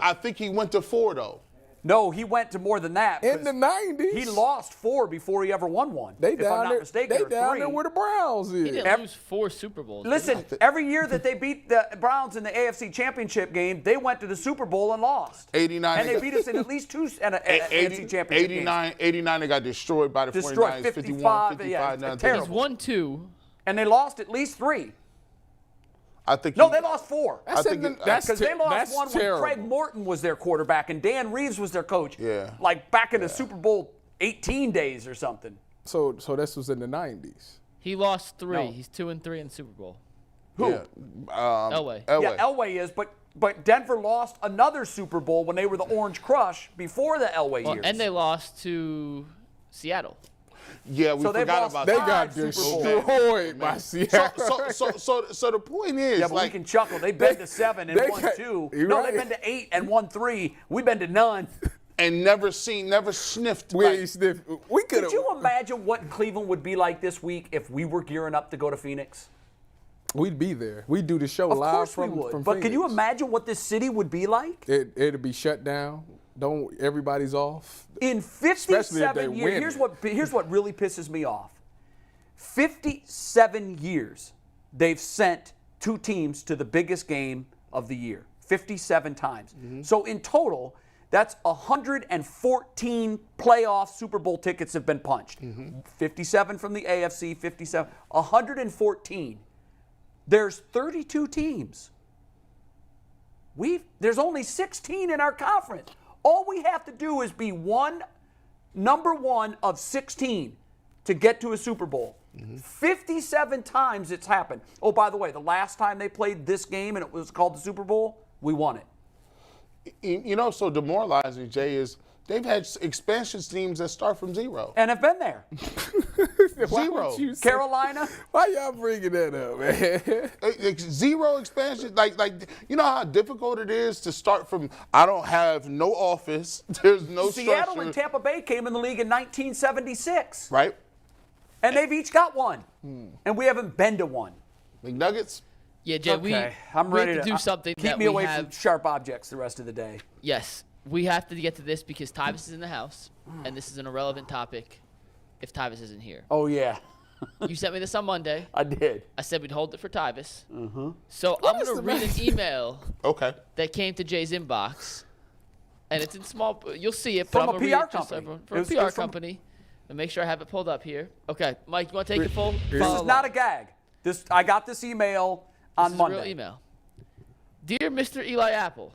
I think he went to 4 though. No, he went to more than that. In the 90s. He lost 4 before he ever won one. If I'm not not mistaken. They down there where the Browns is. He didn't lose 4 Super Bowls. Listen, every year that they beat the Browns in the AFC Championship game, they went to the Super Bowl and lost. 89. And they beat us in at least 2 AFC Championship games. 89, they got destroyed by the 49ers. 55, 55 terrible. He's won 2. And they lost at least 3. I think they lost 4. Because they lost one when Craig Morton was their quarterback and Dan Reeves was their coach. Yeah. Like back in the Super Bowl 18 days or something. So this was in the 90s. He lost 3. No. He's 2-3 in the Super Bowl. Who? Yeah. Elway. Yeah, Elway is, but Denver lost another Super Bowl when they were the Orange Crush before the Elway years. And they lost to Seattle. Yeah, we forgot about that. They got destroyed by Seattle. So the point is, yeah, but we can chuckle. They've been to 7 and won 2. No, they've been to 8 and won 3. We've been to none. And never sniffed. Could you imagine what Cleveland would be like this week if we were gearing up to go to Phoenix? We'd be there. We'd do the show live from we would. from But Phoenix. can you imagine what this city would be like? It'd be shut down. Everybody's off. In 57 years, here's what really pisses me off. 57 years, they've sent 2 teams to the biggest game of the year. 57 times. Mm-hmm. So in total, that's 114 playoff Super Bowl tickets have been punched. Mm-hmm. 57 from the AFC, 57, 114. There's 32 teams. There's only 16 in our conference. All we have to do is be number 1 of 16 to get to a Super Bowl. Mm-hmm. 57 times it's happened. Oh, by the way, the last time they played this game and it was called the Super Bowl, we won it. You know, so demoralizing, Jay, is they've had expansion teams that start from 0. And have been there. 0. Carolina. Why y'all bringing that up, man? 0 expansion. Like, you know how difficult it is to start from, I don't have no office. There's no Seattle structure. and Tampa Bay came in the league in 1976. Right. And they've each got one. And we haven't been to one. McNuggets? Yeah, Jay, I'm ready have to do something. Keep me away from sharp objects the rest of the day. Yes. We have to get to this because Tyvis is in the house, and this is an irrelevant topic if Tyvis isn't here. Oh, yeah. You sent me this on Monday. I did. I said we'd hold it for Tyvis. Mm-hmm. So I'm going to read an email that came to Jay's inbox, and it's in small. You'll see it. From a PR company. From a PR company. And make sure I have it pulled up here. Okay, Mike, you want to take it full? This is not a gag. I got this email on Monday. This is a real email. Dear Mr. Eli Apple,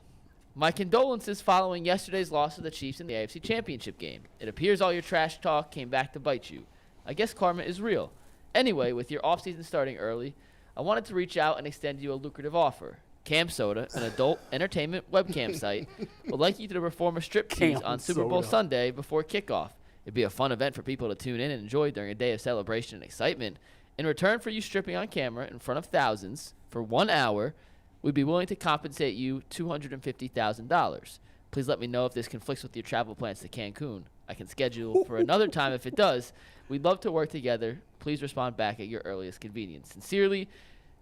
my condolences following yesterday's loss to the Chiefs in the AFC Championship game. It appears all your trash talk came back to bite you. I guess karma is real. Anyway, with your offseason starting early, I wanted to reach out and extend you a lucrative offer. Cam Soda, an adult entertainment webcam site, would like you to perform a striptease on Super Bowl Sunday before kickoff. It'd be a fun event for people to tune in and enjoy during a day of celebration and excitement. In return for you stripping on camera in front of thousands for 1 hour, we'd be willing to compensate you $250,000. Please let me know if this conflicts with your travel plans to Cancun. I can schedule for another time if it does. We'd love to work together. Please respond back at your earliest convenience. Sincerely,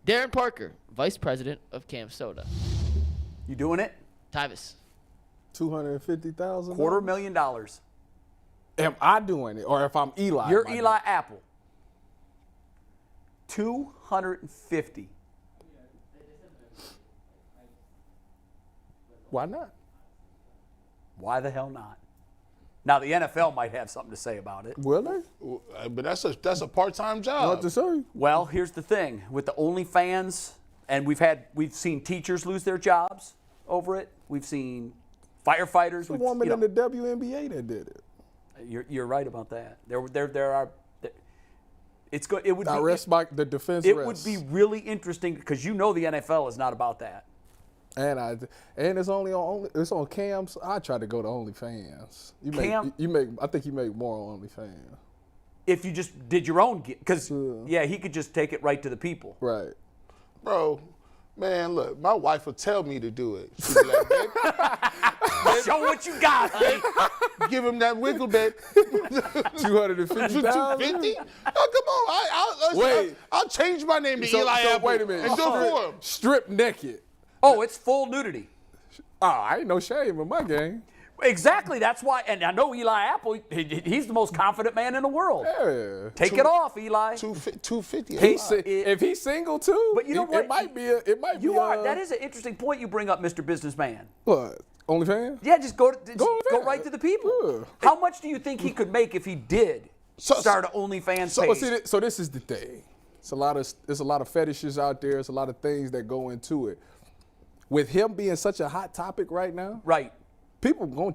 Darren Parker, Vice President of Cam Soda. You doing it? Tyvis. $250,000. $250,000. Am I doing it, or if I'm Eli? You're Eli Apple. 250. Why not? Why the hell not? Now the NFL might have something to say about it. Will they? But that's a part-time job. What to say? Well, here's the thing with the OnlyFans, and we've seen teachers lose their jobs over it. We've seen firefighters. The woman in the WNBA that did it. You're right about that. There are. It's good. It would I be. rest by the defense. It would be really interesting because the NFL is not about that. And it's on Cam's. I try to go to OnlyFans. I think you make more on OnlyFans. If you just did your own, because he could just take it right to the people. Right. Bro, man, look, my wife will tell me to do it. She'll be like, babe, show what you got. give him that wiggle, babe. $250,000. $250,000? Oh, come on. I'll change my name to Eli Apple. Wait a minute. And do it for him. Strip naked. Oh, it's full nudity. Oh, I ain't no shame in my game. Exactly. That's why. And I know Eli Apple. He's the most confident man in the world. Yeah. Take it off, Eli. $250,000. If he's single too, but you know what? It might be. That is an interesting point you bring up, Mr. Businessman. What? OnlyFans? Yeah, just go right to the people. Yeah. How much do you think he could make if he did start an OnlyFans page? So this is the thing. There's a lot of fetishes out there. There's a lot of things that go into it. With him being such a hot topic right now, right? People going.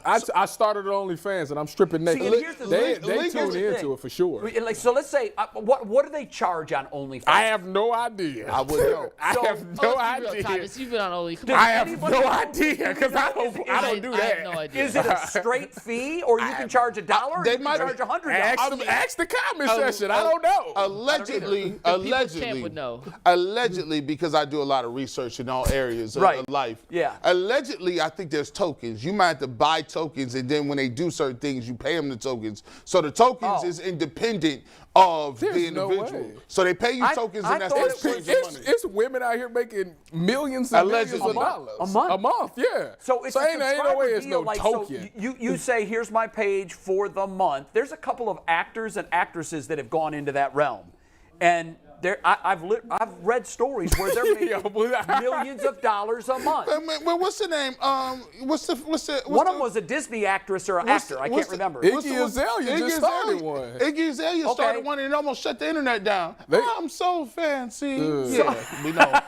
I started OnlyFans and I'm stripping naked. They tune into it for sure. So let's say, what do they charge on OnlyFans? I have no idea. I wouldn't know. I have no idea. You've been on OnlyFans. I have no idea because I don't do that. I have no idea. Is it a straight fee, or you can charge $1, or you can charge $100? Ask the comment section. I don't know. Allegedly, because I do a lot of research in all areas of life. Yeah. Allegedly, I think there's tokens. You might have to buy tokens, and then when they do certain things, you pay them the tokens. So the tokens is independent of the individual. No way. So they pay you tokens, and that's it's women out here making millions and millions of dollars. A month? A month, yeah. So it's ain't no way it's no token. So you say, here's my page for the month. There's a couple of actors and actresses that have gone into that realm. And I've read stories where they're making millions of dollars a month. Well, what's the name? One of them was a Disney actress or actor. I can't remember. Iggy Azalea just started one. Iggy Azalea started one and it almost shut the internet down. I'm so fancy. We know.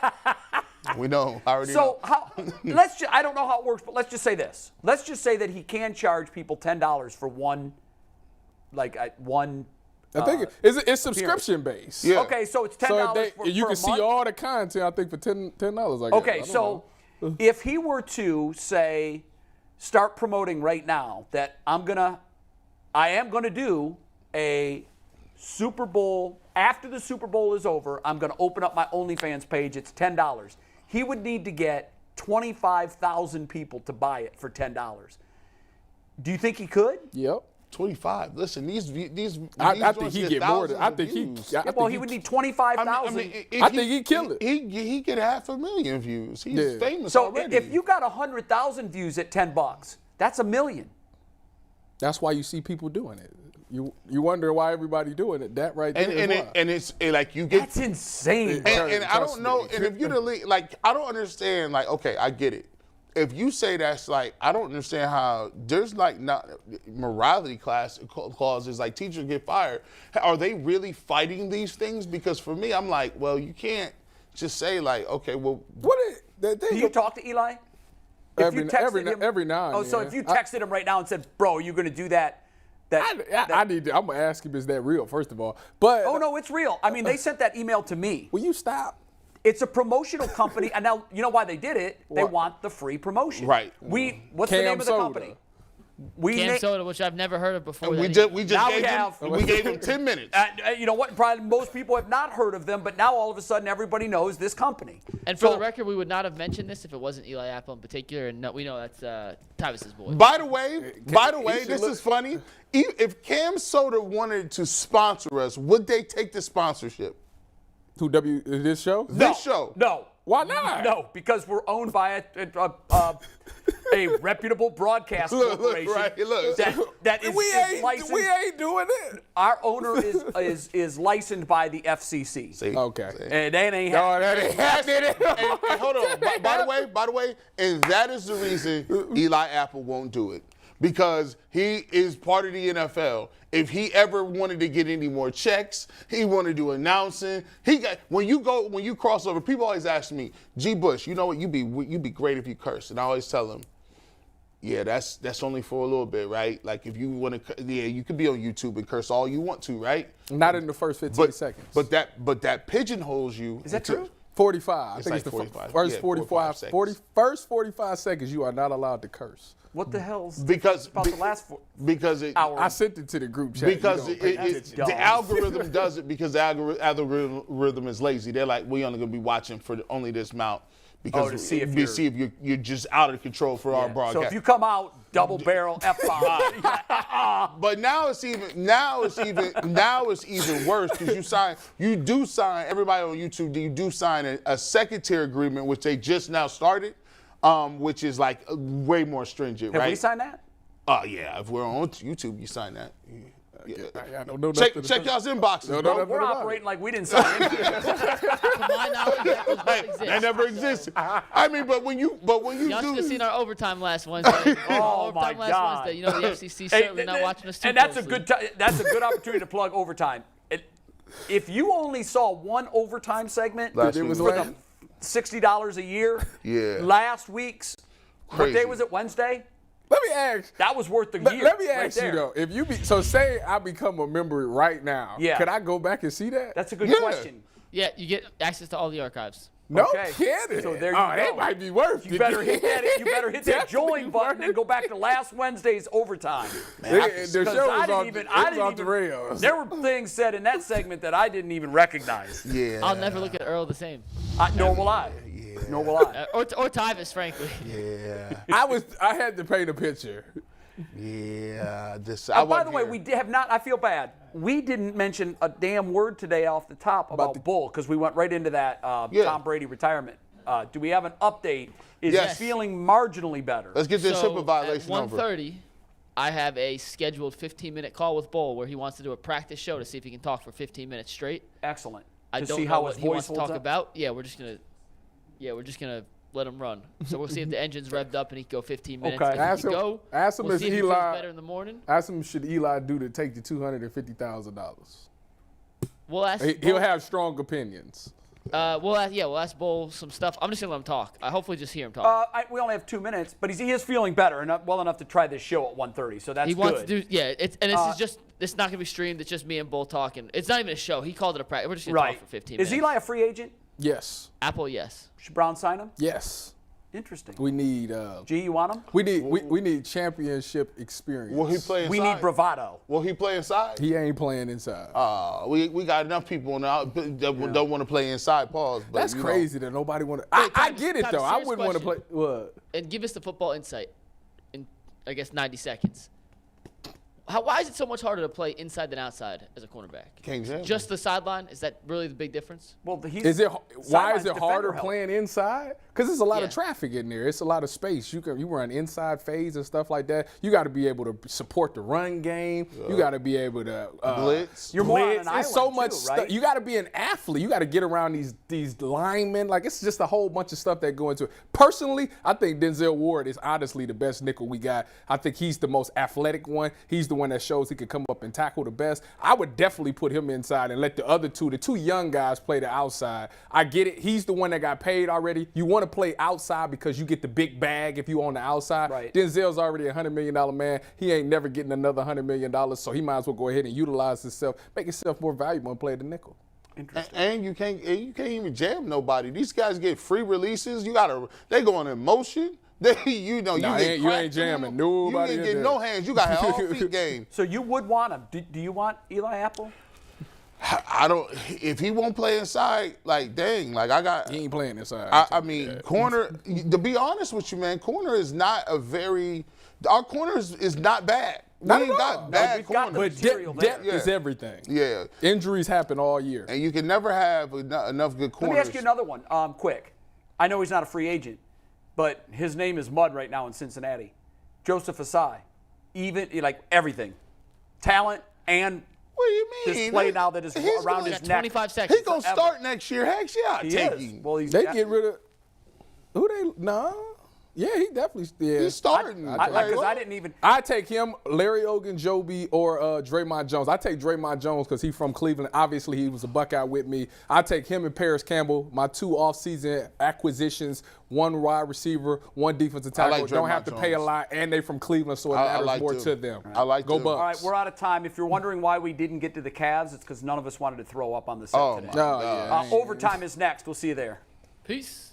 We know. I already know. So I don't know how it works, but let's just say this. Let's just say that he can charge people $10 for one. I think it's subscription based. Yeah. Okay, so it's $10 for you a can see month? all the content. I think for $10. I guess. Okay, so if he were to say, start promoting right now that I am gonna do a Super Bowl after the Super Bowl is over. I'm gonna open up my OnlyFans page. It's $10. He would need to get 25,000 people to buy it for $10. Do you think he could? Yep. 25. Listen, these I think he get more than. I think he. He would need 25,000. I think he'd kill it. He get 500,000 views. He's famous so already. If you got 100,000 views at $10, that's $1 million. That's why you see people doing it. You wonder why everybody doing it. That right there. And it's like you get. That's insane. And I don't know. And if you're the league, like I don't understand. Like okay, I get it. If you say that's like, I don't understand how there's like not morality clauses, like teachers get fired. Are they really fighting these things? Because for me, I'm like, well, you can't just say like, okay, well. Do you talk to Eli? Every now and then. So if you texted him right now and said, bro, you're going to do that. I'm going to ask him, is that real, first of all? But oh, no, it's real. I mean, they sent that email to me. Will you stop It's a promotional company, and now you know why they did it. They want the free promotion. Right. What's the name of the company? Cam Soda, which I've never heard of before. We gave him 10 minutes. You know what? Probably most people have not heard of them, but now all of a sudden everybody knows this company. And for the record, we would not have mentioned this if it wasn't Eli Apple in particular, and we know that's Tyvis's boy. By the way, this is funny. If Cam Soda wanted to sponsor us, would they take the sponsorship? This show? This show? No. Why not? No, because we're owned by a reputable broadcast corporation. That is licensed. We ain't doing it. Our owner is licensed by the FCC. See? Okay. And that ain't happening. Hey, hold on. By the way, and that is the reason Eli Apple won't do it. Because he is part of the NFL. If he ever wanted to get any more checks, he wanted to announcing. When you cross over, people always ask me, G. Bush, you know what? You'd be great if you curse. And I always tell them, yeah, that's only for a little bit, right? Like if you want to, you could be on YouTube and curse all you want to, right? Not in the first 15 seconds. But that pigeonholes you. Is that true? 45. I think like it's the 45. first Yeah, 45 seconds. first 45 seconds you are not allowed to curse. What the hell's because about the last because it, hour? I sent it to the group chat. Because dumb. the algorithm does it because the algorithm is lazy. They're like, we're only going to be watching for only this amount because to see if you're just out of control for our broadcast. So if you come out double barrel F5. But now it's even worse because you do sign everybody on YouTube. You do sign a second tier agreement, which they just now started. Which is like way more stringent, right? Have we signed that? Yeah. If we're on YouTube, you sign that. Yeah. I don't know Check y'all's inboxes, bro. We're operating like we didn't sign anything. That never existed. I mean, but when you Y'all do, should have seen our overtime last Wednesday. Oh my God! Wednesday. You know the FCC certainly not watching us too and that's closely. that's a good opportunity to plug overtime. If you only saw one overtime segment, It was for the $60 a year. Yeah. Last week's, Crazy. what day was it? Wednesday? Let me ask. That was worth the year. Let me ask right you there. though, say I become a member right now. Yeah. Can I go back and see that? That's a good question. Yeah, you get access to all the archives. No Okay. kidding. So there you oh, go. That might be worth it. You better hit that. You better hit that Definitely join button and go back to last Wednesday's overtime. The show was off the rails. There were things said in that segment that I didn't even recognize. yeah. I'll never look at Earl the same. Nor will I. Nor will I. Or Tyvis, frankly. Yeah. I had to paint a picture. Yeah. By the way, we have not. I feel bad. We didn't mention a damn word today off the top about Bull because we went right into that Tom Brady retirement. Do we have an update? Is Yes. he feeling marginally better? Let's get this So HIPAA violation at over. 1:30, I have a scheduled 15-minute call with Bull where he wants to do a practice show to see if he can talk for 15 minutes straight. Excellent. I To don't see know how what his he wants voice to talk holds up? about. Yeah, we're just gonna let him run. So we'll see if the engine's revved up and he can go 15 minutes. Okay. If he Ask can him- go, ask him we'll if see if he Eli- feels better in the morning. Ask him, should Eli do to take the $250,000? We'll ask. He'll have strong opinions. We'll ask Bull some stuff. I'm just gonna let him talk. I hopefully just hear him talk. We only have 2 minutes, but he is feeling better and well enough to try this show at 1:30. So that's He good. wants to do, it's not gonna be streamed. It's just me and Bull talking. It's not even a show. He called it a practice. We're just gonna talk for 15 minutes. Is Eli a free agent? Yes. Apple? Yes. Should Brown sign him? Yes. Interesting. We need G, you want him? we need championship experience. Will he play inside? We need bravado. Will he play inside? He ain't playing inside. We got enough people now that don't want to play inside. Pause. But That's you know. crazy that nobody want to. Wait, I Tyvis, get it Tyvis, though. I serious wouldn't want to play. question. What? And give us the football insight in, I guess, 90 seconds. Why is it so much harder to play inside than outside as a cornerback? King James. Just the sideline? Is that really the big difference? Well, Why is sideline's it harder defender help. playing inside? Because there's a lot of Yeah. traffic in there. It's a lot of space. You run inside phase and stuff like that. You got to be able to support the run game. You got to be able to Blitz. You're more on blitz. an It's so island, much too, stuff. right? You got to be an athlete. You got to get around these linemen. Like it's just a whole bunch of stuff that go into it. Personally, I think Denzel Ward is honestly the best nickel we got. I think he's the most athletic one. He's the one that shows he can come up and tackle the best. I would definitely put him inside and let the two young guys play the outside. I get it. He's the one that got paid already. You want to play outside because you get the big bag if you on the outside. Right. Denzel's already a $100 million man. He ain't never getting another $100 million, so he might as well go ahead and utilize himself, make himself more valuable and play the nickel. Interesting. And you can't even jam nobody. These guys get free releases. They going in motion. You ain't jamming nobody. You ain't getting no hands. You got to have all feet game. So you would want him. Do you want Eli Apple? I don't. If he won't play inside, like dang, like I got. He ain't playing inside. I mean, corner. To be honest with you, man, corner is not a very. Our corner is not bad. We ain't got bad corners. But depth is everything. Yeah. Injuries happen all year. And you can never have enough good corners. Let me ask you another one, quick. I know he's not a free agent, but his name is mud right now in Cincinnati. Joseph Asai, even like everything, talent and what do you mean? this play now that is around his neck. 25 seconds. He's gonna start next year. Heck yeah, take him. Well, They get rid of who they no. Yeah, he definitely He's starting. Because I didn't even. I take him, Larry Ogunjobi, or Draymond Jones. I take Draymond Jones because he's from Cleveland. Obviously, he was a Buckeye with me. I take him and Paris Campbell, my 2 offseason acquisitions, 1 wide receiver, 1 defensive tackle. like Don't Draymond have to pay a lot, and they from Cleveland, so it matters more to them. I like Go them. Bucks. All right, we're out of time. If you're wondering why we didn't get to the Cavs, it's because none of us wanted to throw up on the set today. No, yeah. Overtime is next. We'll see you there. Peace.